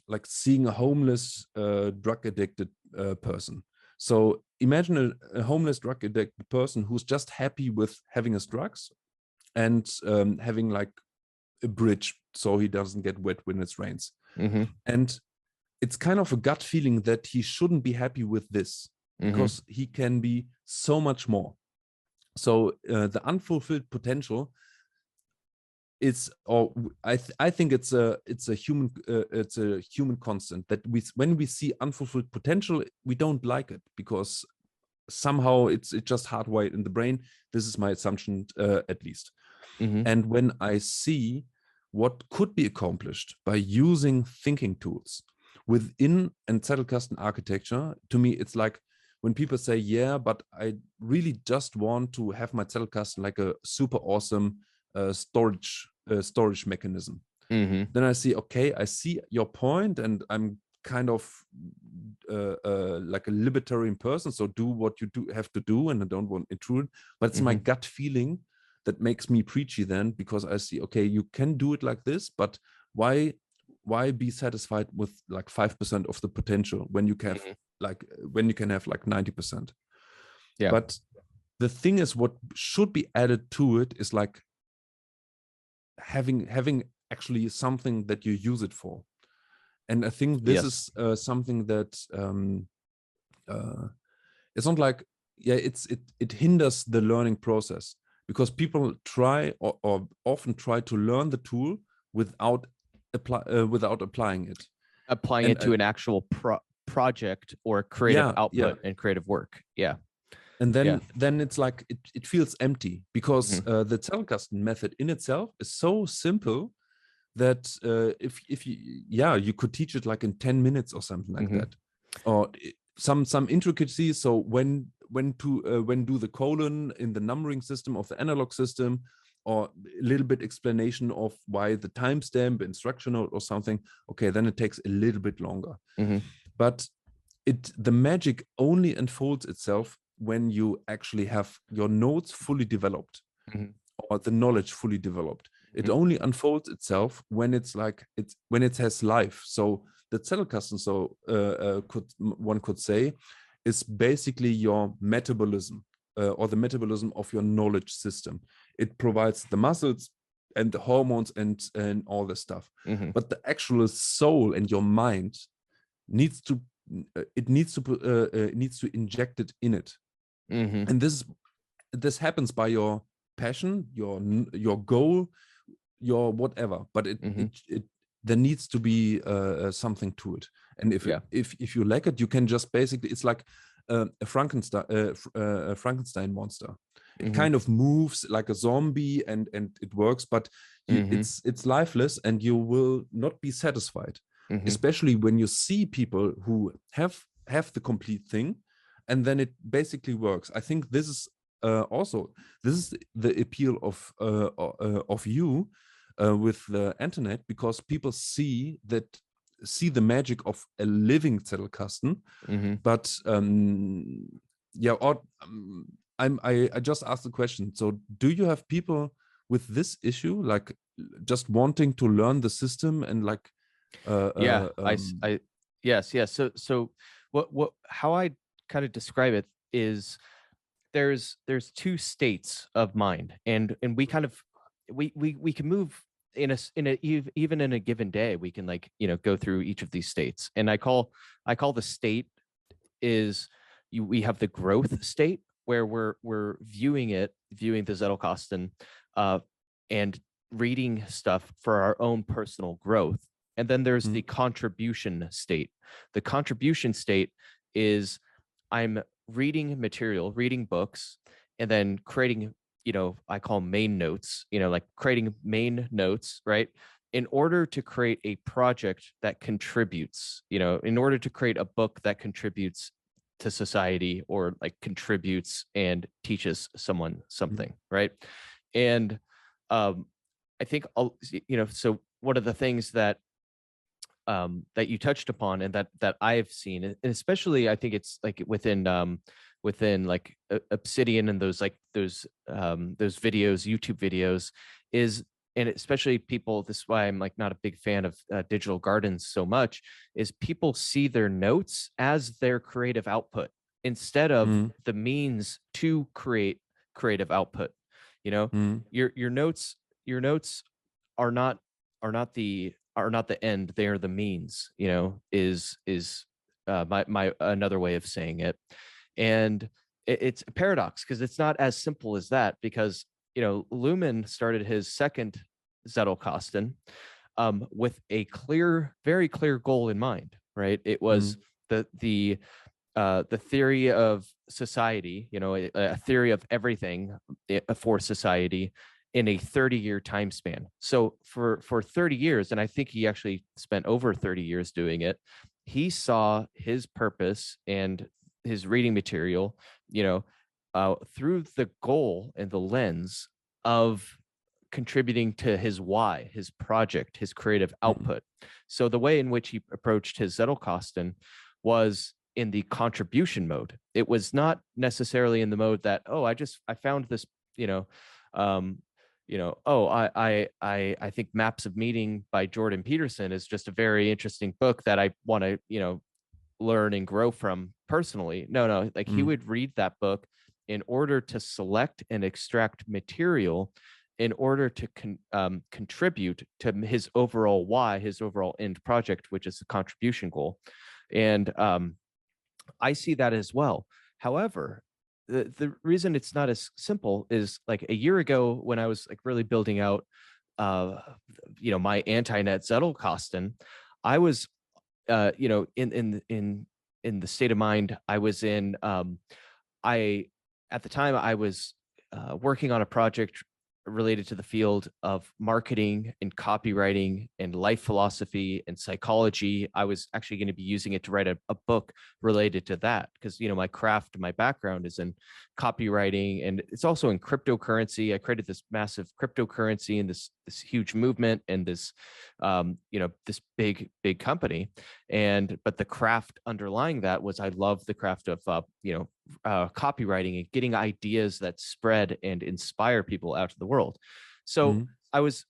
like seeing a homeless drug addicted person. So imagine a homeless drug addicted person who's just happy with having his drugs and having like a bridge so he doesn't get wet when it rains. And it's kind of a gut feeling that he shouldn't be happy with this because he can be so much more. So the unfulfilled potential is, or I think it's a human constant that when we see unfulfilled potential, we don't like it because somehow it's just hardwired in the brain. This is my assumption, at least. And when I see what could be accomplished by using thinking tools within a Zettelkasten architecture, to me, it's like when people say, yeah, but I really just want to have my Zettelkasten like a super awesome storage mechanism. Then I see, okay, I see your point, and I'm kind of like a libertarian person, so do what you have to do, and I don't want to intrude. But it's my gut feeling that makes me preachy then, because I see, okay, you can do it like this, but why be satisfied with like 5% of the potential when you can have like 90%? Yeah. But the thing is, what should be added to it is like having actually something that you use it for. And I think this is something that it's not like, it hinders the learning process, because people try or often try to learn the tool without applying it. Applying it to an actual project or creative output and creative work. Yeah. And then it's like it feels empty, because the Zettelkasten method in itself is so simple that if you could teach it like in 10 minutes or something like that, or some intricacies. So when do the colon in the numbering system of the analog system, or a little bit explanation of why the timestamp instructional or something. Okay, then it takes a little bit longer. But the magic only unfolds itself when you actually have your nodes fully developed, or the knowledge fully developed. It only unfolds itself when when it has life. So the Zettelkasten, one could say, is basically your metabolism, or the metabolism of your knowledge system. It provides the muscles and the hormones and all this stuff. But the actual soul and your mind needs to inject it in it. And this happens by your passion, your goal, your whatever, but it there needs to be something to it. And if you lack it, you can just basically, it's like a Frankenstein monster. It kind of moves like a zombie and it works, but it's lifeless, and you will not be satisfied. Especially when you see people who have the complete thing, and then it basically works. I think this is this is the appeal of you with the internet, because people see the magic of a living Zettelkasten. But I just asked the question. So do you have people with this issue, like just wanting to learn the system and like yes. So what how I kind of describe it is there's two states of mind, and we kind of we can move in a even in a given day, we can like, you know, go through each of these states. And I call the state is we have the growth state, where we're viewing the Zettelkasten and reading stuff for our own personal growth. And then there's the contribution state. The contribution state is I'm reading material, reading books, and then creating, you know, I call main notes, you know, like creating main notes, right? In order to create a project that contributes, you know, in order to create a book that contributes to society, or like contributes and teaches someone something, right? And I think, you know, so one of the things that that you touched upon, and that I've seen, and especially I think it's like within like Obsidian and those videos, YouTube videos, is, and especially people, this is why I'm like not a big fan of digital gardens so much, is people see their notes as their creative output instead of the means to create creative output. You know, your notes are not the end, they are the means, you know, is my another way of saying it. And it's a paradox, because it's not as simple as that, because, you know, Luhmann started his second Zettelkasten with a very clear goal in mind, right? It was the theory of society, you know, a theory of everything for society in a 30-year time span. So for 30 years, and I think he actually spent over 30 years doing it, he saw his purpose and his reading material, you know, through the goal and the lens of contributing to his why, his project, his creative output. So the way in which he approached his Zettelkasten was in the contribution mode. It was not necessarily in the mode that, oh, I found this, you know, I think Maps of Meaning by Jordan Peterson is just a very interesting book that I want to, you know, learn and grow from personally. No, like he would read that book in order to select and extract material in order to contribute to his overall why, his overall end project, which is the contribution goal. And I see that as well. However, the reason it's not as simple is, like, a year ago when I was like really building out, you know, my anti-net Zettelkasten, I was, you know, in the state of mind I was in. At the time I was working on a project related to the field of marketing and copywriting and life philosophy and psychology. I was actually going to be using it to write a book related to that, because, you know, my background is in copywriting, and it's also in cryptocurrency. I created this massive cryptocurrency and this huge movement and this, you know, this big company. But the craft underlying that was, I love the craft of, you know, copywriting and getting ideas that spread and inspire people out to the world. So I was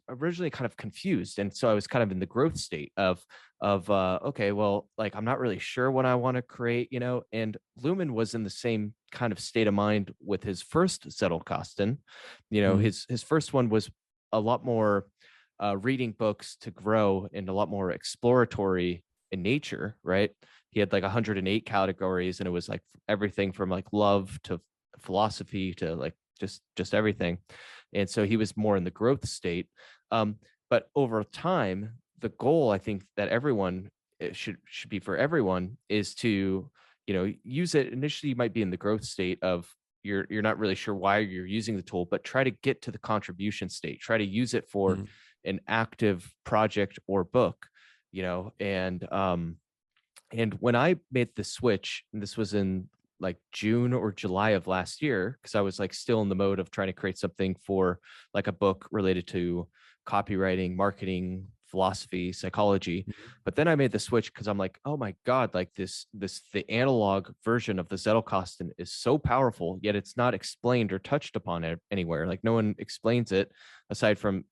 originally kind of confused, and so I was kind of in the growth state of okay, well, like, I'm not really sure what I want to create, you know. And Luhmann was in the same kind of state of mind with his first Zettelkasten. You know, his first one was a lot more reading books to grow and a lot more exploratory in nature, right? He had like 108 categories, and it was like everything from like love to philosophy to like just everything. And so he was more in the growth state. But over time, the goal I think that everyone it should be for everyone is to, you know, use it. Initially, you might be in the growth state of you're not really sure why you're using the tool, but try to get to the contribution state. Try to use it for an active project or book, you know. And when I made the switch, and this was in like June or July of last year, because I was like still in the mode of trying to create something for like a book related to copywriting, marketing, philosophy, psychology. But then I made the switch because I'm like, oh my God, like the analog version of the Zettelkasten is so powerful, yet it's not explained or touched upon anywhere. Like no one explains it aside from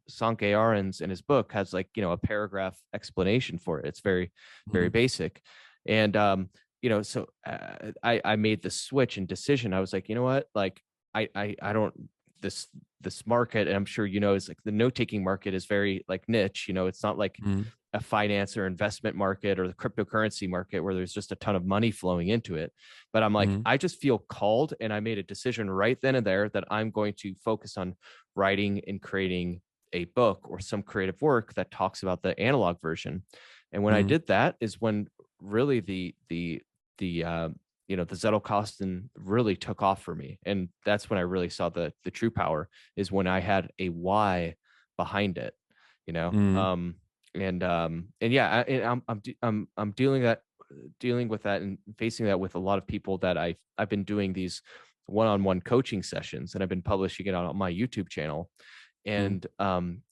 Sankey Arons in his book has like, you know, a paragraph explanation for it. It's very, very basic. And, you know, so I made the switch and decision. I was like, you know what, like I don't, this market, and I'm sure, you know, is like the note-taking market is very like niche, you know, it's not like a finance or investment market or the cryptocurrency market where there's just a ton of money flowing into it. But I'm like, I just feel called, and I made a decision right then and there that I'm going to focus on writing and creating a book or some creative work that talks about the analog version. And when I did that is when really the you know, the Zettelkasten really took off for me. And that's when I really saw the true power, is when I had a why behind it, you know? And yeah, I'm dealing with that and facing that with a lot of people that I've been doing these one-on-one coaching sessions, and I've been publishing it on my YouTube channel. And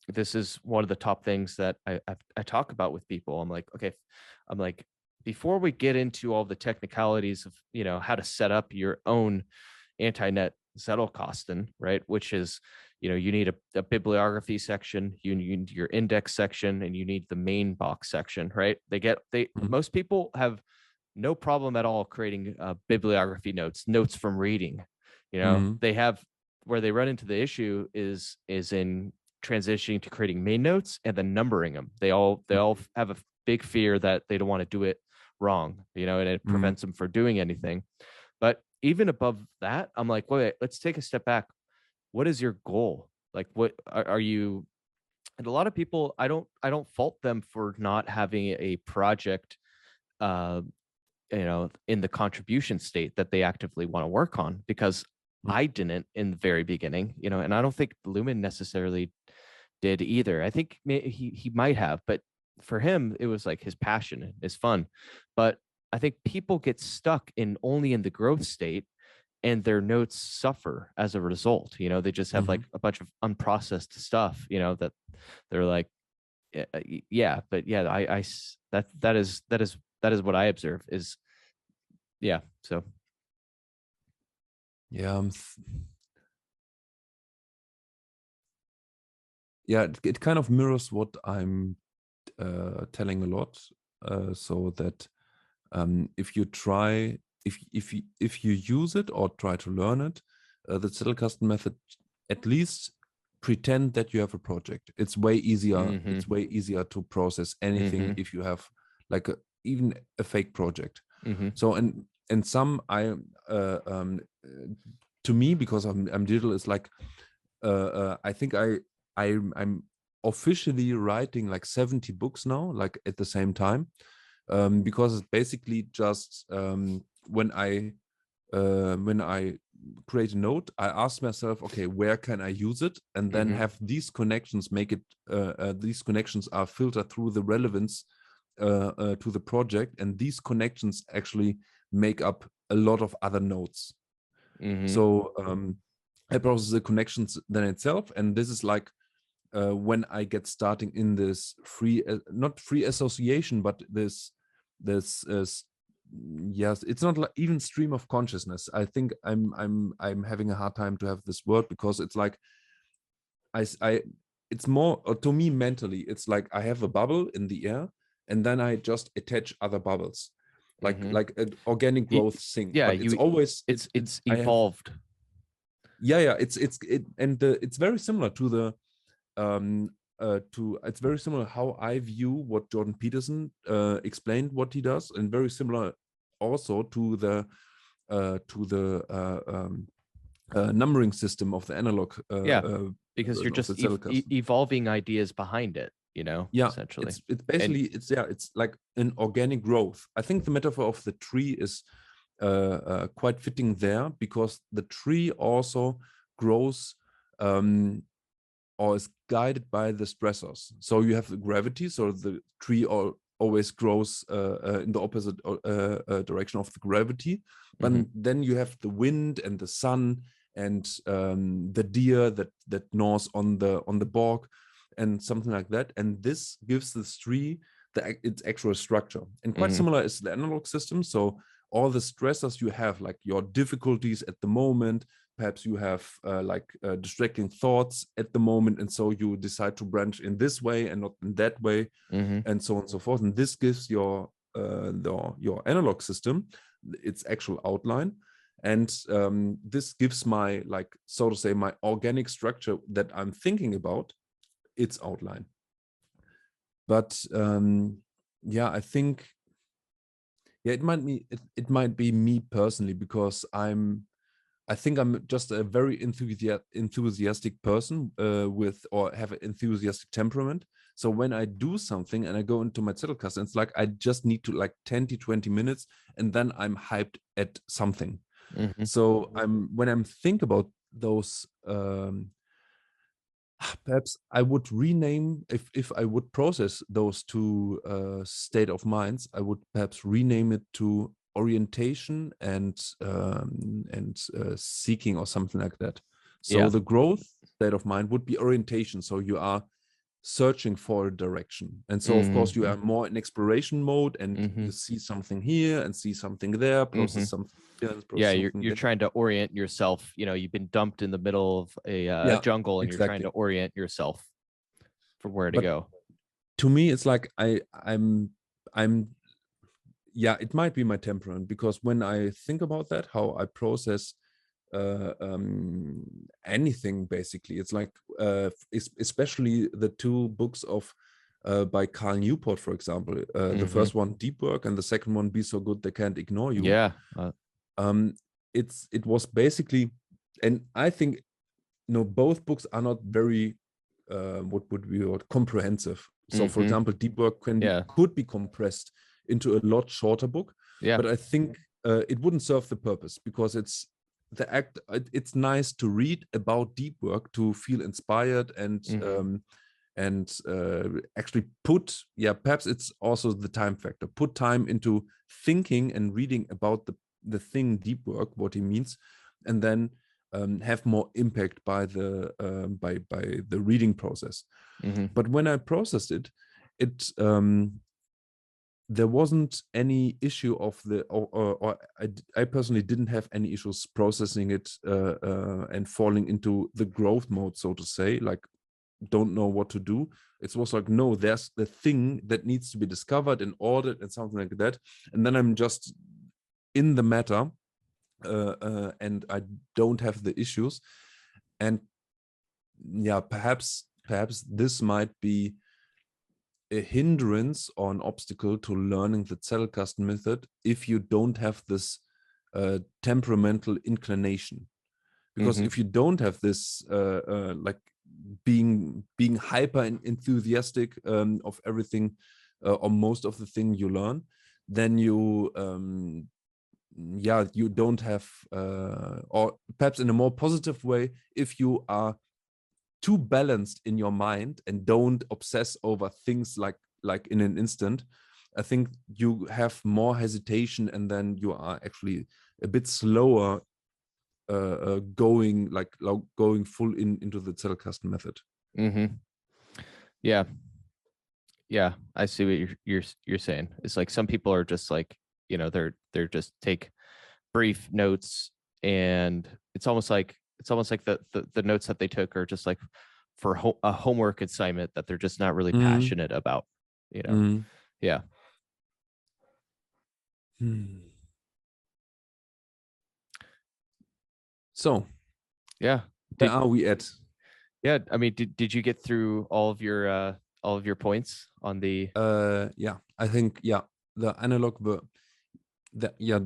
this is one of the top things that I talk about with people. I'm like, okay, I'm like, before we get into all the technicalities of, you know, how to set up your own anti-net Zettelkasten, right? Which is, you know, you need a bibliography section, you need your index section, and you need the main box section, right? Most people have no problem at all creating bibliography notes from reading. You know, they have, where they run into the issue is in transitioning to creating main notes and then numbering them. They all have a big fear that they don't want to do it wrong, you know, and it prevents them from doing anything. But even above that, I'm like, wait, let's take a step back. What is your goal? Like, what are you? And a lot of people, I don't fault them for not having a project, you know, in the contribution state that they actively want to work on, because I didn't in the very beginning, you know, and I don't think Luhmann necessarily did either. I think he might have, but for him, it was like his passion, his fun. But I think people get stuck only in the growth state, and their notes suffer as a result. You know, they just have like a bunch of unprocessed stuff, you know, that they're like, yeah, but yeah, that is what I observe is, yeah. So. Yeah. Yeah, it kind of mirrors what I'm telling a lot. So that if you try, if you use it or try to learn it, the Zettelkasten method, at least pretend that you have a project. It's way easier. It's way easier to process anything if you have like even a fake project. So and some to me, because I'm digital, it's like I think I'm officially writing like 70 books now, like at the same time, because it's basically just when I create a note, I ask myself, okay, where can I use it, and then have these connections make it. These connections are filtered through the relevance to the project, and these connections actually make up a lot of other notes. So I process the connections then itself, and this is like when I get starting in this not free association, but this yes, it's not like even stream of consciousness. I think I'm having a hard time to have this word, because it's like it's more, or to me mentally, it's like I have a bubble in the air, and then I just attach other bubbles, like an organic growth thing. Yeah, but it's always it's evolved. It's very similar to it's very similar how I view what Jordan Peterson explained what he does, and very similar also to the numbering system of the analog. Because you're just Zettelkasten. evolving ideas behind it, Yeah, essentially. it's basically it's like an organic growth. I think the metaphor of the tree is quite fitting there, because the tree also grows or is guided by the stressors. So you have the gravity, so the tree always grows in the opposite direction of the gravity. But then you have the wind and the sun and the deer that gnaws on the bark and something like that. And this gives this tree its actual structure. And quite similar is the analog system. So all the stressors you have, like your difficulties at the moment, perhaps you have distracting thoughts at the moment, and so you decide to branch in this way and not in that way, and so on and so forth. And this gives your analog system its actual outline, and this gives my, like, so to say, my organic structure that I'm thinking about, its outline. But yeah, I think, yeah, it might be me personally, because I think I'm just a very enthusiastic person or have an enthusiastic temperament. So when I do something and I go into my Zettelkasten, it's like I just need to 10 to 20 minutes, and then I'm hyped at something. So when I'm think about those, perhaps I would rename, if I would process those two state of minds, I would perhaps rename it to orientation and seeking, or something like that. So the growth state of mind would be orientation. So you are searching for a direction, and so of course you are more in exploration mode, and you see something here and see something there, process something here, you're trying to orient yourself. You've been dumped in the middle of a jungle, and you're trying to orient yourself for where to go. To me, it's like I'm yeah, it might be my temperament, because when I think about that, how I process anything, basically, it's like especially the two books of by Carl Newport, for example, the first one, Deep Work, and the second one, Be So Good They Can't Ignore You. It was basically, and I think both books are not very what would be comprehensive. So for example, Deep Work could be compressed into a lot shorter book, but I think it wouldn't serve the purpose, because it's nice to read about deep work to feel inspired and actually put, perhaps it's also the time factor, put time into thinking and reading about the thing deep work, what he means, and then have more impact by the reading process. But when I processed it, there wasn't any issue of I personally didn't have any issues processing it and falling into the growth mode, so to say, like don't know what to do. It was like, no, there's the thing that needs to be discovered and ordered and something like that, and then I'm just in the matter, and I don't have the issues. And perhaps this might be a hindrance or an obstacle to learning the Zettelkasten method if you don't have this temperamental inclination. Because if you don't have this like being hyper enthusiastic of everything or most of the thing you learn, then you you don't have or perhaps in a more positive way, if you are too balanced in your mind and don't obsess over things like in an instant, I think you have more hesitation, and then you are actually a bit slower going full into the Zettelkasten method. Yeah, I see what you're saying. It's like some people are just like, they're just take brief notes, and it's almost like the notes that they took are just like for a homework assignment that they're just not really passionate about, Yeah. So yeah, where are we at? Yeah, I mean, did you get through all of your points on the? Yeah, I think the analog yeah,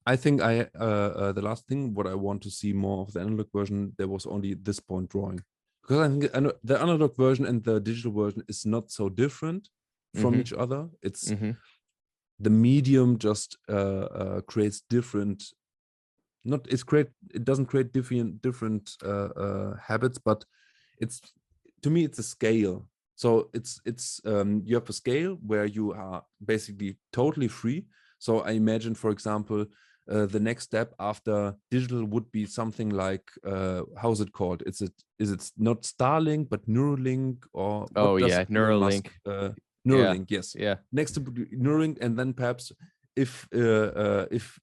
I think the last thing what I want to see more of the analog version, there was only this point drawing, because I think the analog version and the digital version is not so different from Mm-hmm. each other. It's Mm-hmm. the medium just creates different, not it's create it doesn't create different habits, but it's, to me it's a scale. So it's you have a scale where you are basically totally free. So I imagine, for example, the next step after digital would be something like how's it called? Is it not Starlink but Neuralink, or Oh what does yeah, Elon Musk? Neuralink. Yeah, Neuralink, yes. yeah. Next to Neuralink, and then perhaps if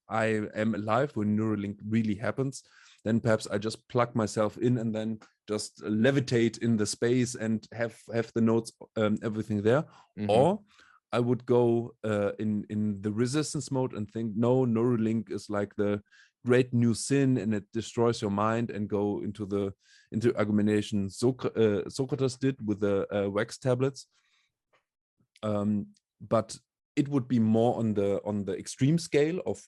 I am alive when Neuralink really happens, then perhaps I just plug myself in and then just levitate in the space and have the notes, everything there. Mm-hmm. Or I would go in the resistance mode and think, no, Neuralink is like the great new sin and it destroys your mind, and go into argumentation Socrates did with the wax tablets. But it would be more on the extreme scale of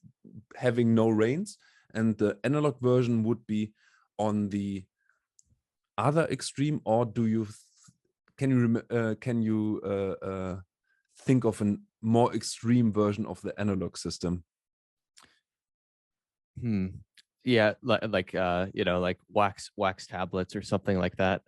having no reins, and the analog version would be on the other extreme. Or can you think of a more extreme version of the analog system? Yeah, like like wax tablets or something like that.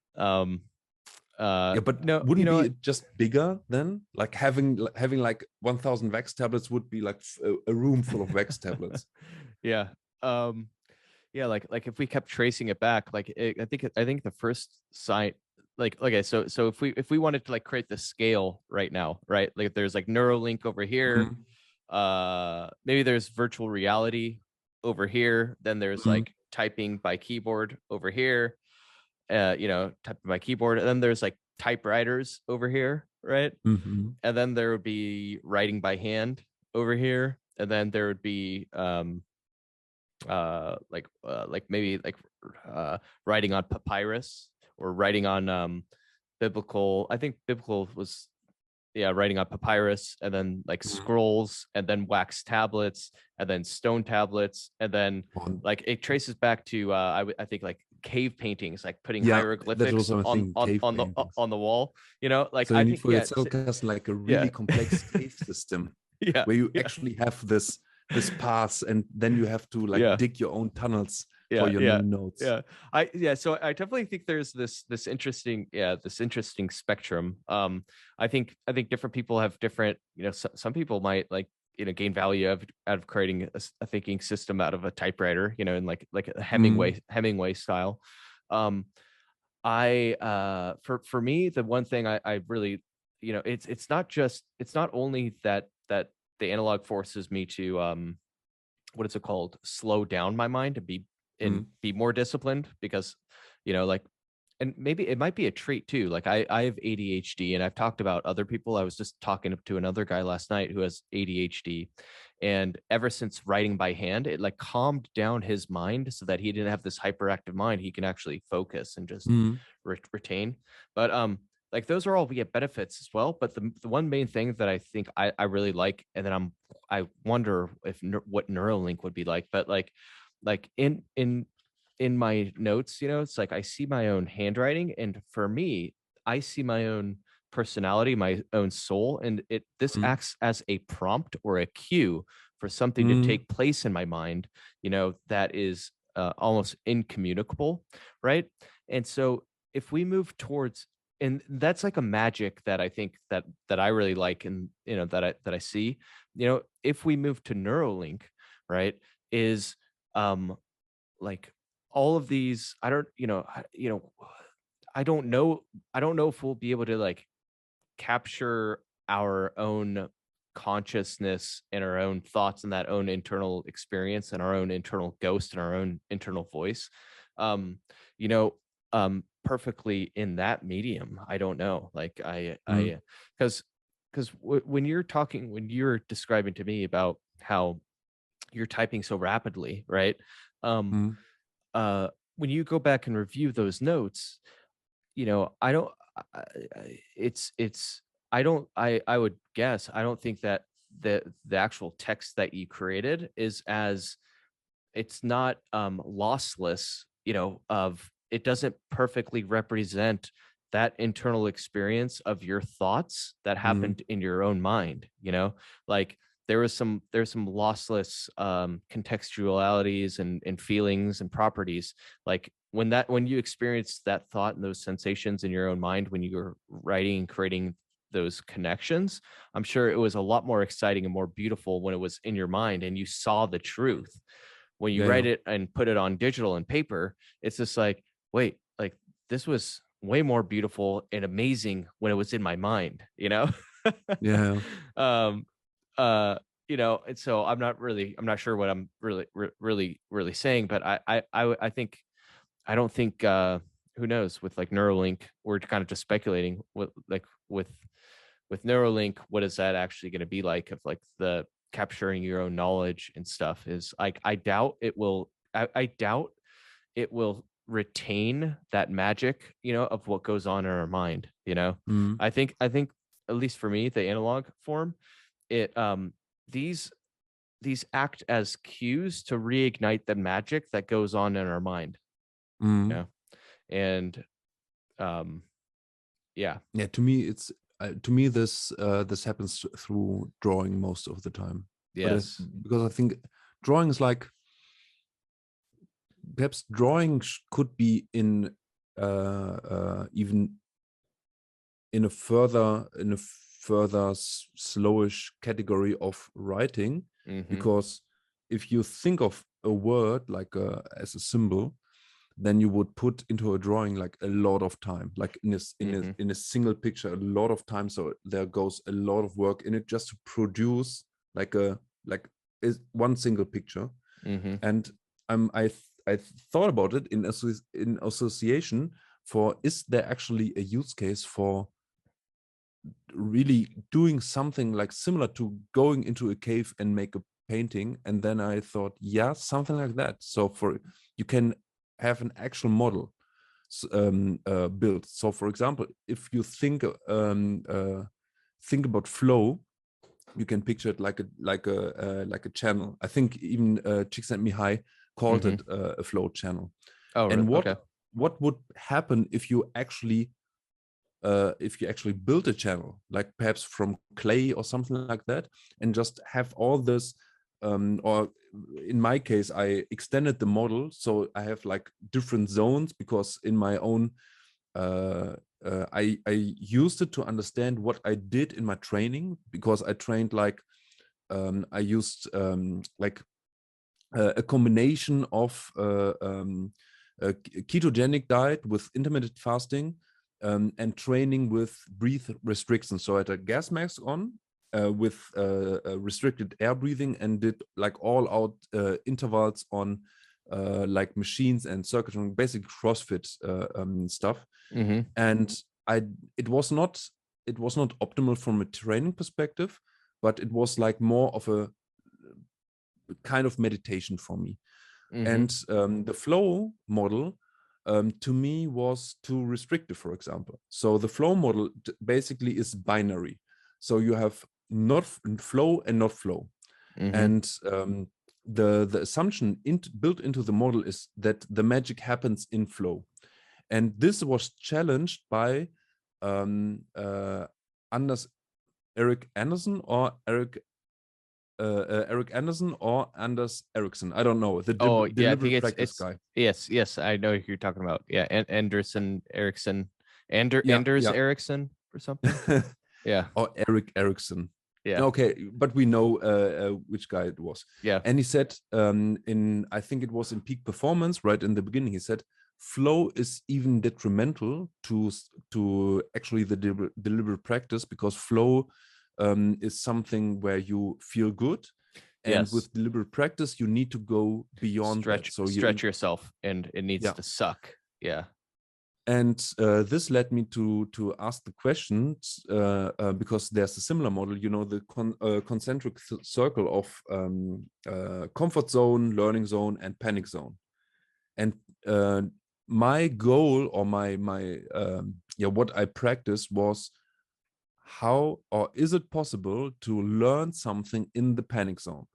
Yeah, but No, wouldn't be it just bigger then? Like having like 1,000 wax tablets would be like a room full of wax tablets. Yeah. Yeah, like if we kept tracing it back, I think the first sign, like, okay, so if we wanted to like create the scale right now, right? Like there's like Neuralink over here, Mm-hmm. maybe there's virtual reality over here, then there's Mm-hmm. like typing by keyboard over here, typing by keyboard, and then there's like typewriters over here, right? Mm-hmm. And then there would be writing by hand over here, and then there would be like maybe like writing on papyrus, or writing on biblical. I think biblical was, yeah, writing on papyrus, and then like scrolls, and then wax tablets, and then stone tablets, and then like it traces back to I think like cave paintings, like putting Yeah, that was hieroglyphics what I think. Cave paintings. on the wall, like So you I need think, for your Zettelkasten like a yeah. really complex cave system Yeah, where you yeah, actually have this path, and then you have to like yeah. dig your own tunnels for Yeah, your yeah, new notes. yeah. So I definitely think there's this interesting, this interesting spectrum. I think different people have different, some people might like, gain value out of creating a thinking system out of a typewriter, and like a Hemingway style. For me, the one thing I really, it's not only that the analog forces me to what is it called, slow down my mind and be more disciplined, because like, and maybe it might be a trait too, like I have ADHD, and I've talked about other people. I was just talking to another guy last night who has ADHD, and ever since writing by hand, it like calmed down his mind so that he didn't have this hyperactive mind. He can actually focus and just retain. But like those are all, we get benefits as well, but the one main thing that I think I really like, and then I wonder if what Neuralink would be like, but like in my notes, it's like I see my own handwriting, and for me, I see my own personality, my own soul, and this acts as a prompt or a cue for something to take place in my mind, that is almost incommunicable, right? And so if we move towards, and that's like a magic that I think that I really like, and that I see, if we move to Neuralink, right, is like all of these, I don't, I don't know if we'll be able to like capture our own consciousness and our own thoughts and that own internal experience and our own internal ghost and our own internal voice, um you know perfectly in that medium. I don't know, like because when you're describing to me about how you're typing so rapidly, right? um when you go back and review those notes, you know, I don't, it's, I would guess, I don't think that the actual text that you created is as, it's not lossless, you know, of, it doesn't perfectly represent that internal experience of your thoughts that Mm, happened in your own mind, you know, like there's some lossless contextualities and feelings and properties, like when you experience that thought and those sensations in your own mind when you were writing and creating those connections, I'm sure it was a lot more exciting and more beautiful when it was in your mind and you saw the truth. When you yeah, yeah, write it and put it on digital and paper, it's just like, wait, like this was way more beautiful and amazing when it was in my mind, you know? yeah, um you know, and so I'm not sure what I'm really saying, but I think, I don't think who knows, with like Neuralink, we're kind of just speculating what, like with Neuralink, what is that actually going to be like, of like the capturing your own knowledge and stuff, is like, I doubt it will, I doubt it will retain that magic, you know, of what goes on in our mind, you know. mm, I think at least for me, the analog form, it these these act as cues to reignite the magic that goes on in our mind, you mm. know. And um yeah. Yeah, to me, it's to me this happens through drawing most of the time. But Yes. because I think drawing is like, perhaps drawing could be in even in a further slowish category of writing, Mm-hmm. because if you think of a word like as a symbol, then you would put into a drawing like a lot of time, like Mm-hmm. in a single picture, a lot of time. So there goes a lot of work in it just to produce like a like is one single picture. Mm-hmm. And I thought about it in association for, is there actually a use case for really doing something like similar to going into a cave and make a painting? And then I thought, yeah, something like that. So for, you can have an actual model built. So for example, if you think about flow, you can picture it like a channel. I think even Csikszentmihalyi called Mm-hmm. it a flow channel. Oh, really? And Okay. what would happen if you actually build a channel, like perhaps from clay or something like that, and just have all this, or in my case, I extended the model, so I have like different zones, because in my own, I used it to understand what I did in my training, because I trained like, I used like a combination of a ketogenic diet with intermittent fasting, and training with breath restrictions. So I had a gas mask on with restricted air breathing, and did like all out intervals on like machines and circuit training, basic CrossFit stuff. Mm-hmm. And I it was not optimal from a training perspective, but it was like more of a kind of meditation for me. Mm-hmm. And the flow model, to me, was too restrictive, for example. So the flow model basically is binary. So you have not flow and not flow. Mm-hmm. And the assumption built into the model is that the magic happens in flow. And this was challenged by Anders Eric Anderson or Eric Anderson or Anders Ericsson. I don't know. The Oh, yeah, I think deliberate practice it's guy. yes, I know who you're talking about. Yeah, and Anderson Erickson, Yeah, Anders yeah. Erickson or something. Yeah, Or Eric Ericsson. yeah, Okay, but we know which guy it was. yeah. And he said, I think it was in Peak Performance, right in the beginning, he said, flow is even detrimental to actually the deliberate practice, because flow is something where you feel good. And Yes. with deliberate practice, you need to go beyond that. So Stretch yourself, and it needs yeah. to suck. Yeah. And this led me to ask the questions, because there's a similar model, you know, the concentric circle of comfort zone, learning zone, and panic zone. And my goal or my what I practiced was how or is it possible to learn something in the panic zone.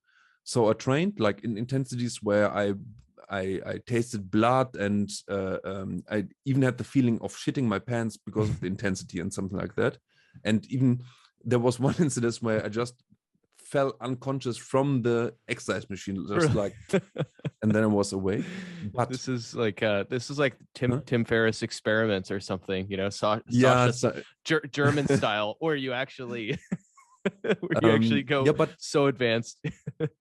So I trained like in intensities where I tasted blood, and I even had the feeling of shitting my pants because of the intensity and something like that. And even there was one incident where I just fell unconscious from the exercise machine, just like, and then I was awake. But this is like huh? Tim Ferriss experiments or something, you know, Yeah, Sasha's German style, or you actually where you actually go yeah, but so advanced.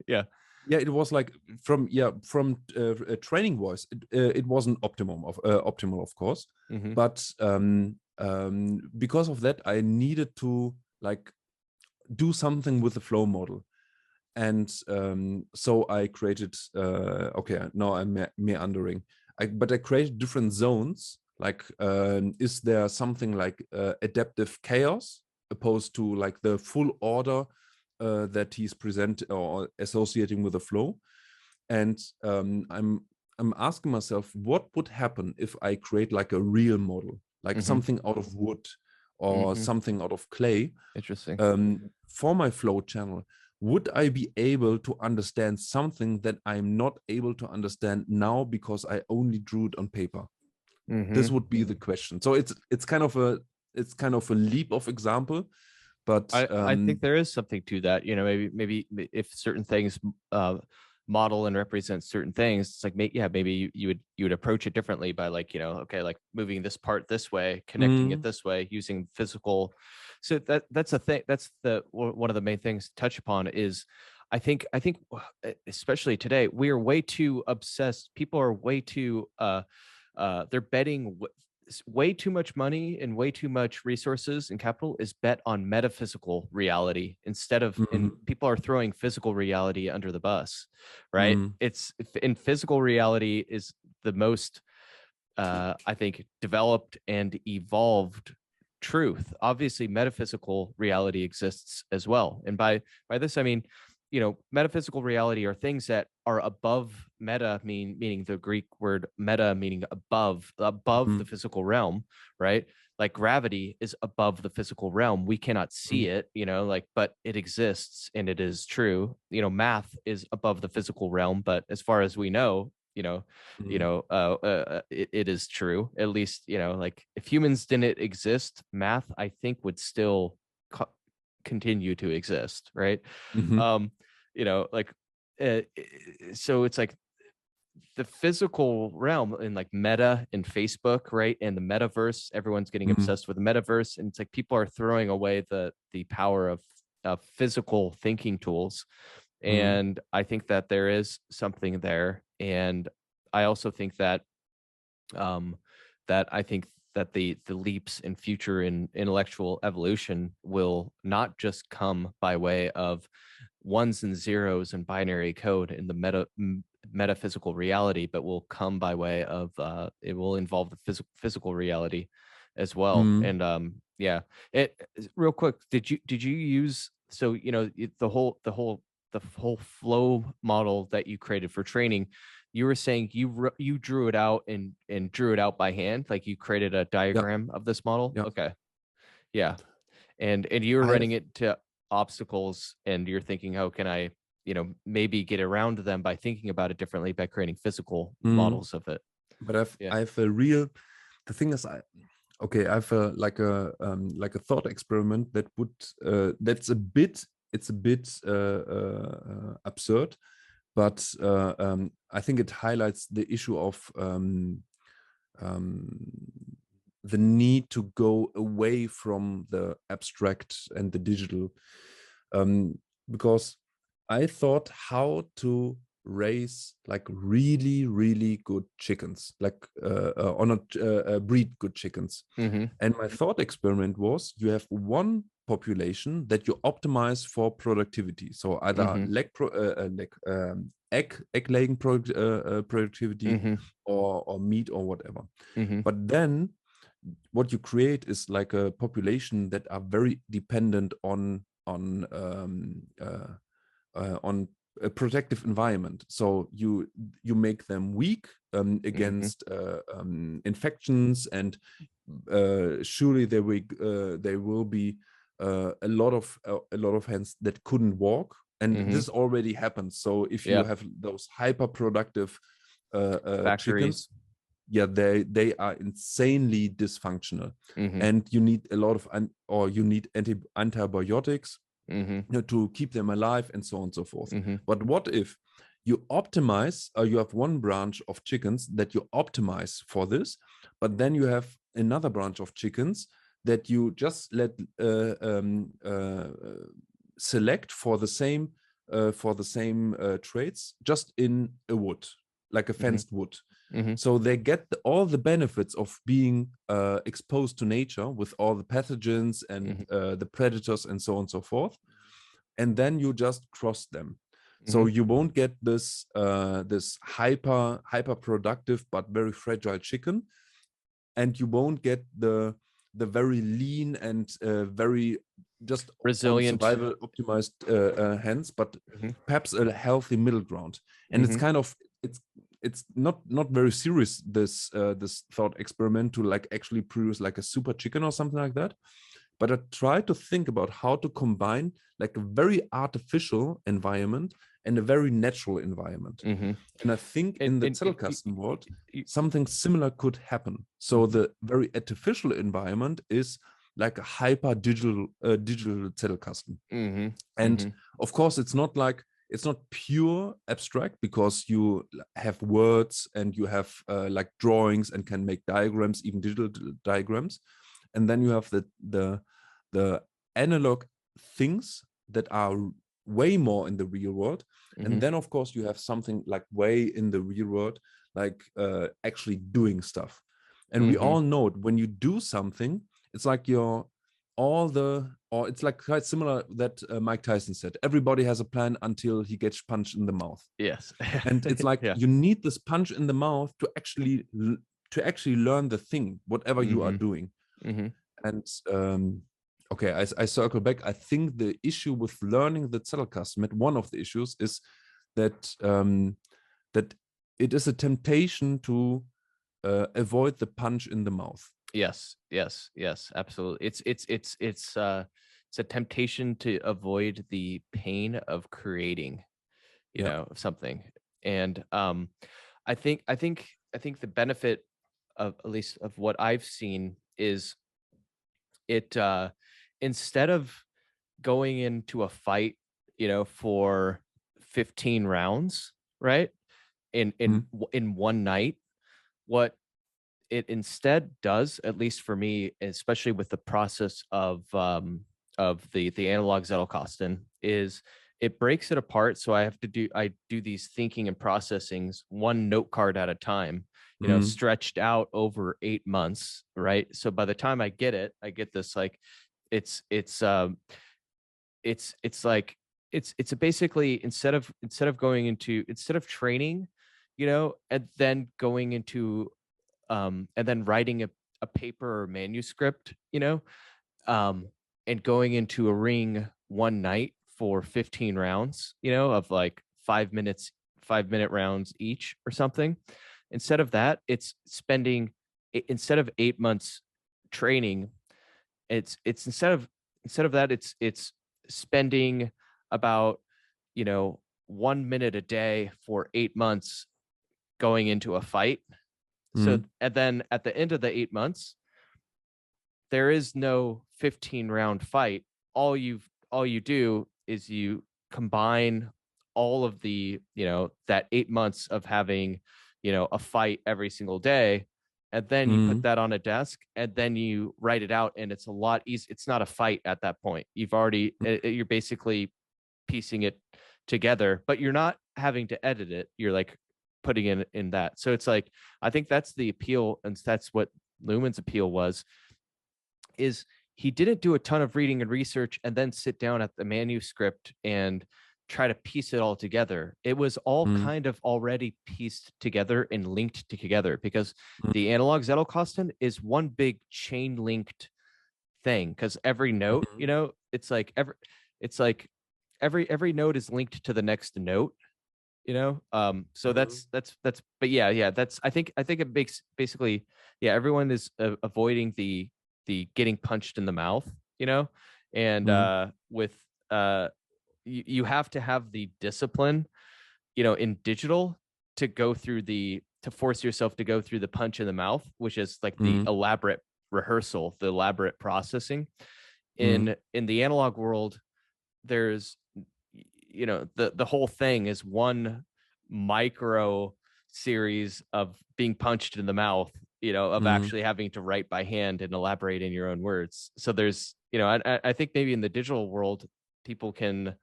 Yeah. yeah, it was like from training wise, it wasn't optimal, of course, Mm-hmm. but because of that, I needed to like do something with the flow model. And so I created okay, now I'm meandering. But I created different zones, like is there something like adaptive chaos opposed to like the full order that he's present or associating with the flow. And I'm asking myself, what would happen if I create like a real model, like Mm-hmm. something out of wood or Mm-hmm. something out of clay, Interesting. for my flow channel? Would I be able to understand something that I'm not able to understand now because I only drew it on paper? Mm-hmm. This would be the question. So it's kind of a leap of example, but I think there is something to that. You know, maybe if certain things model and represent certain things, it's like maybe you would approach it differently by like, you know, okay, like moving this part this way, connecting it this way, using physical. So that's a thing. That's the one of the main things to touch upon is I think especially today we are way too obsessed. People are way too they're betting way too much money and way too much resources and capital is bet on metaphysical reality instead of, and people are throwing physical reality under the bus, right? It's in physical reality is the most I think developed and evolved truth. Obviously metaphysical reality exists as well, and by this I mean, you know, metaphysical reality are things that are above meta, meaning the Greek word meta meaning above the physical realm, right? Like gravity is above the physical realm. We cannot see it, you know, like, but it exists and it is true. You know, math is above the physical realm, but as far as we know, it is true. At least, you know, like if humans didn't exist, math I think would still continue to exist, right? um you know, like uh, so it's like the physical realm in like meta and Facebook, right? And the metaverse, everyone's getting obsessed with the metaverse, and it's like people are throwing away the power of physical thinking tools. And I think that there is something there. And I also think that I think that the leaps in future in intellectual evolution will not just come by way of ones and zeros and binary code in the metaphysical reality, but will come by way of it will involve the physical reality as well. And yeah, it real quick, did you use, so you know, the whole flow model that you created for training, you were saying you drew it out and drew it out by hand, like you created a Yeah, diagram of this model. yeah. Okay. Yeah. And you were I have running it to obstacles, and you're thinking, how can I, you know, maybe get around them by thinking about it differently by creating physical models of it. but Yeah. I have a real. The thing is, I have a like a thought experiment that would that's a bit, it's a bit absurd, but I think it highlights the issue of um, the need to go away from the abstract and the digital, because I thought how to raise like really good chickens, like or not breed good chickens. Mm-hmm. And my thought experiment was, you have one population that you optimize for productivity, so either egg laying productivity, Mm-hmm. or meat or whatever. Mm-hmm. But then what you create is like a population that are very dependent on a protective environment. So you make them weak against infections, and surely there will be a lot of hens that couldn't walk, and this already happens. So if you have those hyper productive chickens, they are insanely dysfunctional, and you need a lot of you need antibiotics to keep them alive, and so on and so forth. But what if you optimize, you have one branch of chickens that you optimize for this, but then you have another branch of chickens that you just let select for the same traits, just in a wood, like a fenced wood. So they get all the benefits of being exposed to nature with all the pathogens and the predators and so on and so forth. And then you just cross them. So you won't get this this hyper productive but very fragile chicken, and you won't get the very lean and very just resilient, survival optimized hens, but perhaps a healthy middle ground. And it's kind of it's not very serious, this this thought experiment to like actually produce like a super chicken or something like that. But I try to think about how to combine like a very artificial environment and a very natural environment. And I think in the Zettelkasten world, something similar could happen. So the very artificial environment is like a hyper digital Zettelkasten. And of course, it's not pure abstract, because you have words and you have like drawings and can make diagrams, even digital diagrams. And then you have the analog things that are way more in the real world. And then of course you have something like way in the real world, like actually doing stuff. And we all know it. When you do something, it's like it's like quite similar that Mike Tyson said, everybody has a plan until he gets punched in the mouth. Yes. And it's like you need this punch in the mouth to actually learn the thing, whatever you are doing. And okay, I circle back. I think the issue with learning the Zettelkasten, one of the issues, is that that it is a temptation to avoid the punch in the mouth. Yes, absolutely. It's a temptation to avoid the pain of creating, you know, something. And I think the benefit of, at least of what I've seen, is it instead of going into a fight, you know, for 15 rounds, right? In one night, what it instead does, at least for me, especially with the process of the analog Zettelkasten, is it breaks it apart. So I do these thinking and processings one note card at a time, you know, stretched out over 8 months, right? So by the time I get this, like, it's like, it's basically, instead of training, you know, and then going into and then writing a paper or manuscript, you know, and going into a ring one night for 15 rounds, you know, of like 5-minute rounds each or something. Instead of that, it's spending, instead of 8 months training, it's instead of that, it's spending about, you know, 1 minute a day for 8 months going into a fight. So, and then at the end of the 8 months, there is no 15-round fight. All you do is you combine all of the, you know, that 8 months of having, you know, a fight every single day, and then you put that on a desk, and then you write it out, and it's a lot easier. It's not a fight at that point. You're basically piecing it together, but you're not having to edit it. You're like putting in that. So it's like, I think that's the appeal, and that's what Luhmann's appeal was, is he didn't do a ton of reading and research and then sit down at the manuscript and try to piece it all together. It was all kind of already pieced together and linked together, because the analog Zettelkasten is one big chain linked thing, because every note, you know, it's like every note is linked to the next note, you know. So that's but yeah, that's I think it makes basically, yeah, everyone is avoiding the getting punched in the mouth, you know. And with you have to have the discipline, you know, in digital to go through to force yourself to go through the punch in the mouth, which is like the elaborate rehearsal, the elaborate processing. In the analog world, there's, you know, the whole thing is one micro series of being punched in the mouth, you know, of actually having to write by hand and elaborate in your own words. So there's, you know, I think maybe in the digital world, people can,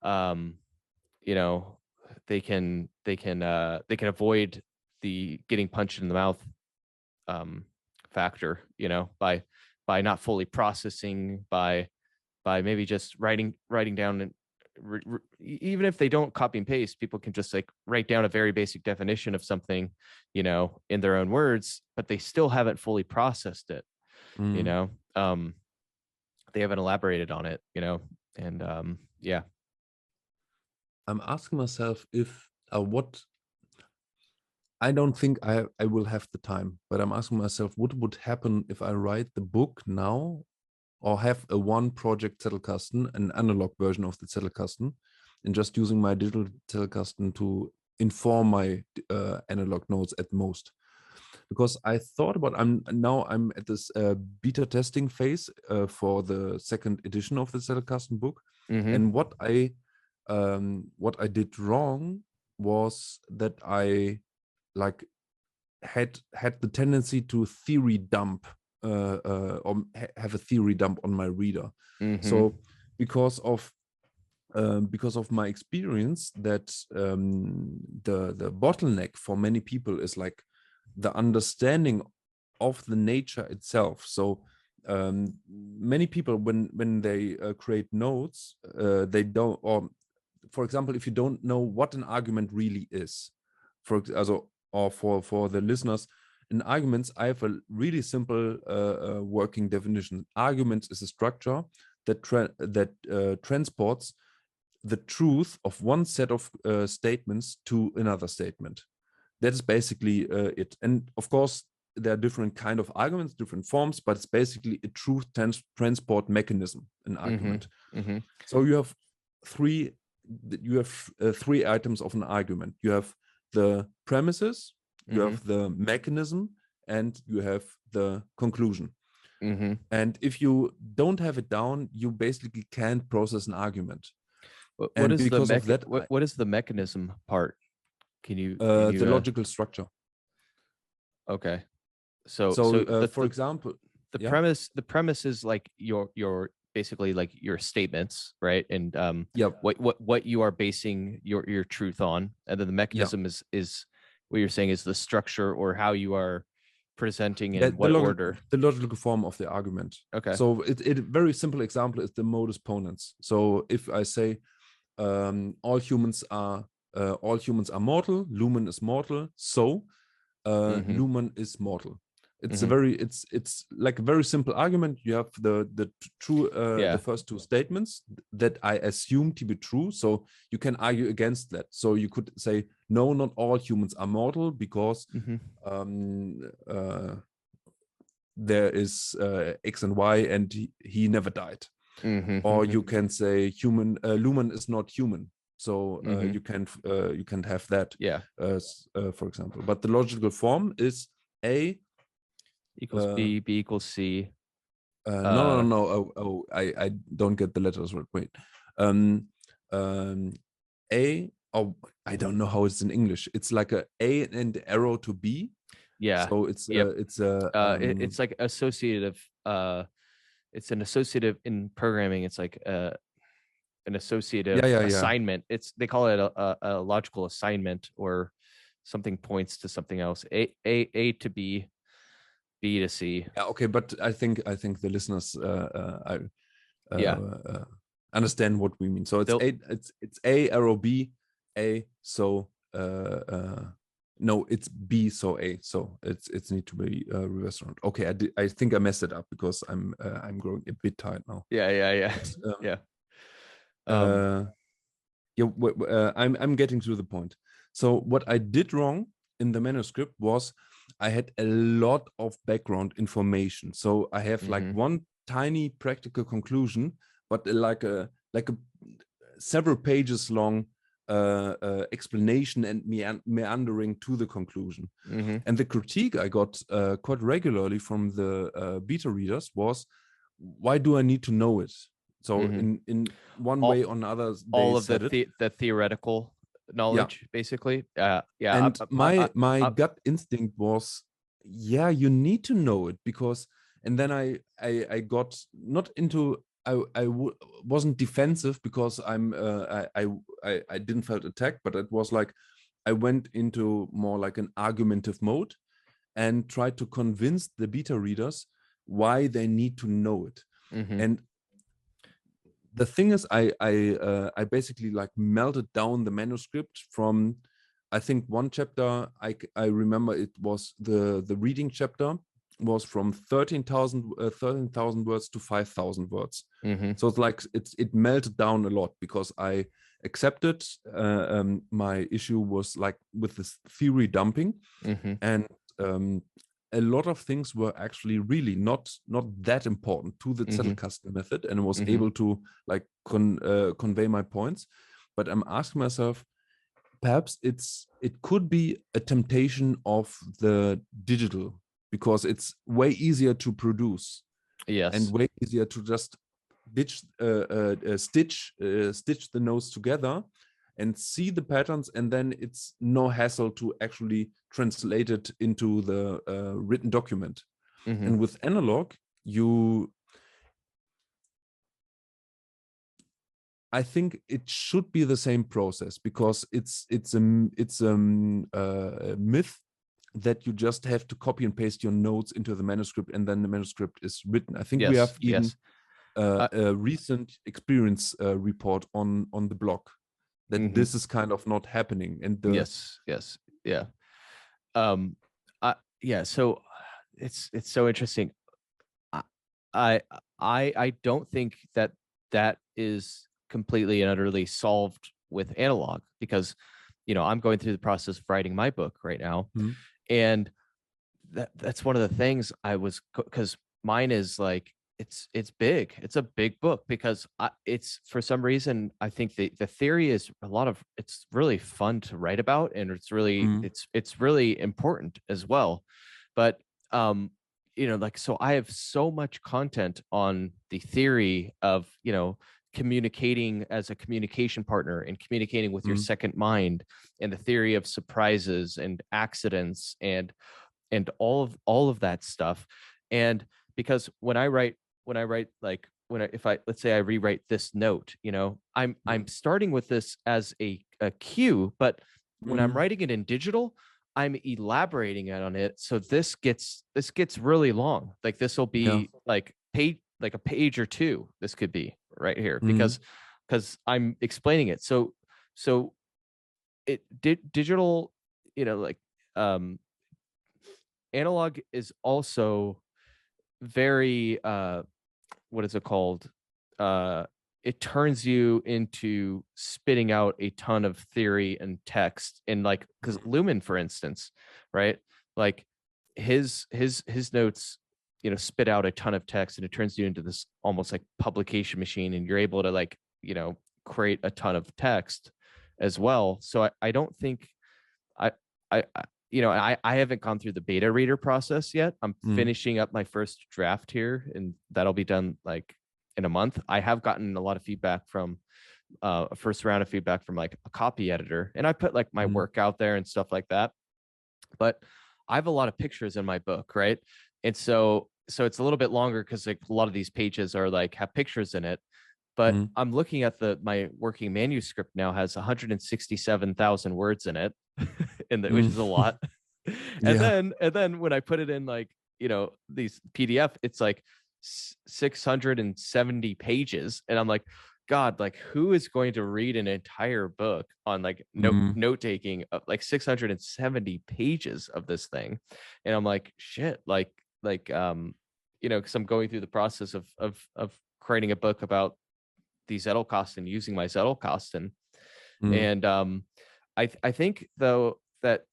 you know, they can avoid the getting punched in the mouth factor, you know, by not fully processing, by maybe just writing down, and even if they don't copy and paste, people can just like write down a very basic definition of something, you know, in their own words, but they still haven't fully processed it, you know. They haven't elaborated on it, you know. And yeah, I'm asking myself if what I don't think I will have the time, but I'm asking myself what would happen if I write the book now, or have a one project Zettelkasten, an analog version of the Zettelkasten, and just using my digital Zettelkasten to inform my analog notes at most. Because I thought about, I'm at this beta testing phase for the second edition of the Zettelkasten book, and what I did wrong was that I like had the tendency to theory dump or have a theory dump on my reader. So because of my experience, that the bottleneck for many people is like the understanding of the nature itself. So many people, when they create notes, they don't, or for example, if you don't know what an argument really is, for the listeners, in arguments, I have a really simple working definition. Arguments is a structure that transports the truth of one set of statements to another statement. That's basically it. And of course, there are different kind of arguments, different forms, but it's basically a truth transport mechanism, an argument. So you have three items of an argument. You have the premises, you have the mechanism, and you have the conclusion. And if you don't have it down, you basically can't process an argument. What is the mechanism part? Can you the logical structure? Okay. So for example, the premise is like your basically like your statements, right? And what you are basing your truth on, and then the mechanism is what you're saying is the structure, or how you are presenting in what order. The logical form of the argument. Okay. So it very simple example is the modus ponens. So if I say all humans are mortal, Luhmann is mortal, so Luhmann is mortal. It's it's like a very simple argument. You have the true the first two statements that I assume to be true, so you can argue against that. So you could say, no, not all humans are mortal, because there is X and Y, and he never died. Or you can say Luhmann is not human, so you can have that, for example. But the logical form is A equals B, B equals C. No. I don't get the letters right. Wait. A, oh, I don't know how it's in English. It's like a and arrow to B. Yeah. So it's it's like associative. It's an associative in programming. It's like an associative assignment. They call it a logical assignment, or something points to something else. A to B, B to C. Yeah, okay, but I think the listeners understand what we mean. So it's A arrow B, A, so no, it's B, so A, so it's need to be reversed around. Okay, I think I messed it up because I'm growing a bit tired now. Yeah. But, yeah. uh, yeah, I'm getting to the point. So what I did wrong in the manuscript was I had a lot of background information. So I have like one tiny practical conclusion, but like a several pages long explanation and meandering to the conclusion. And the critique I got quite regularly from the beta readers was, why do I need to know it? So in one way or another, they all of said it. the theoretical knowledge, basically. And my gut instinct was, yeah, you need to know it, because, and then I got not into, wasn't defensive because I didn't felt attacked, but it was like I went into more like an argumentative mode and tried to convince the beta readers why they need to know it. And the thing is, I basically like melted down the manuscript from, I think one chapter, I remember it was the reading chapter was from 13,000 words to 5,000 words. So it's like it melted down a lot because I accepted my issue was like with this theory dumping, and a lot of things were actually really not that important to the Zettelkasten method, and was able to like convey my points. But I'm asking myself, perhaps it could be a temptation of the digital, because it's way easier to produce, and way easier to just stitch the notes together and see the patterns, and then it's no hassle to actually translate it into the written document. And with analog, I think it should be the same process, because it's a myth that you just have to copy and paste your notes into the manuscript and then the manuscript is written. I think we have even a recent experience report on the blog that this is kind of not happening. And so it's so interesting. I don't think that is completely and utterly solved with analog, because I'm going through the process of writing my book right now, and that's one of the things I was, because mine is like, it's big. It's a big book, because it's, for some reason, I think the theory is it's really fun to write about, and it's really it's really important as well. But like, so I have so much content on the theory of communicating as a communication partner and communicating with your second mind, and the theory of surprises and accidents and all of that stuff. And because when I write like, let's say I rewrite this note, I'm starting with this as a cue, but when I'm writing it in digital, I'm elaborating on it. So this gets really long. Like, this will be like a page or two. This could be right here, because I'm explaining it. So it digital, like, analog is also very what is it called? It turns you into spitting out a ton of theory and text, and like, because Luhmann, for instance, right? Like his notes, spit out a ton of text, and it turns you into this almost like publication machine, and you're able to like, create a ton of text as well. So I don't think I I haven't gone through the beta reader process yet. I'm finishing up my first draft here, and that'll be done like in a month. I have gotten a lot of feedback from a first round of feedback from like a copy editor, and I put like my work out there and stuff like that. But I have a lot of pictures in my book, right? And so it's a little bit longer, because like a lot of these pages are like have pictures in it. But I'm looking at my working manuscript now has 167,000 words in it, which is a lot. And then when I put it in like, these PDF, it's like 670 pages. And I'm like, God, like, who is going to read an entire book on like note taking of like 670 pages of this thing? And I'm like, shit, because I'm going through the process of creating a book about the Zettelkasten using my Zettelkasten. Mm. And I think though that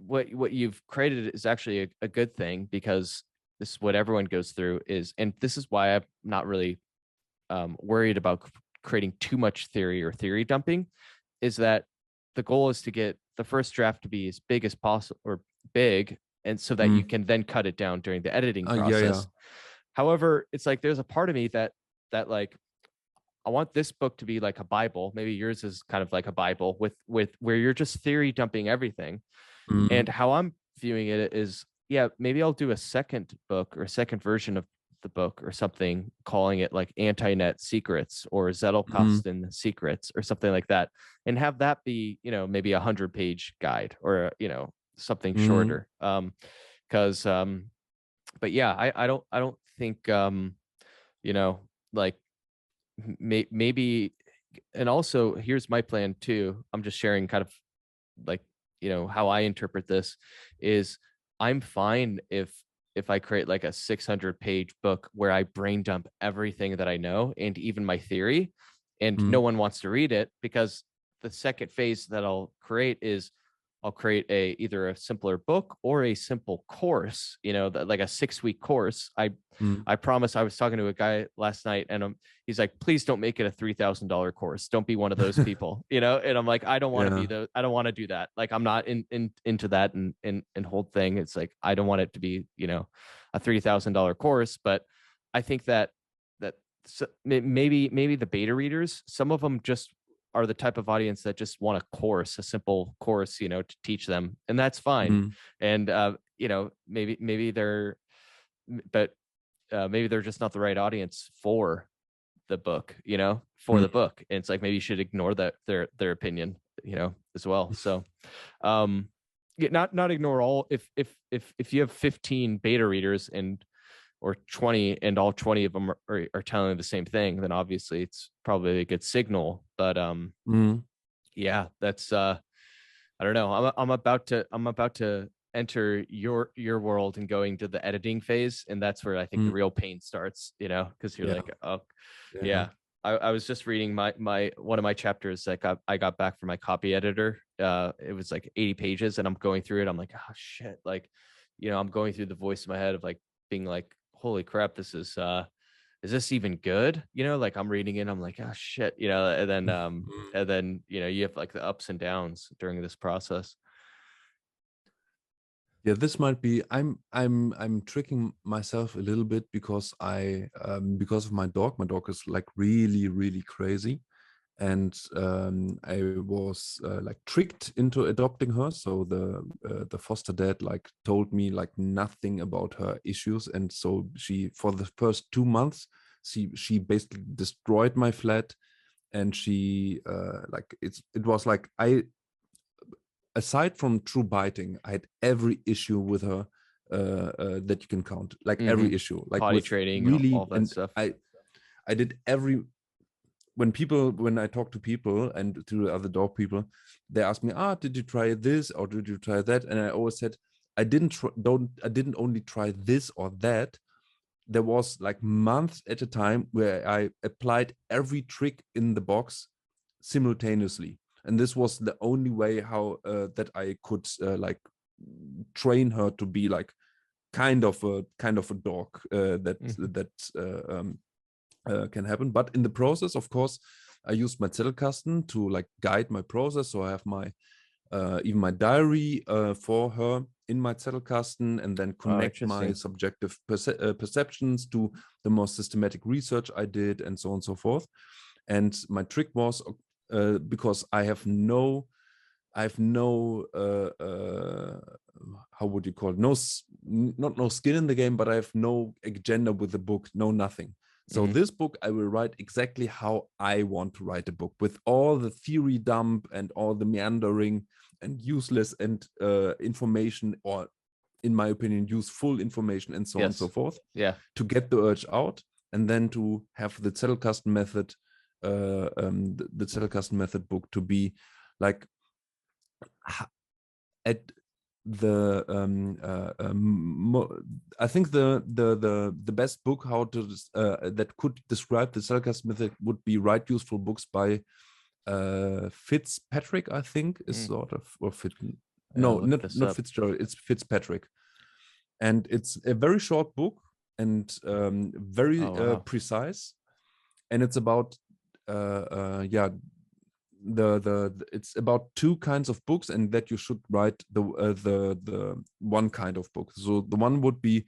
what you've created is actually a good thing, because this is what everyone goes through is, and this is why I'm not really worried about creating too much theory or theory dumping, is that the goal is to get the first draft to be as big as possible, or big, and so that you can then cut it down during the editing process. Yeah. However, it's like there's a part of me that like, I want this book to be like a Bible. Maybe yours is kind of like a Bible with where you're just theory dumping everything. And how I'm viewing it is, yeah, maybe I'll do a second book or a second version of the book or something, calling it like Anti-Net Secrets or Zettelkasten Secrets or something like that, and have that be, you know, maybe 100-page guide, or, you know, something shorter. Because but yeah, I don't think you know, like maybe, and also here's my plan too. I'm just sharing kind of like, you know, how I interpret this is, I'm fine if I create like a 600-page book where I brain dump everything that I know and even my theory, and no one wants to read it, because the second phase that I'll create is, I'll create either a simpler book or a simple course, you know, like a 6-week course. I promise. I was talking to a guy last night, and he's like, please don't make it a $3,000 course. Don't be one of those people, you know? And I'm like, I don't want to be I don't want to do that. Like, I'm not into that and whole thing. It's like, I don't want it to be, you know, a $3,000 course. But I think that maybe the beta readers, some of them just are the type of audience that just want a simple course, you know, to teach them, and that's fine. And you know, maybe they're, but maybe they're just not the right audience for the book, you know, for the book. And it's like, maybe you should ignore that their opinion, you know, as well. So not ignore all. If you have 15 beta readers or 20, and all 20 of them are telling the same thing, then obviously it's probably a good signal. But yeah, that's I don't know. I'm about to enter your world and going to the editing phase, and that's where I think the real pain starts, you know, because you're like, oh yeah. I was just reading my one of my chapters that I got back from my copy editor. It was like 80 pages, and I'm going through it. I'm like, oh shit, like, you know, I'm going through the voice in my head of like being like, holy crap, this is this even good? You know, like I'm reading it, I'm like, oh shit, you know, and then, you know, you have like the ups and downs during this process. Yeah, this might be, I'm tricking myself a little bit, because because of my dog. My dog is like really crazy, and I was like tricked into adopting her. So the foster dad like told me like nothing about her issues, and so she, for the first 2 months, she basically destroyed my flat. And she like it was like, aside from true biting, I had every issue with her that you can count, like every issue, like potty with training, really, all that stuff. I did every, when I talk to people and to the other dog people, they ask me, did you try this or did you try that? And I always said, I didn't only try this or that. There was like months at a time where I applied every trick in the box simultaneously, and this was the only way how that I could like train her to be like kind of a dog that can happen. But in the process, of course, I used my Zettelkasten to like guide my process. So I have my even my diary for her in my Zettelkasten, and then connect my subjective perceptions to the more systematic research I did, and so on and so forth. And my trick was, because I have no how would you call it, not no skin in the game, but I have no agenda with the book, no nothing. So this book, I will write exactly how I want to write a book, with all the theory dump and all the meandering and useless and information, or in my opinion, useful information, and so on and so forth. Yeah. To get the urge out, and then to have the Zettelkasten method, the Zettelkasten method book to be like at I think the best book how to that could describe the Zettelkasten method would be Right Useful Books by Fitzpatrick, I think, is sort of, or no, not Fitzgerald, it's Fitzpatrick, and it's a very short book and very precise, and it's about it's about two kinds of books, and that you should write the one kind of book. So the one would be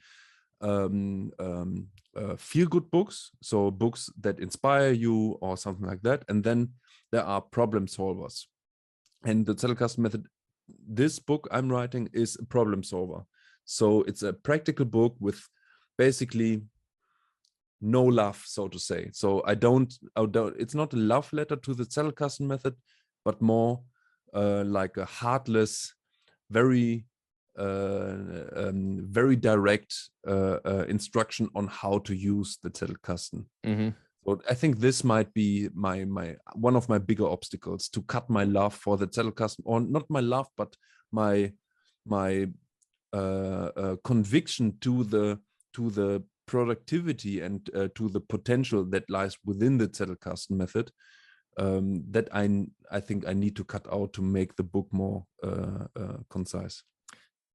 feel good books, so books that inspire you or something like that, and then there are problem solvers. And the Zettelkasten method, this book I'm writing, is a problem solver. So it's a practical book with basically no love, so to say. So it's not a love letter to the Zettelkasten method, but more like a heartless, very very direct instruction on how to use the Zettelkasten. So I think this might be my one of my bigger obstacles, to cut my love for the Zettelkasten, or not my love, but my conviction to the productivity and to the potential that lies within the Zettelkasten method, that I think I need to cut out to make the book more concise.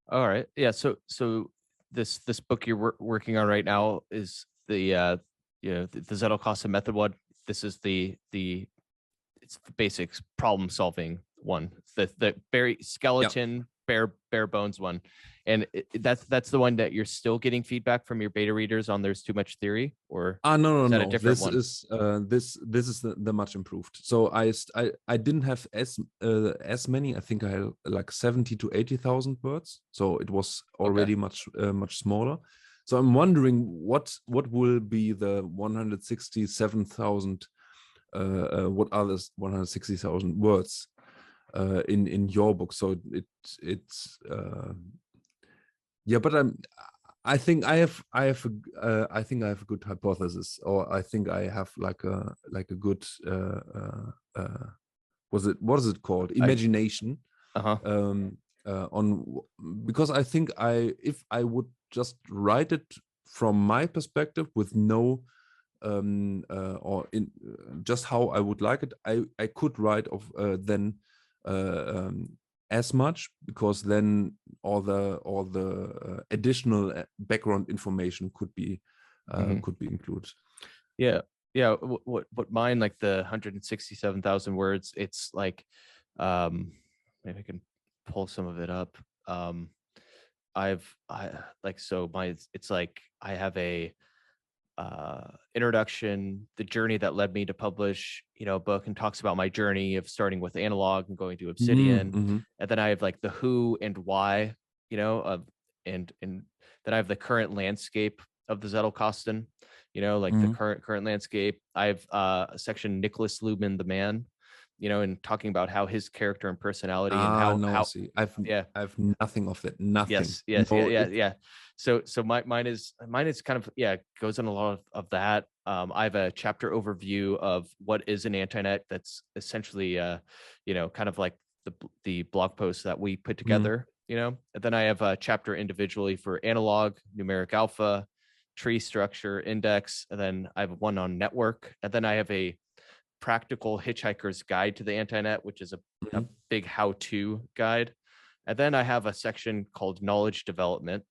All right. Yeah. So this book you're working on right now is the Zettelkasten method one. This is it's the basics problem solving one. The very skeleton, bare bones one. And that's the one that you're still getting feedback from your beta readers on. There's too much theory, or no. A different one? This is the much improved. So I didn't have as many. I think I had like 70 to 80,000 words. So it was already much smaller. So I'm wondering what will be the 167,000. What are the 160,000 words in your book? So it's. But I think I have a good hypothesis, or I think I have like a good what is it called, imagination on, because I think if I would just write it from my perspective with no or in just how I would like it, I could write of then as much, because then all the additional background information could be included. What mine, like the 167,000 words, it's like maybe I can pull some of it up. It's like I have a introduction, the journey that led me to publish a book, and talks about my journey of starting with analog and going to Obsidian. And then I have like the who and why, and then I have the current landscape of the Zettelkasten, the current landscape. I have a section, Nicholas Luhmann, the man, and talking about how his character and personality and how I have nothing of that. Nothing. Yes. So mine is kind of goes on a lot of that. I have a chapter overview of what is an antinet. That's essentially kind of like the blog post that we put together. And then I have a chapter individually for analog, numeric alpha, tree structure, index, and then I have one on network, and then I have a practical hitchhiker's guide to the antinet, which is a big how-to guide. And then I have a section called knowledge development,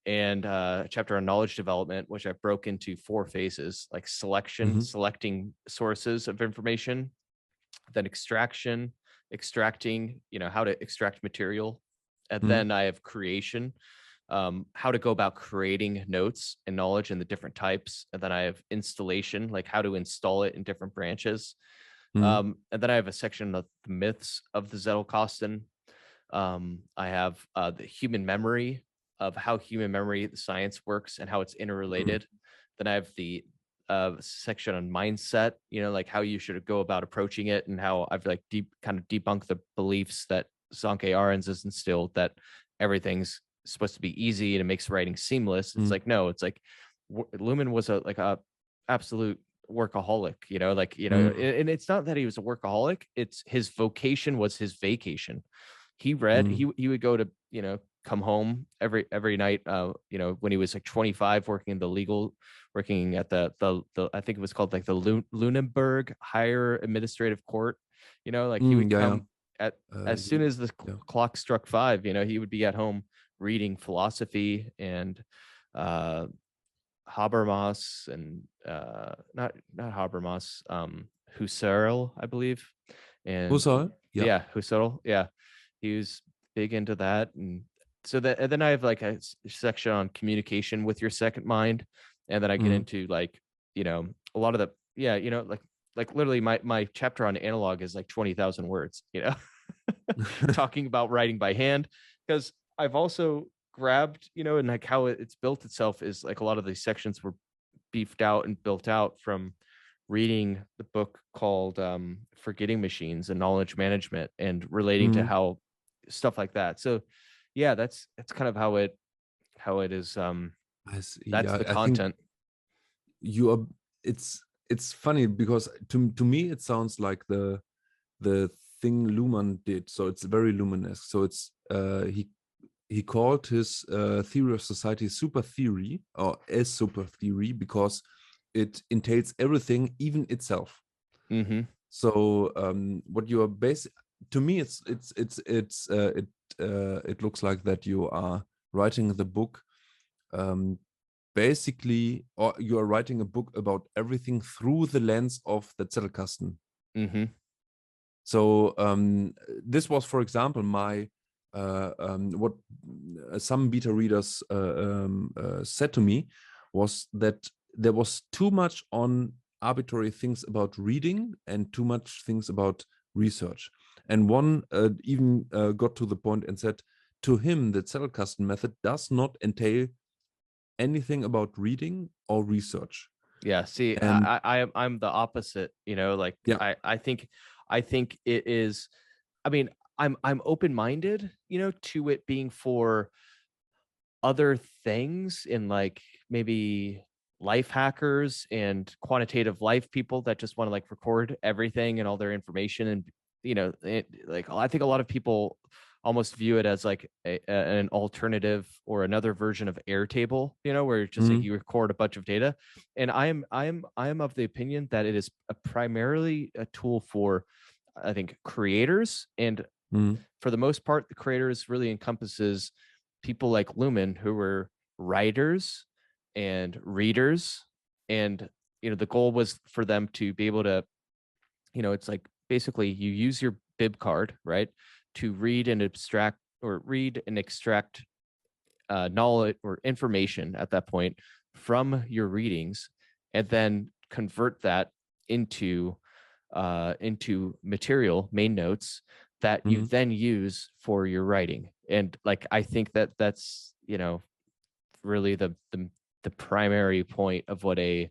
and a chapter on knowledge development, which I broke into 4 phases, like selection, selecting sources of information, then extraction, extracting, how to extract material. And then I have creation, how to go about creating notes and knowledge and the different types. And then I have installation, like how to install it in different branches. And then I have a section of the myths of the Zettelkasten. I have the human memory, of how human memory, the science works and how it's interrelated. Then I have the section on mindset, like how you should go about approaching it, and how I've like debunked the beliefs that Sankey Arons has instilled, that everything's supposed to be easy and it makes writing seamless. It's like, no, it's like Luhmann was a absolute workaholic, and it's not that he was a workaholic, it's his vocation was his vacation. he read, Mm. he would go to, come home every night, when he was like 25, working at the I think it was called like the Lunenburg Higher Administrative Court, like he would Yeah, yeah. come as soon as the Yeah. clock struck 5, he would be at home reading philosophy and Habermas and not Habermas, Husserl, I believe, and Husserl? Yeah. yeah, Husserl, yeah, he was big into that, and and then I have like a section on communication with your second mind, and then I get Mm. into like a lot of the like literally my chapter on analog is like 20,000 words, talking about writing by hand, because I've also grabbed, and like how it's built itself is like a lot of these sections were beefed out and built out from reading the book called Forgetting Machines and Knowledge Management, and relating to Mm. how stuff like that. So yeah, that's kind of how it is. I see. That's Yeah, the I think content. you are. It's funny because to me it sounds like the thing Luhmann did. So it's very Luhmannesque. So it's he called his theory of society super theory, or a super theory, because it entails everything, even itself. Mm-hmm. So what you are to me it looks like that you are writing the book basically, or you are writing a book about everything through the lens of the Zettelkasten. Mm-hmm. So this was, for example, my what some beta readers said to me was that there was too much on arbitrary things about reading and too much things about research. And one even got to the point and said, to him, the Zettelkasten method does not entail anything about reading or research. Yeah, see, And I'm the opposite, like yeah, I think it is, I mean, I'm open-minded, to it being for other things, in like maybe life hackers and quantitative life people that just want to like record everything and all their information, and like I think a lot of people almost view it as like an alternative or another version of Airtable, where it's just like mm, you record a bunch of data. And I am of the opinion that it is primarily a tool for, I think, creators, and mm, for the most part, the creators really encompasses people like Luhmann, who were writers and readers, and the goal was for them to be able to, it's like basically you use your bib card, right, to read and extract knowledge or information at that point from your readings, and then convert that into material, main notes, that you mm, then use for your writing. And like I think that that's really the primary point of what a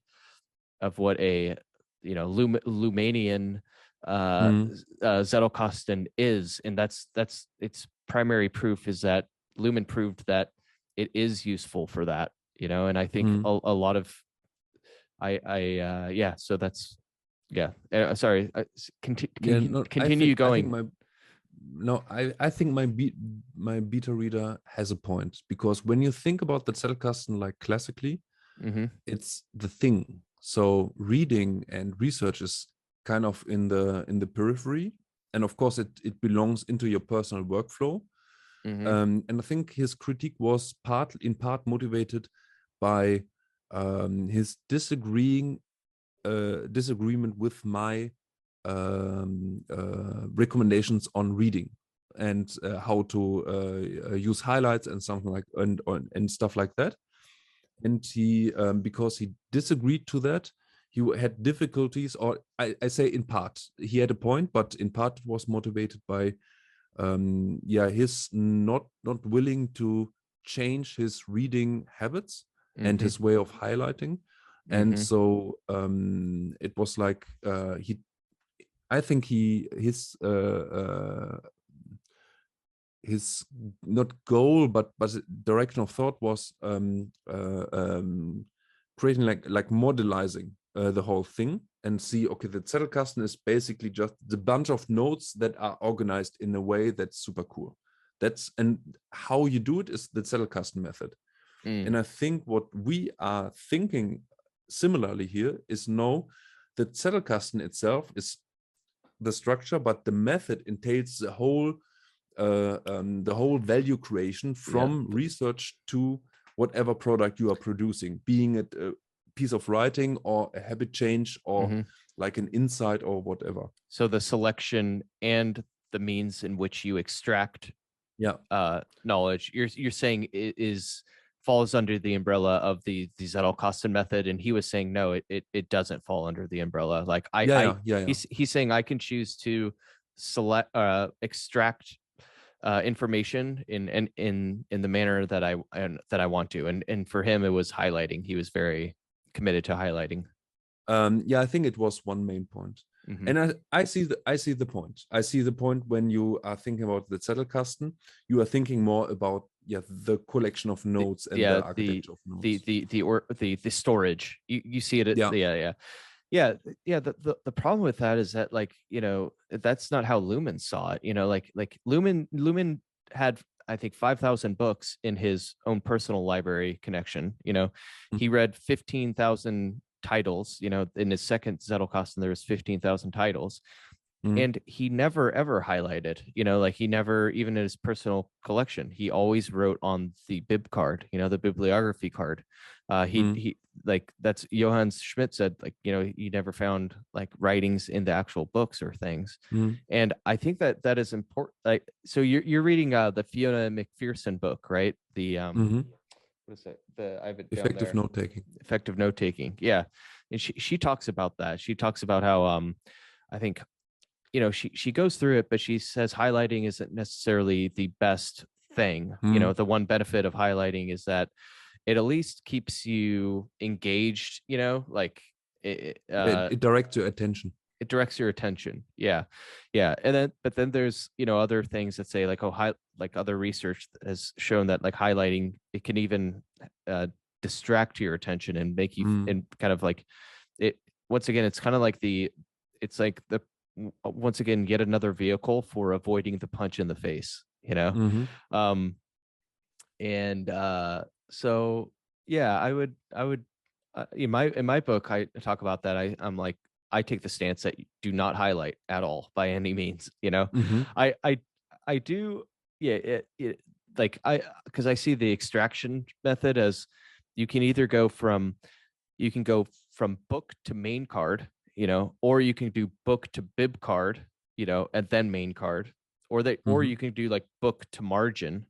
Luhmannian mm, Zettelkasten is. And that's its primary proof, is that Luhmann proved that it is useful for that, and I think mm. a lot of yeah, so that's yeah. Sorry, Yeah, no, continue I think going. my no, I think my beta reader has a point, because when you think about the Zettelkasten like classically, Mm-hmm. it's the thing. So reading and research is kind of in the periphery, and of course it belongs into your personal workflow. Mm-hmm. And I think his critique was in part motivated by his disagreement with my recommendations on reading, and how to use highlights and something like and stuff like that. And he because he disagreed to that, he had difficulties, or I say in part he had a point, but in part it was motivated by his not willing to change his reading habits and Mm-hmm. his way of highlighting. And Mm-hmm. so it was like I think his not goal, but direction of thought was creating like modelizing. the whole thing and see, okay, the Zettelkasten is basically just the bunch of notes that are organized in a way that's super cool. And how you do it is the Zettelkasten method. And I think what we are thinking similarly here is no, the Zettelkasten itself is the structure, but the method entails the whole value creation from research to whatever product you are producing, being it a piece of writing or a habit change or like an insight or whatever. So the selection and the means in which you extract knowledge, you're saying is falls under the umbrella of the Zettelkasten method, and he was saying no, it doesn't fall under the umbrella. Like he's saying I can choose to extract information in the manner that I want to, and for him it was highlighting. He was very committed to highlighting. I think it was one main point. And I see the point. I see the point when you are thinking about the Zettelkasten, you are thinking more about the collection of notes and the architecture of notes. The storage. You see it at the problem with that is that, like, you know, that's not how Luhmann saw it. You know, like Luhmann had, I think, 5,000 books in his own personal library connection. You know, he read 15,000 titles. You know, in his second Zettelkasten there was 15,000 titles, and he never ever highlighted. You know, like he never, even in his personal collection, he always wrote on the bib card, you know, the bibliography card. He like, that's Johann Schmidt said, like, you know, he never found like writings in the actual books or things. And I think that is important. Like, so you're reading the Fiona McPherson book, right? The what is it? I have it down effective there. note-taking. Effective note-taking. Yeah. And she talks about that. She talks about how I think, you know, she goes through it, but she says highlighting isn't necessarily the best thing. You know, the one benefit of highlighting is that it at least keeps you engaged, you know, like it directs your attention. It directs your attention. Yeah. And then there's, you know, other things that say like, like other research has shown that like highlighting, it can even distract your attention and make you and kind of like it. Once again, it's kind of like once again, yet another vehicle for avoiding the punch in the face, you know? So yeah, I would in my book I talk about that. I'm like, I take the stance that you do not highlight at all by any means, you know. I do, because I see the extraction method as you can either go from book to main card, you know, or you can do book to bib card, you know, and then main card, or you can do like book to margin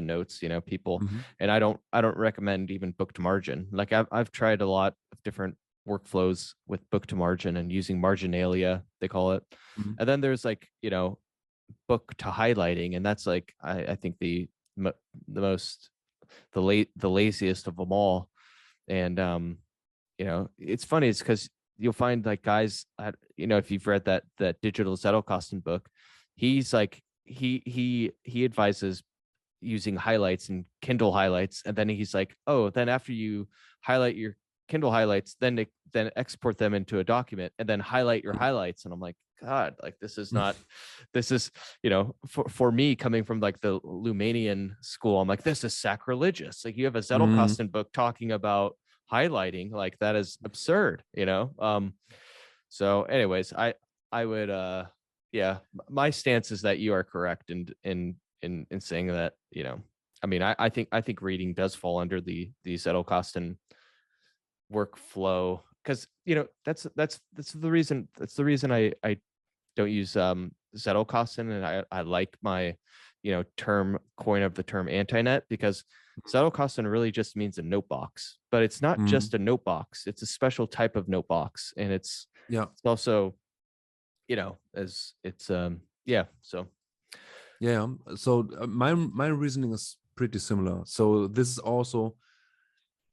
notes, you know, people. And I don't recommend even book to margin. Like I've tried a lot of different workflows with book to margin and using marginalia, they call it. And then there's like, you know, book to highlighting, and that's like I think the laziest of them all. And you know, it's funny, it's because you'll find like guys you know, if you've read that digital Zettelkasten book, he's like he advises using highlights and Kindle highlights, and then he's like, oh, then after you highlight your Kindle highlights, then export them into a document and then highlight your highlights. And I'm like, God, like this is, you know, for me coming from like the Luhmannian school, I'm like, this is sacrilegious. Like you have a Zettelkasten book talking about highlighting, like that is absurd, you know? So anyways, I would, my stance is that you are correct in saying that, you know, I mean, I think reading does fall under the Zettelkasten workflow, because, you know, that's the reason I don't use Zettelkasten, and I like my, you know, coin of the term anti-net, because Zettelkasten really just means a note box, but it's not just a note box, it's a special type of note box, and it's also, you know, as it's so my reasoning is pretty similar. So this is also,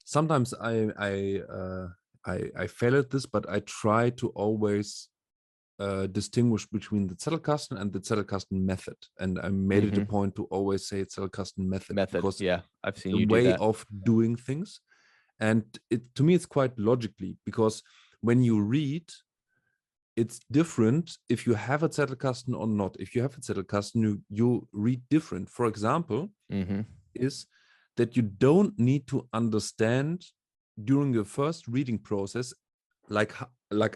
sometimes I fail at this, but I try to always distinguish between the Zettelkasten and the Zettelkasten method, and I made it a point to always say Zettelkasten method because I've seen the you do way that. of doing things. And to me, it's quite logically, because when you read, it's different if you have a Zettelkasten or not. If you have a Zettelkasten, you read different. For example, is that you don't need to understand during the first reading process, like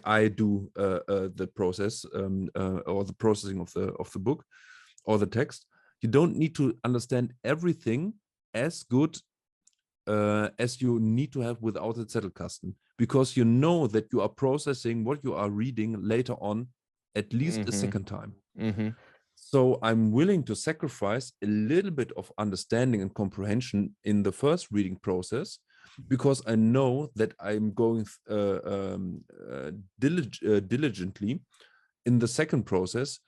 I do the process or the processing of the book or the text. You don't need to understand everything as good as you need to have without the Zettelkasten, because you know that you are processing what you are reading later on at least a second time. So I'm willing to sacrifice a little bit of understanding and comprehension in the first reading process, because I know that I'm going diligently in the second process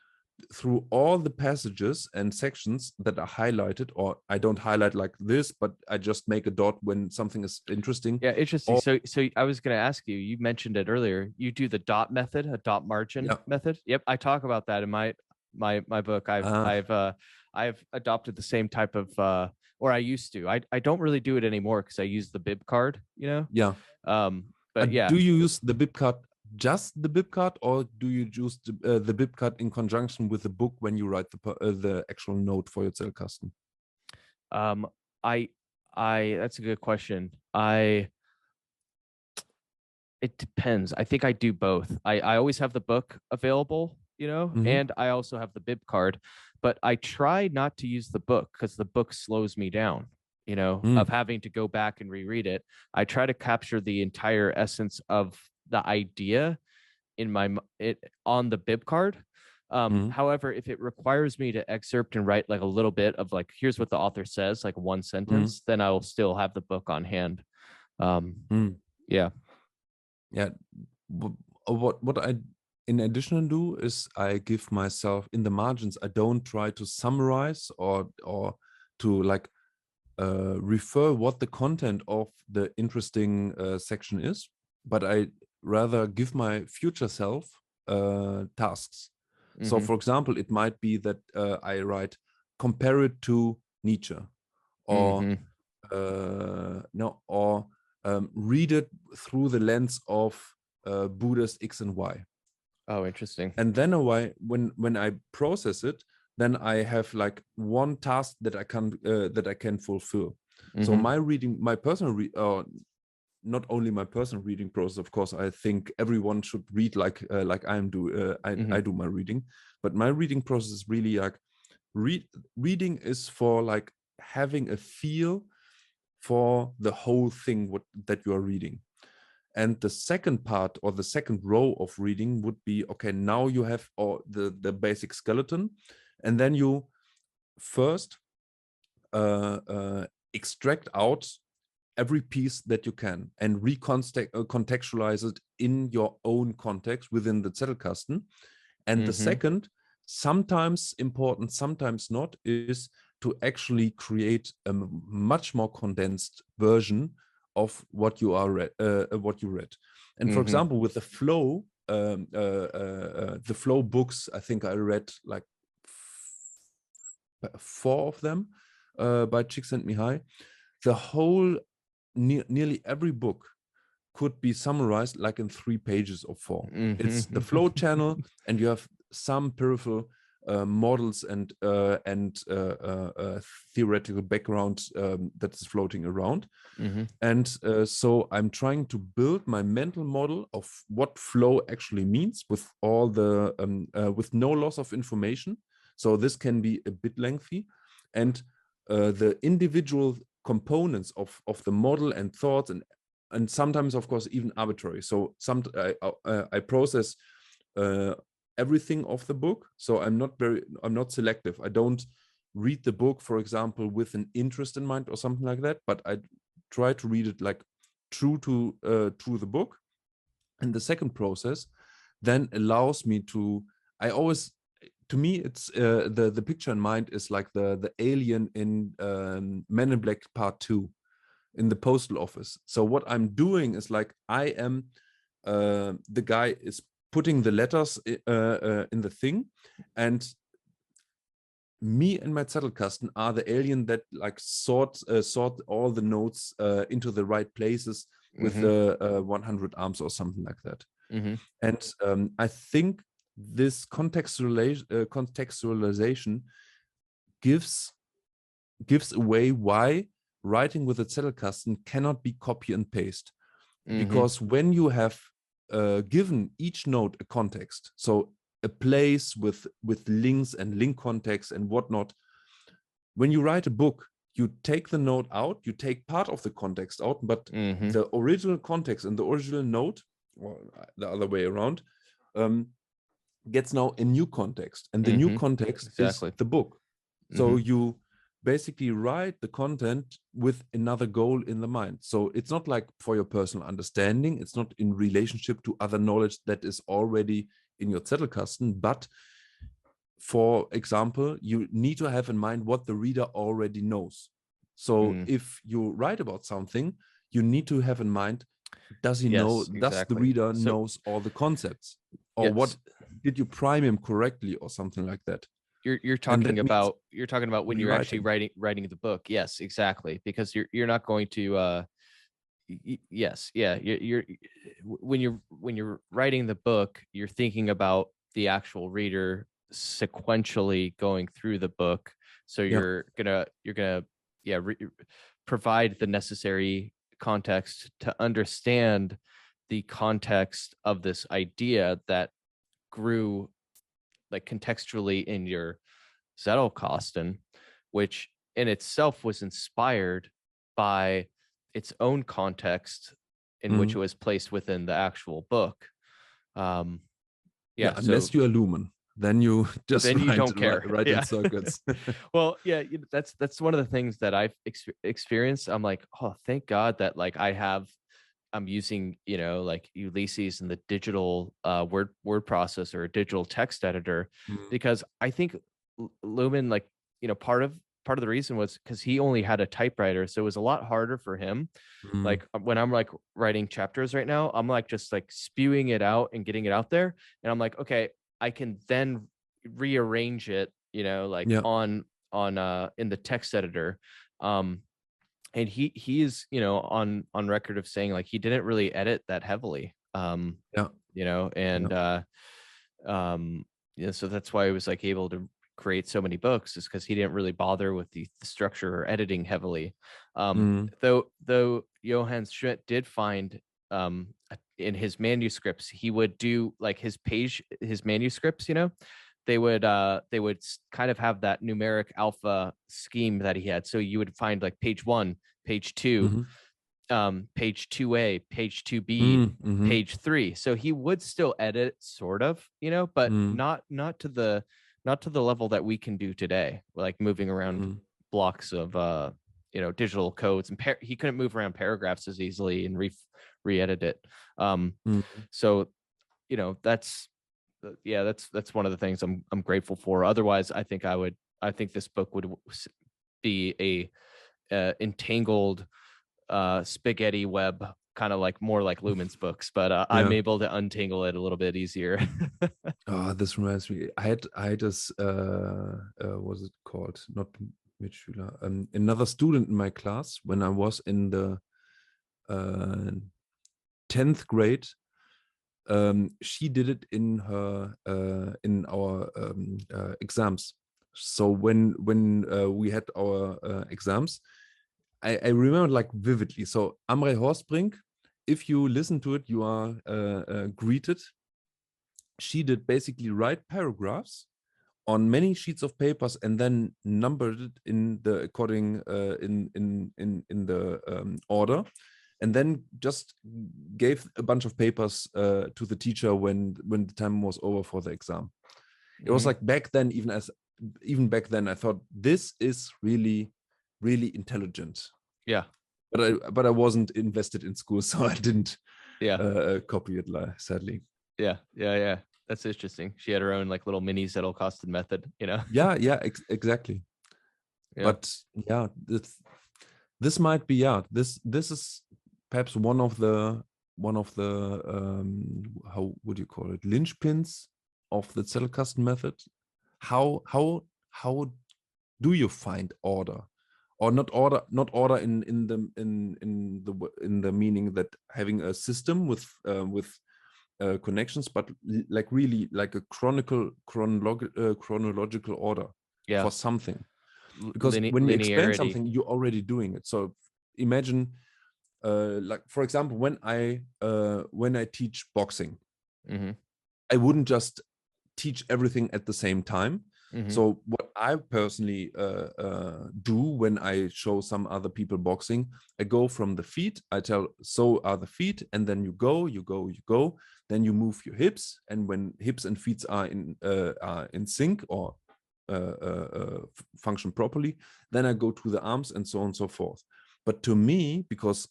through all the passages and sections that are highlighted, or I don't highlight like this, but I just make a dot when something is interesting. Yeah, interesting. So I was going to ask you, you mentioned it earlier, you do the dot method, a dot margin method. Yep, I talk about that in my book. I've adopted the same type of or I used to. I don't really do it anymore because I use the bib card, Yeah. But yeah. Do you use the bib card, just the bib card, or do you use the bib card in conjunction with the book when you write the actual note for your Zettelkasten? I that's a good question. It depends. I think I do both. I always have the book available, and I also have the bib card, but I try not to use the book because the book slows me down, of having to go back and reread it. I try to capture the entire essence of the idea on the bib card. However, if it requires me to excerpt and write like a little bit of like, here's what the author says, like one sentence, then I will still have the book on hand. Yeah. What I in addition do is I give myself in the margins, I don't try to summarize or to like refer what the content of the interesting section is, but I rather give my future self tasks. So for example, it might be that I write, compare it to Nietzsche, or read it through the lens of Buddhist X and Y. Oh, interesting. And then when I process it, then I have like one task that I can fulfill. So my personal not only my personal reading process, of course, I think everyone should read like I do my reading, but my reading process is really like reading is for like having a feel for the whole thing that you are reading. And the second part or the second row of reading would be, okay, now you have the basic skeleton, and then you first extract out every piece that you can and contextualize it in your own context within the Zettelkasten. And the second, sometimes important, sometimes not, is to actually create a much more condensed version of what you read. And for example, with the flow books, I think I read like 4 of them by Csikszentmihalyi. The whole nearly every book could be summarized like in 3 pages or 4. It's the flow channel, and you have some peripheral models and theoretical background that is floating around. And so I'm trying to build my mental model of what flow actually means with all the with no loss of information. So this can be a bit lengthy, and the individual components of the model and thoughts and sometimes, of course, even arbitrary. So I process everything of the book. So I'm not selective. I don't read the book, for example, with an interest in mind or something like that, but I try to read it like true to the book. And the second process then allows me to, to me, it's the picture in mind is like the alien in Men in Black Part 2 in the postal office. So what I'm doing is like I am the guy is putting the letters in the thing, and me and my Zettelkasten are the alien that like sort all the notes into the right places with the 100 arms or something like that. And I think this contextualization gives away why writing with a Zettelkasten cannot be copy and paste. Because when you have given each note a context, so a place with links and link context and whatnot, when you write a book, you take the note out, you take part of the context out, but the original context and the original note, or the other way around, gets now a new context, and the new context is the book. So you basically write the content with another goal in the mind. So it's not like for your personal understanding, it's not in relationship to other knowledge that is already in your Zettelkasten, but for example, you need to have in mind what the reader already knows. So if you write about something, you need to have in mind, does he know, does the reader knows all the concepts, or what did you prime him correctly or something like that? You're talking about when you're actually writing the book. Yes, exactly. Because you're not going to you're when you're writing the book, you're thinking about the actual reader sequentially going through the book. So you're gonna provide the necessary context to understand the context of this idea that grew like contextually in your Zettelkasten, which in itself was inspired by its own context in which it was placed within the actual book. Unless you're Luhmann, then you just you don't care. Write in circuits. Well, that's one of the things that I've experienced. I'm like, oh, thank God that like I'm using, like Ulysses and the digital word processor, digital text editor, because I think Luhmann, like, part of the reason was because he only had a typewriter, so it was a lot harder for him. Like when I'm like writing chapters right now, I'm like just like spewing it out and getting it out there, and I'm like, okay, I can then rearrange it, on in the text editor. And he is, on record of saying like he didn't really edit that heavily. So that's why he was like able to create so many books, is because he didn't really bother with the structure or editing heavily. Though Johann Schmidt did find in his manuscripts, he would do like his manuscripts, they would kind of have that numeric alpha scheme that he had. So you would find like page 1, page 2, page 2A, page 2B, page 3. So he would still edit sort of, but not to the level that we can do today, like moving around blocks of digital codes, and he couldn't move around paragraphs as easily and re-edit it. So that's one of the things I'm grateful for. Otherwise, I think this book would be a entangled spaghetti web, kind of like more like Luhmann's books, but I'm able to untangle it a little bit easier. Oh, this reminds me. I had this what's it called? Not Mitschüler. Another student in my class when I was in the 10th grade. She did it in her in our exams. So when we had our exams, I remember like vividly. So Amrei Horstbrink, if you listen to it, you are greeted. She did basically write paragraphs on many sheets of papers and then numbered it in the according in the order, and then just gave a bunch of papers to the teacher when the time was over for the exam. It was like back then, even back then, I thought this is really, really intelligent. Yeah. But I wasn't invested in school, so I didn't copy it, sadly. Yeah. That's interesting. She had her own like little mini Zettelkasten method, Exactly. Yeah. But yeah, this might be this is perhaps one of the how would you call it, linchpins of the Zettelkasten method. How do you find order, or not order in the meaning that having a system with connections, but like really like a chronological order for something. Because when you explain something, you're already doing it. So imagine, like for example, when I teach boxing, I wouldn't just teach everything at the same time. So what I personally do when I show some other people boxing, I go from the feet. I tell, so are the feet, and then you go. Then you move your hips, and when hips and feet are in sync or function properly, then I go to the arms and so on and so forth. But to me, because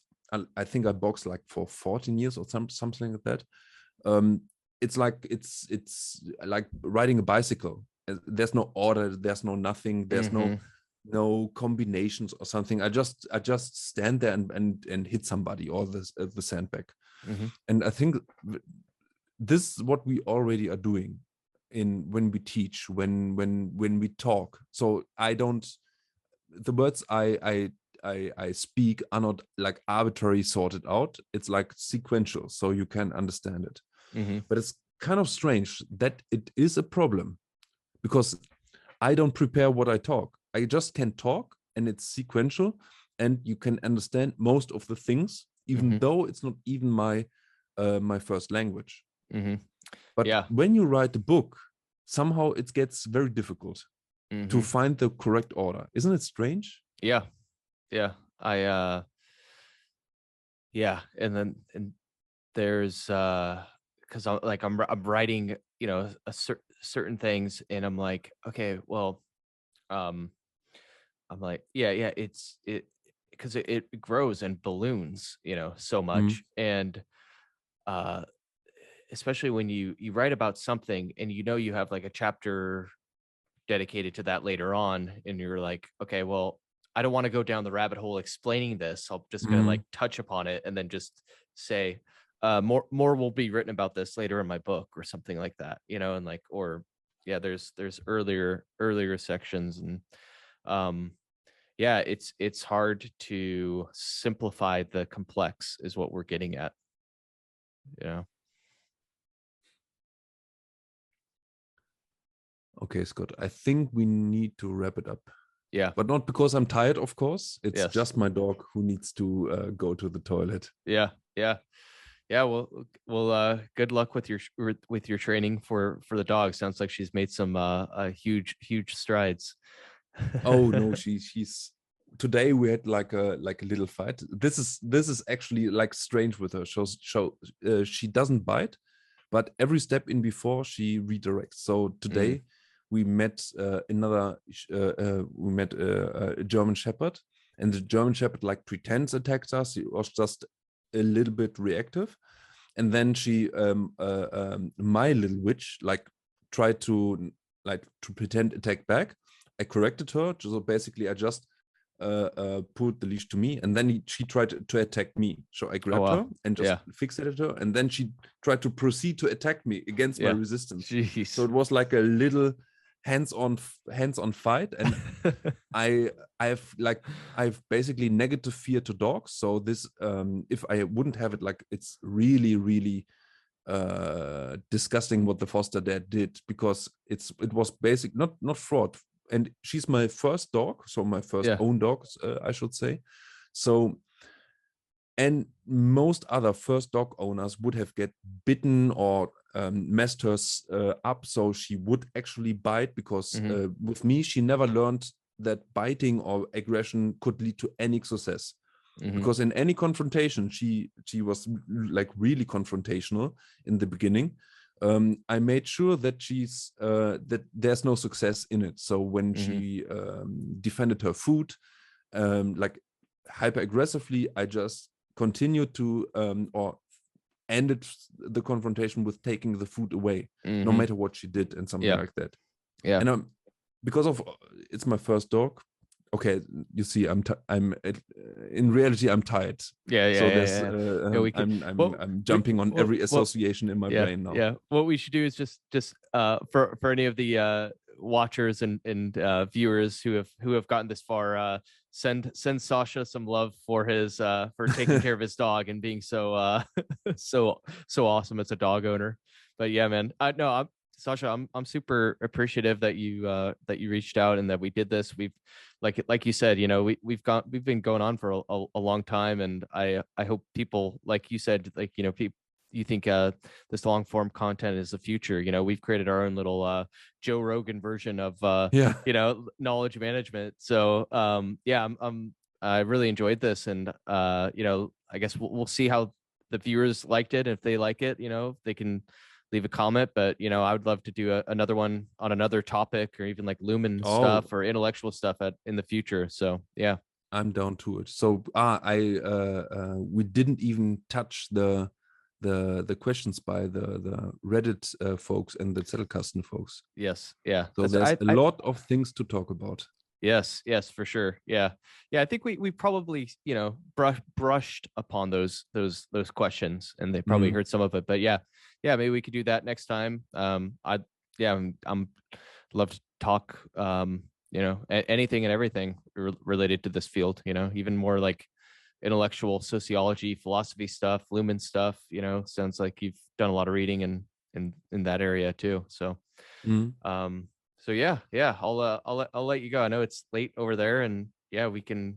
I think I boxed like for 14 years or something like that, it's like riding a bicycle. There's no order, there's no nothing, there's no combinations or something. I just stand there and hit somebody or the sandbag. And I think this is what we already are doing when we teach, when we talk. So the words I speak are not like arbitrary sorted out. It's like sequential, so you can understand it. But it's kind of strange that it is a problem, because I don't prepare what I talk. I just can talk, and it's sequential, and you can understand most of the things, even though it's not even my first language. But when you write a book, somehow it gets very difficult to find the correct order. Isn't it strange? Yeah. And there's because I'm writing, certain things, and I'm like, okay, well, I'm like, it's because it grows and balloons, so much. And especially when you write about something and you have like a chapter dedicated to that later on, and you're like, okay, well, I don't want to go down the rabbit hole explaining this. I'm just gonna like touch upon it and then just say, more will be written about this later in my book or something like that, and like, or there's earlier sections, and it's hard to simplify the complex is what we're getting at. Okay, Scott, I think we need to wrap it up. Yeah. But not because I'm tired, of course. It's just my dog who needs to go to the toilet. Yeah. Well, good luck with your training for the dog. Sounds like she's made some huge strides. Oh no, she's today we had like a little fight. This is actually like strange with her. She doesn't bite, but every step in before she redirects. So today we met a German Shepherd, and the German Shepherd like pretends attacked us. He was just a little bit reactive, and then she my little witch like tried to pretend attack back. I corrected her, so basically I just put the leash to me, and then she tried to attack me. So I grabbed her and just fixated her, and then she tried to proceed to attack me against my resistance. Jeez. So it was like a little hands-on fight, and I've basically negative fear to dogs. So this if I wouldn't have it, like, it's really disgusting what the foster dad did, because it was basic not fraud. And she's my first dog, so my first own dog, I should say. So, and most other first dog owners would have get bitten or messed her up, so she would actually bite, because with me, she never learned that biting or aggression could lead to any success. Because in any confrontation, she was like really confrontational in the beginning. I made sure that that there's no success in it. So when she defended her food, like hyper aggressively, I just continued to or ended the confrontation with taking the food away, no matter what she did, and something like that. Yeah. And because of it's my first dog. Okay, you see, I'm in reality I'm tired. I'm jumping on every association in my brain now. Yeah, what we should do is just for any of the watchers and viewers who have gotten this far, send Sascha some love for his for taking care of his dog and being so so awesome as a dog owner. But yeah, man, Sascha, I'm super appreciative that you reached out and that we did this. We've like you said, we've been going on for a long time, and I hope people, like you said, people, you think this long form content is the future. We've created our own little Joe Rogan version of Yeah. knowledge management. So yeah, I really enjoyed this, and I guess we'll see how the viewers liked it. If they like it, they can leave a comment. But I would love to do another one on another topic, or even like Luhmann stuff or intellectual stuff in the future. So yeah, I'm down to it. So we didn't even touch the questions by the Reddit folks and the Zettelkasten folks. Yes, yeah. So there's a lot of things to talk about. Yes, for sure. Yeah. I think we probably brushed upon those questions, and they probably heard some of it. But yeah, maybe we could do that next time. I'm love to talk anything and everything related to this field. Even more like intellectual sociology, philosophy stuff, Luhmann stuff. Sounds like you've done a lot of reading in that area too. So so yeah, I'll let you go. I know it's late over there, and yeah, we can